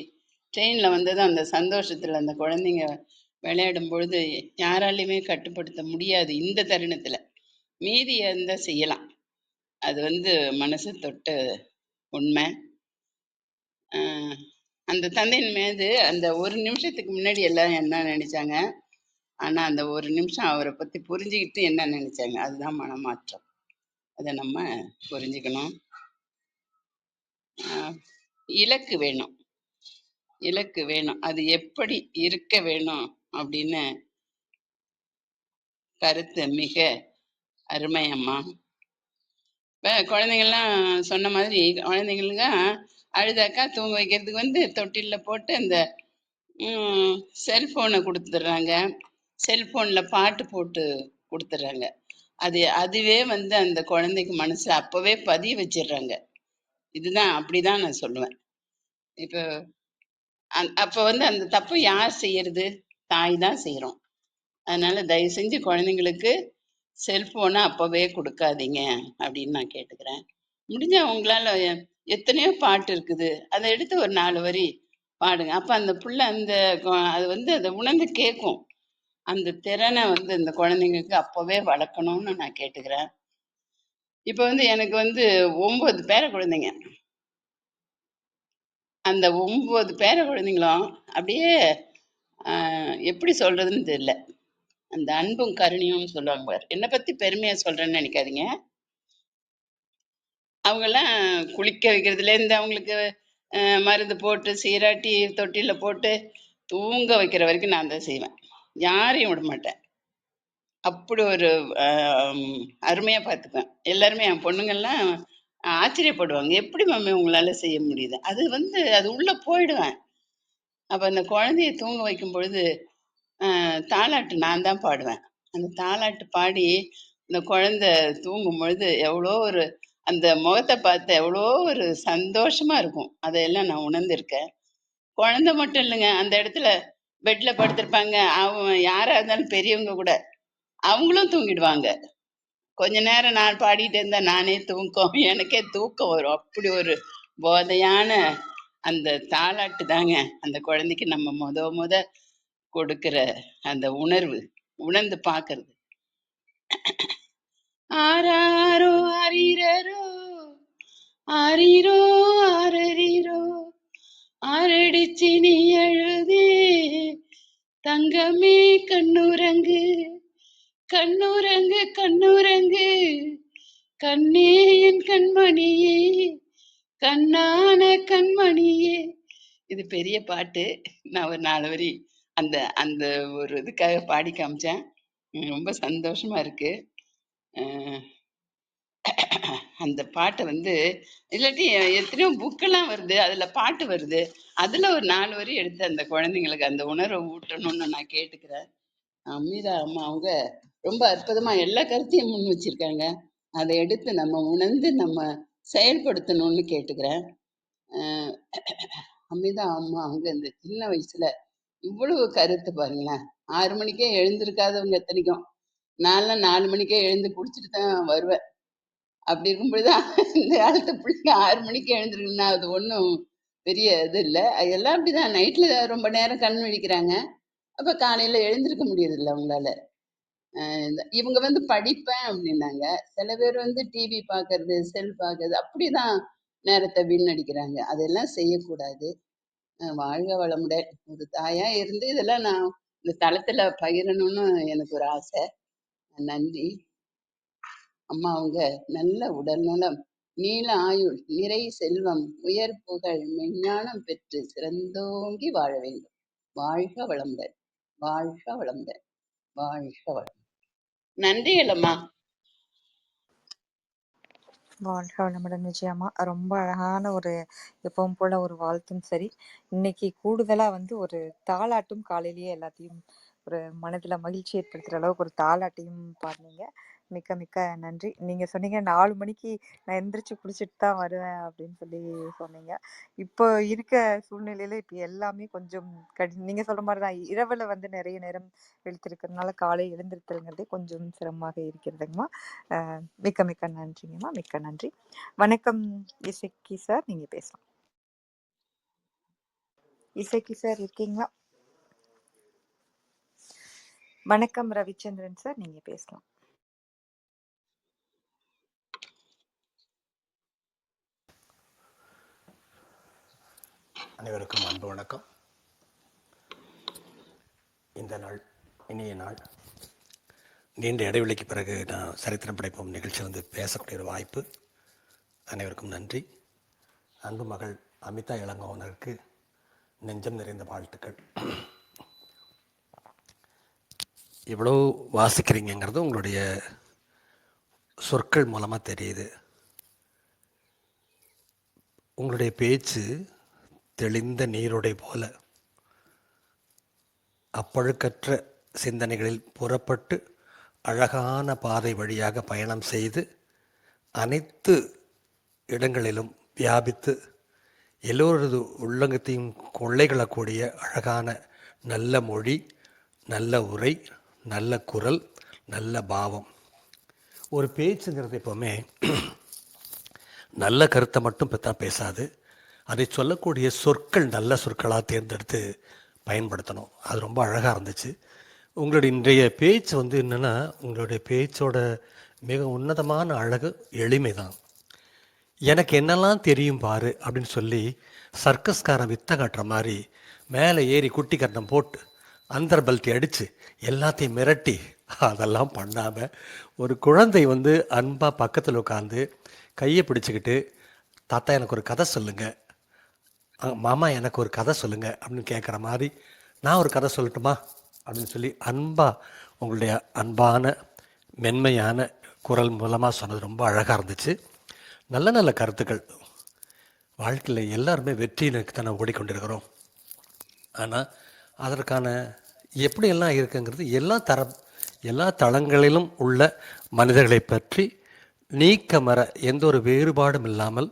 ட்ரெயின்ல வந்தது அந்த சந்தோஷத்துல அந்த குழந்தைங்க விளையாடும் பொழுது யாராலையுமே கட்டுப்படுத்த முடியாது. இந்த தருணத்துல மீதி இருந்தா செய்யலாம். அது மனசு தொட்ட உண்மை. அந்த தந்தையின் மீது அந்த 1 நிமிஷத்துக்கு முன்னாடி எல்லாரும் என்ன நினைச்சாங்க, ஆனா அந்த 1 நிமிஷம் அவரை பத்தி புரிஞ்சுக்கிட்டு என்ன நினைச்சாங்க, அதுதான் மனமாற்றம். அதை நம்ம புரிஞ்சுக்கணும். இலக்கு வேணும், இலக்கு வேணும். அது எப்படி இருக்க வேணும் அப்படின்னு கருத்து மிக அருமை அம்மா. இப்ப குழந்தைங்கள்லாம் சொன்ன மாதிரி குழந்தைங்களுக்கு அழுதாக்கா தூங்க வைக்கிறதுக்கு தொட்டில்ல போட்டு அந்த செல்போனை கொடுத்துட்றாங்க. செல்போன்ல பாட்டு போட்டு கொடுத்துட்றாங்க. அதுவே அந்த குழந்தைக்கு மனசுல அப்பவே பதிய வச்சிடுறாங்க. இதுதான் அப்படிதான் நான் சொல்லுவேன். இப்போ அப்ப அந்த தப்பு யார் செய்யறது? தாய் தான் செய்யறோம். அதனால தயவு செஞ்சு குழந்தைங்களுக்கு செல்போனை அப்பவே கொடுக்காதீங்க அப்படின்னு நான் கேட்டுக்கிறேன். முடிஞ்சா உங்களால எத்தனையோ பாட்டு இருக்குது, அதை எடுத்து ஒரு 4 வரி பாடுங்க. அப்ப அந்த புள்ள அது அதை உணர்ந்து கேட்கும். அந்த திறனை இந்த குழந்தைங்களுக்கு அப்பவே வளர்க்கணும்னு நான் கேட்டுக்கிறேன். இப்ப எனக்கு 9 பேர குழந்தைங்க. அந்த 9 பேர குழந்தைங்களும் அப்படியே எப்படி சொல்றதுன்னு தெரியல. அந்த அன்பும் கருணையும் சொல்லுவாங்க பாரு. என்னை பத்தி பெருமையா சொல்றேன்னு நினைக்காதீங்க. அவங்கெல்லாம் குளிக்க வைக்கிறதுல இருந்து அவங்களுக்கு மருந்து போட்டு சீராட்டி தொட்டில போட்டு தூங்க வைக்கிற வரைக்கும் நான் தான் செய்வேன். யாரையும் விட மாட்டேன். அப்படி ஒரு அருமையா பார்த்துக்குவேன். எல்லாருமே என் பொண்ணுங்கலாம் ஆச்சரியப்படுவாங்க. "எப்படி மம்மி உங்களால செய்ய முடியுது?" அது வந்து அது உள்ள போயிடுவேன். அப்ப அந்த குழந்தைய தூங்க வைக்கும் பொழுது, தாலாட்டு நான் தான் பாடுவேன். அந்த தாலாட்டு பாடி, அந்த குழந்தை தூங்கும் பொழுது எவ்வளோ ஒரு அந்த முகத்த பார்த்தா எவ்வளோ ஒரு சந்தோஷமா இருக்கும். அதையெல்லாம் நான் உணர்ந்திருக்கேன். குழந்தை மட்டும் இல்லைங்க. அந்த இடத்துல பெட்ல படுத்திருப்பாங்க. அவன் யாரா இருந்தாலும் பெரியவங்க கூட, அவங்களும் தூங்கிடுவாங்க. கொஞ்ச நேரம் நான் பாடிட்டே இருந்தா நானே தூக்கம் எனக்கே தூக்கம் வரும். அப்படி ஒரு போதையான அந்த தாலாட்டு தாங்க அந்த குழந்தைக்கு நம்ம முத கொடுக்கிற அந்த உணர்வு. உணர்ந்து பார்க்கறது. ஆராரோ ஆரீரரோ ஆரீரோ ஆரரீரோ ஆரடிச்சு நீ அழுதே தங்கமே கண்ணுறங்கு கண்ணுறங்கு கண்ணுறங்கு கண்ணே என் கண்மணியே கண்ணான கண்மணியே. இது பெரிய பாட்டு. நான் ஒரு 4 வரி அந்த அந்த ஒரு இதுக்காக பாடி காமிச்சேன். ரொம்ப சந்தோஷமா இருக்கு. அஹ் அந்த பாட்டை வந்து இல்லாட்டி எத்தனையோ புக்கெல்லாம் வருது, அதுல பாட்டு வருது. அதுல ஒரு 4 வரி எடுத்து அந்த குழந்தைங்களுக்கு அந்த உணர்வை ஊட்டணும்னு நான் கேட்டுக்கிறேன். அம்மிதா அம்மா அவங்க ரொம்ப அற்புதமா எல்லா கருத்தையும் முன் வச்சிருக்காங்க. அதை எடுத்து நம்ம உணர்ந்து நம்ம செயல்படுத்தணும்னு கேட்டுக்கிறேன். அஹ் அம்மிதா அம்மா அவங்க இந்த சின்ன வயசுல இவ்வளவு கருத்து பாருங்களேன். 6 மணிக்கே எழுந்திருக்காதவங்க எத்தனைக்கும். நான்லாம் 4 மணிக்கே எழுந்து குடிச்சிட்டு தான் வருவேன். அப்படி இருக்கும் பொழுதுதான் இந்த காலத்து பிள்ளைங்க 6 மணிக்கு எழுந்திருக்குன்னா அது ஒன்றும் பெரிய இது இல்லை. எல்லாம் அப்படிதான் நைட்ல ரொம்ப நேரம் கண் விழிக்கிறாங்க. அப்ப காலையில எழுந்திருக்க முடியறது இல்லை அவங்களால. இவங்க வந்து படிப்பேன் அப்படின்னாங்க. சில பேர் வந்து டிவி பார்க்கறது, செல் பார்க்கறது அப்படிதான் நேரத்தை வீணடிக்கிறாங்க. அதெல்லாம் செய்யக்கூடாது. வாழ்க வளமுடன். ஒரு தாயா இருந்து இதெல்லாம் நான் இந்த தளத்துல பகிரணும்னு எனக்கு ஒரு ஆசை. நன்றி. அம்மா அவங்க நல்ல உடல் நலம், நீள ஆயுள், நிறை செல்வம், உயர் புகழ், மெஞ்ஞானம் பெற்று சிறந்தோங்கி வாழ வேண்டும். வாழ்க வளமுடன். வாழ்க வளமுடன். வாழ்க வளம். நன்றிகள் அம்மா.
வாழ்க வளமுடன் விஜயம்மா. ரொம்ப அழகான ஒரு எப்பவும் போல ஒரு வாழ்த்தும் சரி. இன்னைக்கு கூடுதலா வந்து ஒரு தாலாட்டும் காலையிலேயே எல்லாத்தையும் ஒரு மனதுல மகிழ்ச்சி ஏற்படுத்துற அளவுக்கு ஒரு தாலாட்டையும் பாடுனீங்க. மிக்க மிக்க நன்றி. நீங்க சொன்னீங்க 4 மணிக்கு நான் எந்திரிச்சு குளிச்சுட்டு தான் வருவேன் அப்படின்னு சொல்லி சொன்னீங்க. இப்போ இருக்க சூழ்நிலையில இப்ப எல்லாமே கொஞ்சம் நீங்க சொல்ற மாதிரிதான் இரவுல வந்து நிறைய நேரம் விழித்திருக்கிறதுனால காலை எழுந்திருக்கிறதுங்கிறதே கொஞ்சம் சிரமமாக இருக்கிறதுங்கம்மா. மிக்க மிக்க நன்றிங்கம்மா. மிக்க நன்றி. வணக்கம் இசக்கி சார், நீங்க பேசலாம். இசக்கி சார் இருக்கீங்களா? வணக்கம் ரவிச்சந்திரன் சார், நீங்க பேசலாம்.
அனைவருக்கும் அன்பு வணக்கம். இந்த நாள் இனிய நாள். நீண்ட இடைவெளிக்கு பிறகு நான் சரித்திரம் படைப்போம் நிகழ்ச்சியில் வந்து பேசக்கூடிய ஒரு வாய்ப்பு. அனைவருக்கும் நன்றி. அன்பு மகள் அமிதா இளங்கோவனருக்கு நெஞ்சம் நிறைந்த வாழ்த்துக்கள். எவ்வளோ வாசிக்கிறீங்கிறது உங்களுடைய சொற்கள் மூலமாக தெரியுது. உங்களுடைய பேச்சு தெளிந்த நீரோடை போல அப்பழுக்கற்ற சிந்தனைகளில் புறப்பட்டு அழகான பாதை வழியாக பயணம் செய்து அனைத்து இடங்களிலும் வியாபித்து எல்லோரது உள்ளங்கத்தையும் கொள்ளைகளக்கூடிய அழகான நல்ல மொழி, நல்ல உரை, நல்ல குரல், நல்ல பாவம். ஒரு பேச்சுங்கிறது எப்போவுமே நல்ல கருத்தை மட்டும் தான் பேசாது. அதை சொல்லக்கூடிய சொற்கள் நல்ல சொற்களாக தேர்ந்தெடுத்து பயன்படுத்தணும். அது ரொம்ப அழகாக இருந்துச்சு. உங்களுடைய இன்றைய பேச்சு வந்து என்னென்னா, உங்களுடைய பேச்சோட மிக உன்னதமான அழகு எளிமை தான். எனக்கு என்னெல்லாம் தெரியும் பாரு அப்படின்னு சொல்லி சர்க்கஸ்காரன் வித்த காட்டுற மாதிரி மேலே ஏறி குட்டி கட்டம் போட்டு அந்தர் பல்ட்டி அடித்து எல்லாத்தையும் மிரட்டி அதெல்லாம் பண்ணாமல் ஒரு குழந்தை வந்து அன்பாக பக்கத்தில் உட்காந்து கையை பிடிச்சிக்கிட்டு, தாத்தா எனக்கு ஒரு கதை சொல்லுங்கள், மாமா எனக்கு ஒரு கதை சொல்லுங்கள் அப்படின்னு கேட்குற மாதிரி நான் ஒரு கதை சொல்லட்டுமா அப்படின்னு சொல்லி உங்களுடைய அன்பான மென்மையான குரல் மூலமாக சொன்னது ரொம்ப அழகாக இருந்துச்சு. நல்ல நல்ல கருத்துக்கள். வாழ்க்கையில் எல்லாருமே வெற்றி நோக்கி தானே ஓடிக்கொண்டிருக்கிறோம். ஆனால் அதற்கான எப்படியெல்லாம் இருக்குங்கிறது எல்லா தளங்களிலும் உள்ள மனிதர்களை பற்றி நீக்கமற எந்த ஒரு வேறுபாடும் இல்லாமல்,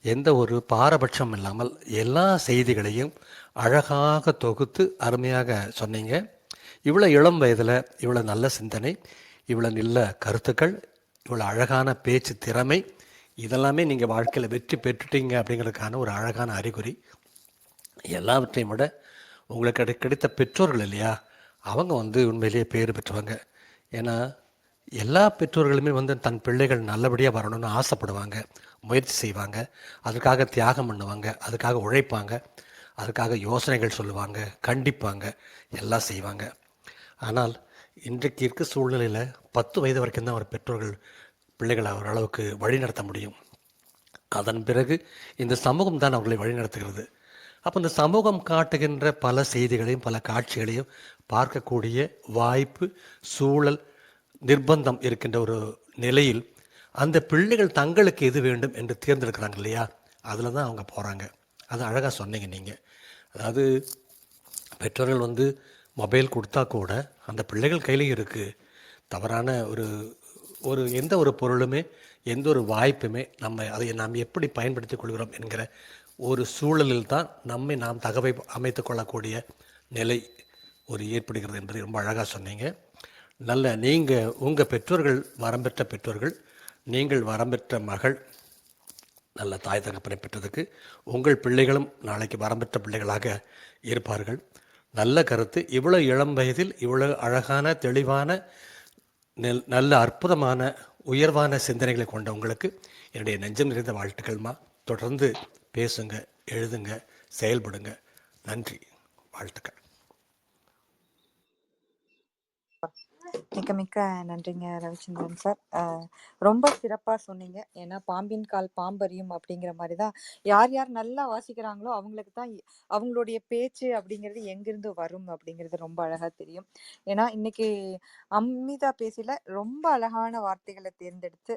எந்த ஒரு பாரபட்சம் இல்லாமல் எல்லா செய்திகளையும் அழகாக தொகுத்து அருமையாக சொன்னீங்க. இவ்வளோ இளம் வயதில் இவ்வளோ நல்ல சிந்தனை, இவ்வளோ நல்ல கருத்துக்கள், இவ்வளோ அழகான பேச்சு திறமை, இதெல்லாமே நீங்கள் வாழ்க்கையில் வெற்றி பெற்றுட்டீங்க அப்படிங்கிறதுக்கான ஒரு அழகான அறிகுறி. எல்லாவற்றையும் விட உங்களுக்கு கிடைத்த பெற்றோர்கள் இல்லையா, அவங்க உண்மையிலேயே பேர் பெற்றவங்க. ஏன்னா எல்லா பெற்றோர்களுமே தன் பிள்ளைகள் நல்லபடியாக வரணும்னு ஆசைப்படுவாங்க, முயற்சி செய்வாங்க, அதுக்காக தியாகம் பண்ணுவாங்க, அதுக்காக உழைப்பாங்க, அதுக்காக யோசனைகள் சொல்லுவாங்க, கண்டிப்பாங்க, எல்லாம் செய்வாங்க. ஆனால் இன்றைக்கு இருக்க சூழ்நிலையில் 10 வயது வரைக்கும் தான் ஒரு பெற்றோர்கள் பிள்ளைகளை ஓரளவுக்கு வழிநடத்த முடியும். அதன் பிறகு இந்த சமூகம் தான் அவர்களை வழிநடத்துகிறது. அப்போ இந்த சமூகம் காட்டுகின்ற பல செய்திகளையும் பல காட்சிகளையும் பார்க்கக்கூடிய வாய்ப்பு, சூழல், நிர்பந்தம் இருக்கின்ற ஒரு நிலையில் அந்த பிள்ளைகள் தங்களுக்கு எது வேண்டும் என்று தேர்ந்தெடுக்கிறாங்க இல்லையா, அதில் தான் அவங்க போகிறாங்க. அது அழகாக சொன்னீங்க நீங்கள். அதாவது பெற்றோர்கள் மொபைல் கொடுத்தா கூட அந்த பிள்ளைகள் கையிலையும் இருக்குது. தவறான ஒரு எந்த ஒரு பொருளுமே, எந்த ஒரு வாய்ப்புமே அதை நாம் எப்படி பயன்படுத்தி கொள்கிறோம் என்கிற ஒரு சூழலில் தான் நாம் தகவை அமைத்து கொள்ளக்கூடிய நிலை ஏற்படுகிறது என்பதை ரொம்ப அழகாக சொன்னீங்க. நீங்கள் உங்கள் பெற்றோர்கள் வரம்பெற்ற பெற்றோர்கள், நீங்கள் வரம்பெற்ற மகள், நல்ல தாய் தகப்பனை பெற்றதுக்கு உங்கள் பிள்ளைகளும் நாளைக்கு வரம்பெற்ற பிள்ளைகளாக இருப்பார்கள். நல்ல கருத்து. இவ்வளோ இளம் வயதில் இவ்வளோ அழகான தெளிவான நல்ல அற்புதமான உயர்வான சிந்தனைகளை கொண்ட உங்களுக்கு என்னுடைய நெஞ்சம் நிறைந்த வாழ்த்துக்கள்மா. தொடர்ந்து பேசுங்க, எழுதுங்க, செயல்படுங்க. நன்றி, வாழ்த்துக்கள்.
மிக்க மிக்க நன்றிங்க ரவிச்சந்திரன் சார். ரொம்ப சிறப்பாக சொன்னீங்க. ஏன்னா பாம்பின் கால் பாம்பறியும் அப்படிங்கிற மாதிரி தான் யார் யார் நல்லா வாசிக்கிறாங்களோ அவங்களுக்கு தான் அவங்களுடைய பேச்சு அப்படிங்கிறது எங்கிருந்து வரும் அப்படிங்கிறது ரொம்ப அழகாக தெரியும். ஏன்னா இன்னைக்கு அமிதா பேசல ரொம்ப அழகான வார்த்தைகளை தேர்ந்தெடுத்து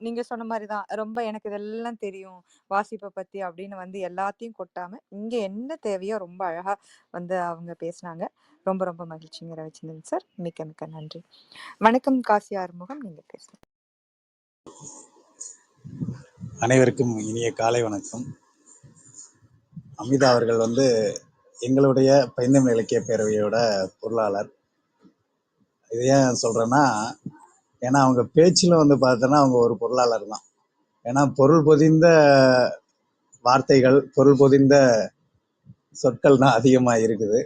நீங்கள் சொன்ன மாதிரி தான் ரொம்ப எனக்கு இதெல்லாம் தெரியும் வாசிப்பை பற்றி அப்படின்னு எல்லாத்தையும் கொட்டாமல் இங்கே என்ன தேவையோ ரொம்ப அழகாக அவங்க பேசினாங்க. ரொம்ப ரொம்ப மகிழ்ச்சிங்க ரவிச்சந்திரன் சார். மிக்க மிக்க நன்றி. வணக்கம் காசி ஆறுமுகம், நீங்க பேசுங்க.
அனைவருக்கும் இனிய காலை வணக்கம். அமிதா அவர்கள் எங்களுடைய பைந்தமிழ் இலக்கிய பேரவையோட பொருளாளர். இது ஏன் சொல்றேன்னா, ஏன்னா அவங்க பேச்சில் பார்த்தோன்னா அவங்க ஒரு பொருளாளர் தான். ஏன்னா பொருள் பொதிந்த வார்த்தைகள், பொருள் பொதிந்த சொற்கள் தான் அதிகமாக இருக்குது.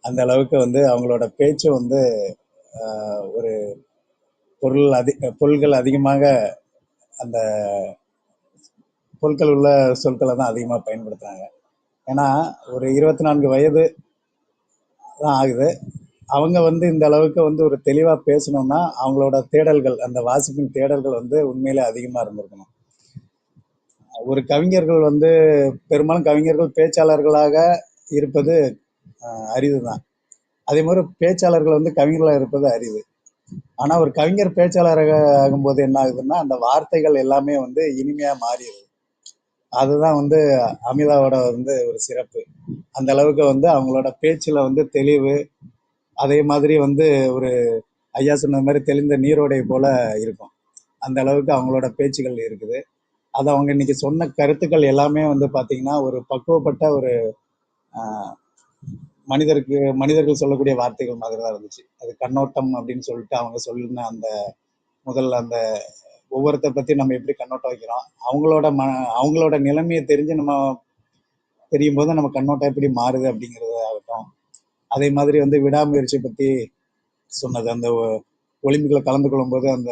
அந்த அளவுக்கு அவங்களோட பேச்சு ஒரு பொருள்கள் அதிகமாக அந்த பொருட்கள் உள்ள சொற்களை தான் அதிகமாக பயன்படுத்துகிறாங்க. ஏன்னா ஒரு 24 வயது தான் ஆகுது. அவங்க இந்த அளவுக்கு ஒரு தெளிவாக பேசணும்னா அவங்களோட தேடல்கள், அந்த வாசிப்பின் தேடல்கள் உண்மையிலே அதிகமாக இருந்திருக்கணும். ஒரு கவிஞர்கள் பெரும்பாலும் கவிஞர்கள் பேச்சாளர்களாக இருப்பது அரிது தான். அதே மாதிரி பேச்சாளர்கள் கவிஞர்களாக இருப்பது அரிது. ஆனால் ஒரு கவிஞர் பேச்சாளராக ஆகும்போது என்ன ஆகுதுன்னா அந்த வார்த்தைகள் எல்லாமே இனிமையாக மாறிடுது. அதுதான் அமிதாவோட ஒரு சிறப்பு. அந்த அளவுக்கு அவங்களோட பேச்சில் தெளிவு, அதே மாதிரி ஒரு ஐயா சொன்ன மாதிரி தெளிந்த நீரோடை போல இருக்கும். அந்த அளவுக்கு அவங்களோட பேச்சுகள் இருக்குது. அது அவங்க இன்னைக்கு சொன்ன கருத்துக்கள் எல்லாமே பார்த்தீங்கன்னா ஒரு பக்குவப்பட்ட ஒரு மனிதர்கள் சொல்லக்கூடிய வார்த்தைகள் மாதிரி தான் இருந்துச்சு. அது கண்ணோட்டம் அப்படின்னு சொல்லிட்டு அவங்க சொல்லின அந்த முதல்ல அந்த ஒவ்வொருத்தரை பற்றி நம்ம எப்படி கண்ணோட்டம் வைக்கிறோம், அவங்களோட நிலைமையை தெரிஞ்சு நம்ம தெரியும் போது நம்ம கண்ணோட்டம் எப்படி மாறுது அப்படிங்கிறது ஆகட்டும். அதே மாதிரி விடாமுயற்சி பற்றி சொன்னது, அந்த ஒலிம்பிக்கில் கலந்து கொள்ளும்போது அந்த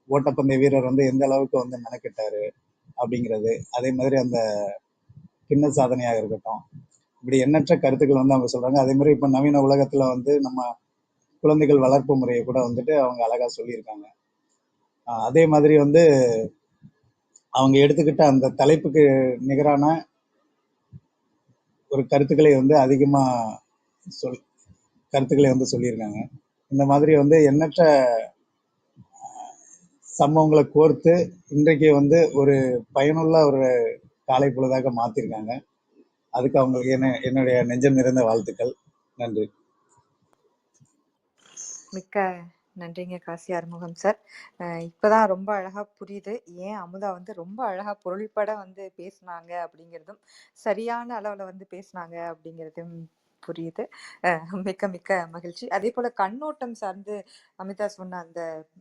ஓட்டப்பந்தய வீரர் எந்த அளவுக்கு மெனக்கிட்டாரு அப்படிங்கிறது, அதே மாதிரி அந்த கிண்ண சாதனையாக இருக்கட்டும், இப்படி எண்ணற்ற கருத்துக்கள் அவங்க சொல்றாங்க. அதே மாதிரி இப்போ நவீன உலகத்துல நம்ம குழந்தைகள் வளர்ப்பு முறையை கூட அவங்க அழகா சொல்லியிருக்காங்க. அதே மாதிரி அவங்க எடுத்துக்கிட்ட அந்த தலைப்புக்கு நிகரான ஒரு கருத்துக்களை வந்து அதிகமாக கருத்துக்களை வந்து சொல்லியிருக்காங்க. இந்த மாதிரி வந்து எண்ணற்ற சம்பவங்களை கோர்த்து இன்றைக்கு வந்து ஒரு பயனுள்ள ஒரு காலை பொழுதாக மாற்றிருக்காங்க. அதுக்கு அவங்களுக்கு என்னுடைய நெஞ்சம் நிறைந்த வாழ்த்துக்கள். நன்றி.
மிக்க நன்றிங்க காசி ஆறுமுகம் சார். இப்பதான் ரொம்ப அழகா புரியுது ஏன் அமுதா வந்து ரொம்ப அழகா பொருள்பட வந்து பேசுனாங்க அப்படிங்கிறதும், சரியான அளவுல வந்து பேசுனாங்க அப்படிங்கிறதும் புரியுது. மிக்க மிக்க மகிழ்ச்சி. அதே போல கண்ணோட்டம் சார்ந்து அமிதா சொன்ன அந்த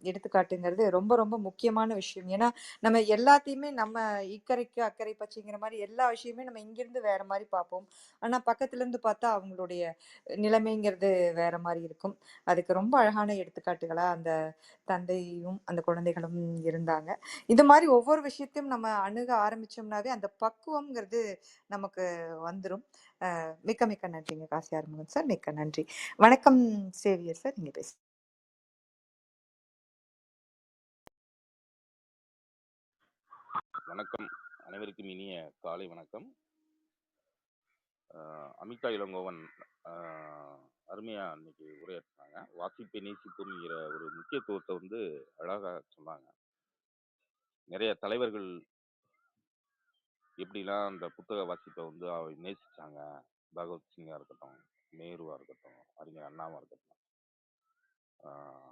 எடுத்துக்காட்டுங்கிறது ரொம்ப ரொம்ப முக்கியமான விஷயம். ஏன்னா நம்ம எல்லாத்தையுமே நம்ம இக்கரைக்கு அக்கறை பச்சைங்கிற மாதிரி எல்லா விஷயமே நம்ம இங்கிருந்து வேற மாதிரி பார்ப்போம். ஆனா பக்கத்துல இருந்து பார்த்தா அவங்களுடைய நிலைமைங்கிறது வேற மாதிரி இருக்கும். அதுக்கு ரொம்ப அழகான எடுத்துக்காட்டுகளா அந்த தந்தையும் அந்த குழந்தைகளும் இருந்தாங்க. இது மாதிரி ஒவ்வொரு விஷயத்தையும் நம்ம அணுக ஆரம்பிச்சோம்னாவே அந்த பக்குவம்ங்கிறது நமக்கு வந்துரும். மிக்க மிக்க நன்றிங்க காசி ஆறுமுகம் சார். மிக்க நன்றி. வணக்கம் சேவியர் சார், நீங்க பேச.
வணக்கம். அனைவருக்கும் இனிய காலை வணக்கம். அமிதா இளங்கோவன் அருமையா இன்னைக்கு உரையாற்றினாங்க. வாசிப்பை நேசிப்புங்கிற ஒரு முக்கியத்துவத்தை வந்து அழகா சொன்னாங்க. நிறைய தலைவர்கள் எப்படிலாம் அந்த புத்தக வாசிப்பை வந்து நேசிச்சாங்க. பகவத்சிங்கா இருக்கட்டும், நேருவா இருக்கட்டும், அறிஞர் அண்ணாவா இருக்கட்டும்.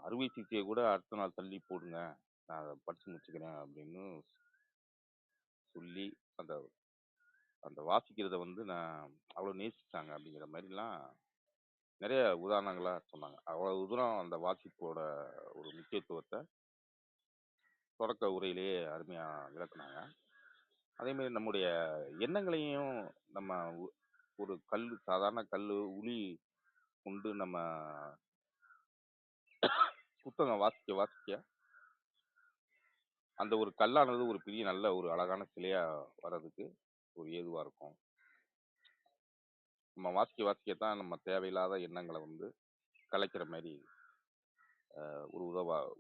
அறுவை சிகிச்சையை கூட அடுத்த நாள் தள்ளி போடுங்க, நான் அதை படிச்சு முடிச்சுக்கிறேன் அப்படின்னு சொல்லி அந்த அந்த வாசிக்கிறத வந்து நான் அவ்வளோ நேசிச்சாங்க அப்படிங்கிற மாதிரிலாம் நிறைய உதாரணங்களா சொன்னாங்க. அவ்வளவு தூரம் அந்த வாசிப்போட ஒரு முக்கியத்துவத்தை தொடக்க உரையிலேயே அருமையா விளக்குனாங்க. அதே மாதிரி நம்முடைய எண்ணங்களையும் நம்ம ஒரு சாதாரண உளி கொண்டு நம்ம புத்தகம் வாசிக்க அந்த ஒரு கல்லானது ஒரு பெரிய நல்ல ஒரு அழகான சிலையா வர்றதுக்கு ஒரு ஏதுவா இருக்கும். நம்ம வாசிக்கத்தான் நம்ம தேவையில்லாத எண்ணங்களை வந்து கலைக்கிற மாதிரி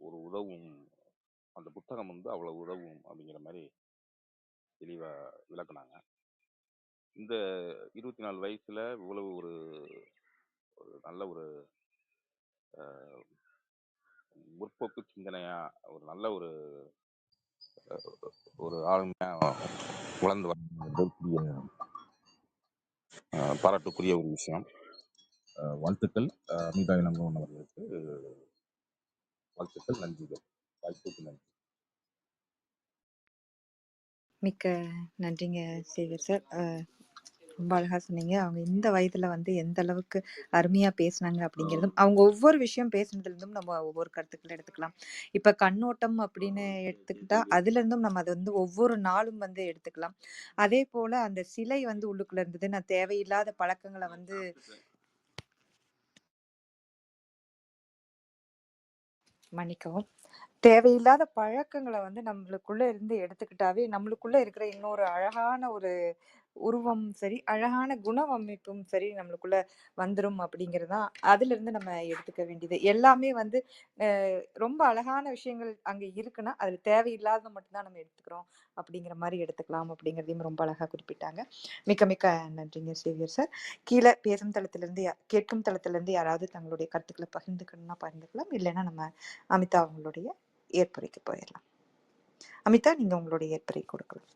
ஒரு உதவும் அந்த புத்தகம் வந்து அவ்வளவு உதவும் அப்படிங்கிற மாதிரி தெளிவா விளக்குனாங்க. இந்த 24 வயசுல இவ்வளவு ஒரு நல்ல ஒரு முற்போக்கு சிந்தனையா ஒரு நல்ல ஒரு ஆளுமையா வளர்ந்து வர பாராட்டுக்குரிய ஒரு விஷயம். வாழ்த்துக்கள் அமிதா இளங்கோவன் அவர்களுக்கு. வாழ்த்துக்கள், நன்றிகள். வாய்ப்புக்கு நன்றி.
மிக்க நன்றிங்க சேவியர் சார். ரொம்ப அழகா சொன்னீங்க. அவங்க இந்த வயதுல வந்து எந்த அளவுக்கு அருமையா பேசுனாங்க அப்படிங்கிறதும், அவங்க ஒவ்வொரு விஷயம் பேசுனதுல இருந்தும் நம்ம ஒவ்வொரு கருத்துக்களை எடுத்துக்கலாம். இப்ப கண்ணோட்டம் அப்படின்னு எடுத்துக்கிட்டா அதுல இருந்தும் நம்ம அதை வந்து ஒவ்வொரு நாளும் வந்து எடுத்துக்கலாம். அதே போல அந்த சிலை வந்து உள்ளுக்குள்ள இருந்தது. நான் தேவையில்லாத பழக்கங்களை வந்து மன்னிக்கவும், தேவையில்லாத பழக்கங்களை வந்து நம்மளுக்குள்ள இருந்து எடுத்துக்கிட்டாவே நம்மளுக்குள்ள இருக்கிற இன்னொரு அழகான ஒரு உருவம் சரி, அழகான குணவமைப்பும் சரி நம்மளுக்குள்ள வந்துரும் அப்படிங்கிறது தான் அதுல இருந்து நம்ம எடுத்துக்க வேண்டியது. எல்லாமே வந்து ரொம்ப அழகான விஷயங்கள் அங்க இருக்குன்னா அதுல தேவையில்லாத மட்டும்தான் நம்ம எடுத்துக்கிறோம் அப்படிங்கிற மாதிரி எடுத்துக்கலாம் அப்படிங்கிறதையும் ரொம்ப அழகா குறிப்பிட்டாங்க. மிக்க மிக்க நன்றிங்க சேவியர் சார். கீழே பேசும் தளத்திலிருந்து கேட்கும் தளத்திலிருந்து யாராவது தங்களுடைய கருத்துக்களை பகிர்ந்துக்கணும்னா பகிர்ந்துக்கலாம். இல்லைன்னா நம்ம அமிதா அவங்களுடைய ஏற்புரைக்கு போயிடலாம். அமிதா, நீங்க உங்களுடைய ஏற்புரை கொடுக்கலாம்.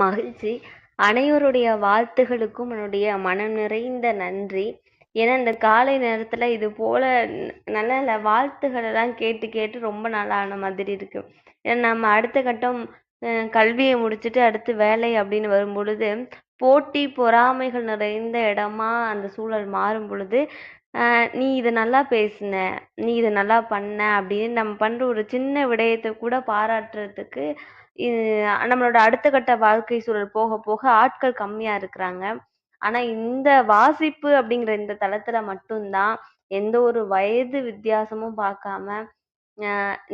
மகிழ்ச்சி. அனைவருடைய வாழ்த்துகளுக்கும் என்னுடைய மனம் நிறைந்த நன்றி. ஏன்னா இந்த காலை நேரத்துல இது போல நல்ல நல்ல வாழ்த்துக்கள் எல்லாம் கேட்டு கேட்டு ரொம்ப நாளான மாதிரி இருக்கு. ஏன்னா நம்ம அடுத்த கட்டம் கல்வியை முடிச்சுட்டு அடுத்து வேலை அப்படின்னு வரும் பொழுது போட்டி பொறாமைகள் நிறைந்த இடமா அந்த சூழல் மாறும் பொழுது நீ இதை நல்லா பேசுன, நீ இதை நல்லா பண்ண அப்படின்னு நம்ம பண்ற ஒரு சின்ன விடயத்தை கூட பாராட்டுறதுக்கு நம்மளோட அடுத்த கட்ட வாழ்க்கை சூழல் போக போக ஆட்கள் கம்மியா இருக்கிறாங்க. ஆனா இந்த வாசிப்பு அப்படிங்கிற இந்த தளத்துல மட்டும்தான் எந்த ஒரு வயது வித்தியாசமும் பார்க்காம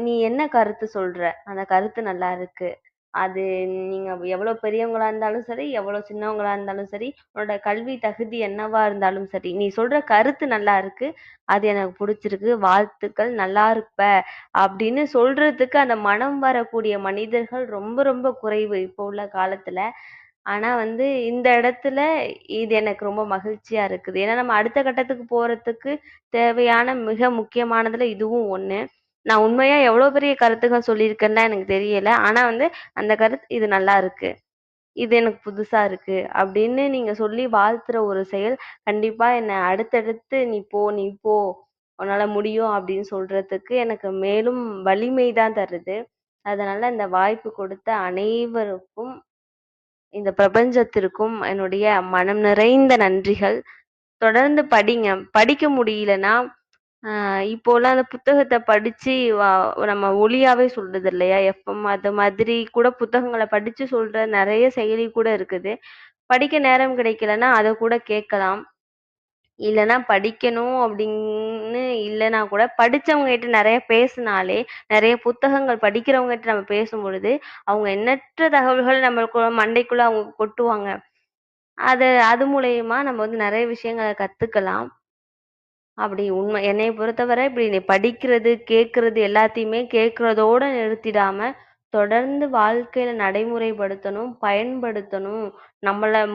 நீ என்ன கருத்து சொல்ற, அந்த கருத்து நல்லா இருக்கு, அது நீங்க எவ்வளோ பெரியவங்களா இருந்தாலும் சரி, எவ்வளோ சின்னவங்களா இருந்தாலும் சரி, உன்னோட கல்வி தகுதி என்னவா இருந்தாலும் சரி, நீ சொல்ற கருத்து நல்லா இருக்கு. அது எனக்கு புடிச்சிருக்கு. வாழ்த்துக்கள். நல்லா இருப்ப அப்படின்னு சொல்றதுக்கு அந்த மனம் வரக்கூடிய மனிதர்கள் ரொம்ப ரொம்ப குறைவு இப்போ உள்ள காலத்துல. ஆனா வந்து இந்த இடத்துல இது எனக்கு ரொம்ப மகிழ்ச்சியா இருக்குது. ஏன்னா நம்ம அடுத்த கட்டத்துக்கு போறதுக்கு தேவையான மிக முக்கியமானதுல இதுவும் ஒண்ணு. நான் உண்மையா எவ்வளோ பெரிய கருத்துக்கள் சொல்லியிருக்கேன்னுலாம் எனக்கு தெரியல. ஆனா வந்து அந்த கருத்து இது நல்லா இருக்கு. இது எனக்கு புதுசா இருக்கு. அப்படின்னு நீங்க சொல்லி வாழ்த்துற ஒரு செயல் கண்டிப்பா என்ன அடுத்தடுத்து நீ போ, நீ போ. உன்னால முடியும் அப்படின்னு சொல்றதுக்கு எனக்கு மேலும் வலிமை தான் தருது. அதனால இந்த வாய்ப்பு கொடுத்த அனைவருக்கும் இந்த பிரபஞ்சத்திற்கும் என்னுடைய மனம் நிறைந்த நன்றிகள். தொடர்ந்து படிங்க. படிக்க முடியலன்னா, இப்போலாம் அந்த புத்தகத்த படிச்சு நம்ம ஒலியாவே சொல்றது இல்லையா? எஃப்எம் அது மாதிரி கூட புத்தகங்கள படிச்சு சொல்ற நெறைய செயலி கூட இருக்குது. படிக்க நேரம் கிடைக்கலன்னா, அத கூட கேட்கலாம். இல்லன்னா படிக்கணும் அப்படின்னு இல்லன்னா கூட படிச்சவங்ககிட்ட நெறைய பேசுனாலே, நெறைய புத்தகங்கள் படிக்கிறவங்ககிட்ட நம்ம பேசும்பொழுது, அவங்க எண்ணற்ற தகவல்கள் நம்மளுக்கு மண்டைக்குள்ள அவங்க கொட்டுவாங்க. அது மூலியமா நம்ம வந்து நெறைய விஷயங்கள கத்துக்கலாம். அப்படி உண்மை என்னைய பொறுத்தவரை இப்படி நீ படிக்கிறது, கேட்கறது எல்லாத்தையுமே கேட்கறதோட நிறுத்திடாம, தொடர்ந்து வாழ்க்கையில நடைமுறைப்படுத்தணும், பயன்படுத்தணும்.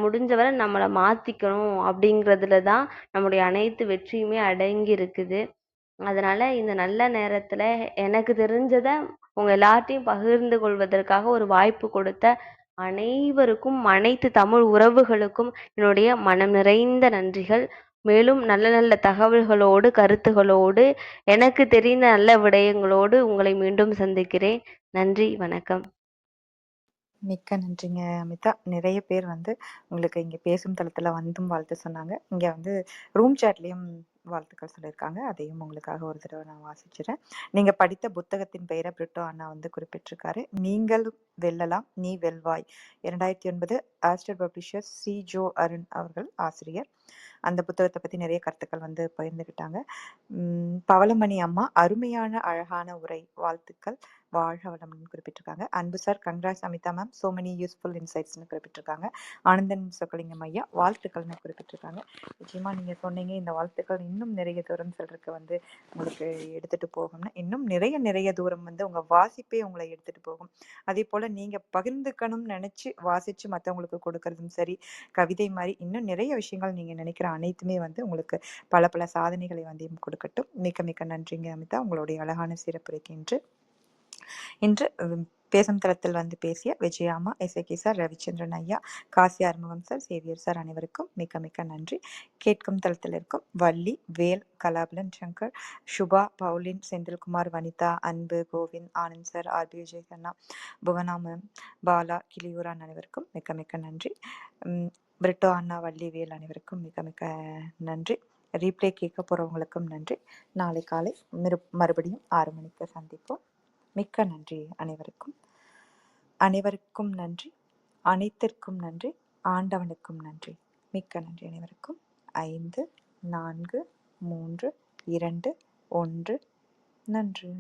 முடிஞ்ச வரை நம்மள மாத்திக்கணும் அப்படிங்கிறதுல தான் நம்முடைய அனைத்து வெற்றியுமே அடங்கி இருக்குது. அதனால இந்த நல்ல நேரத்துல எனக்கு தெரிஞ்சத உங்க எல்லார்ட்டயும் பகிர்ந்து கொள்வதற்காக ஒரு வாய்ப்பு கொடுத்த அனைவருக்கும், அனைத்து தமிழ் உறவுகளுக்கும் என்னுடைய மனம் நிறைந்த நன்றிகள். மேலும் நல்ல நல்ல தகவல்களோடு, கருத்துகளோடு, எனக்கு தெரிந்த நல்ல விடயங்களோடு உங்களை மீண்டும் சந்திக்கிறேன். நன்றி, வணக்கம்.
மிக்க நன்றிங்க அமிதா. நிறைய பேர் வந்து உங்களுக்கு இங்க பேசும் தளத்துல வந்தும் வாழ்த்து சொன்னாங்க. இங்க வந்து ரூம் சாட்லயும் வாழ்த்துக்கள் சொல்லியிருக்காங்க. அதையும் உங்களுக்காக ஒரு தடவை நான் வாசிக்கிறேன். நீங்க படித்த புத்தகத்தின் பெயரை பிரிட்டோ அண்ணா வந்து குறிப்பிட்டிருக்காரு. நீங்கள் வெல்லலாம், நீ வெல்வாய். 2009 Aster publishers C. Joe Arun அவர்கள் ஆசிரியர். அந்த புத்தகத்தை பத்தி நிறைய கருத்துக்கள் வந்து பகிர்ந்துக்கிட்டாங்க. பவளமணி அம்மா அருமையான அழகான உரை, வாழ்த்துக்கள், வாழ்க வளமுடன் குறிப்பிட்டிருக்காங்க. Anbu sir, congrats Amitha ma'am, so many useful இன்சைட்ஸ்னு குறிப்பிட்டிருக்காங்க. ஆனந்தன் சொக்கலிங்கம் ஐயா வாழ்த்துக்கள்னு குறிப்பிட்டிருக்காங்க. நிச்சயமா நீங்க சொன்னீங்க இந்த வாழ்த்துக்கள் இன்னும் நிறைய தூரம் செல்றதுக்கு வந்து உங்களுக்கு எடுத்துட்டு போகும்னு. இன்னும் நிறைய நிறைய தூரம் வந்து உங்க வாசிப்பே உங்களை எடுத்துட்டு போகும். அதே போல நீங்க பகிர்ந்துக்கணும்னு நினைச்சு வாசிச்சு மற்றவங்களுக்கு கொடுக்கறதும் சரி, கவிதை மாதிரி இன்னும் நிறைய விஷயங்கள் நீங்க நினைக்கிற அனைத்துமே வந்து உங்களுக்கு பல பல சாதனைகளை வந்து கொடுக்கட்டும். மிக்க மிக்க நன்றிங்க அமிதா, உங்களுடைய அழகான சிறப்புரைக்கு. இன்று பேசும் தளத்தில் வந்து பேசிய விஜயாமா, எஸ்ஏகே சார், ரவிச்சந்திரன் ஐயா, காசி ஆறுமுகம் சார், சேவியர் சார் அனைவருக்கும் மிக்க மிக்க நன்றி. கேட்கும் தளத்தில் இருக்கும் வள்ளி, வேல், கலாபலன், சங்கர், சுபா, பவுலின், செந்தில்குமார், வனிதா, அன்பு, கோவிந்த், ஆனந்த் சார், ஆர்பி விஜய் கண்ணா, புவனா மேம், பாலா, கிளியூரான் அனைவருக்கும் மிக்க மிக்க நன்றி. பிரிட்டோ அண்ணா, வள்ளி, வேல் அனைவருக்கும் மிக்க மிக்க நன்றி. ரீப்ளே கேட்க போறவங்களுக்கும் நன்றி. நாளை காலை மறுபடியும் 6 மணிக்கு சந்திப்போம். மிக்க நன்றி அனைவருக்கும். அனைவருக்கும் நன்றி, அனைத்திற்கும் நன்றி, ஆண்டவனுக்கும் நன்றி. மிக்க நன்றி அனைவருக்கும். 5, 4, 3, 2, 1 நன்றி.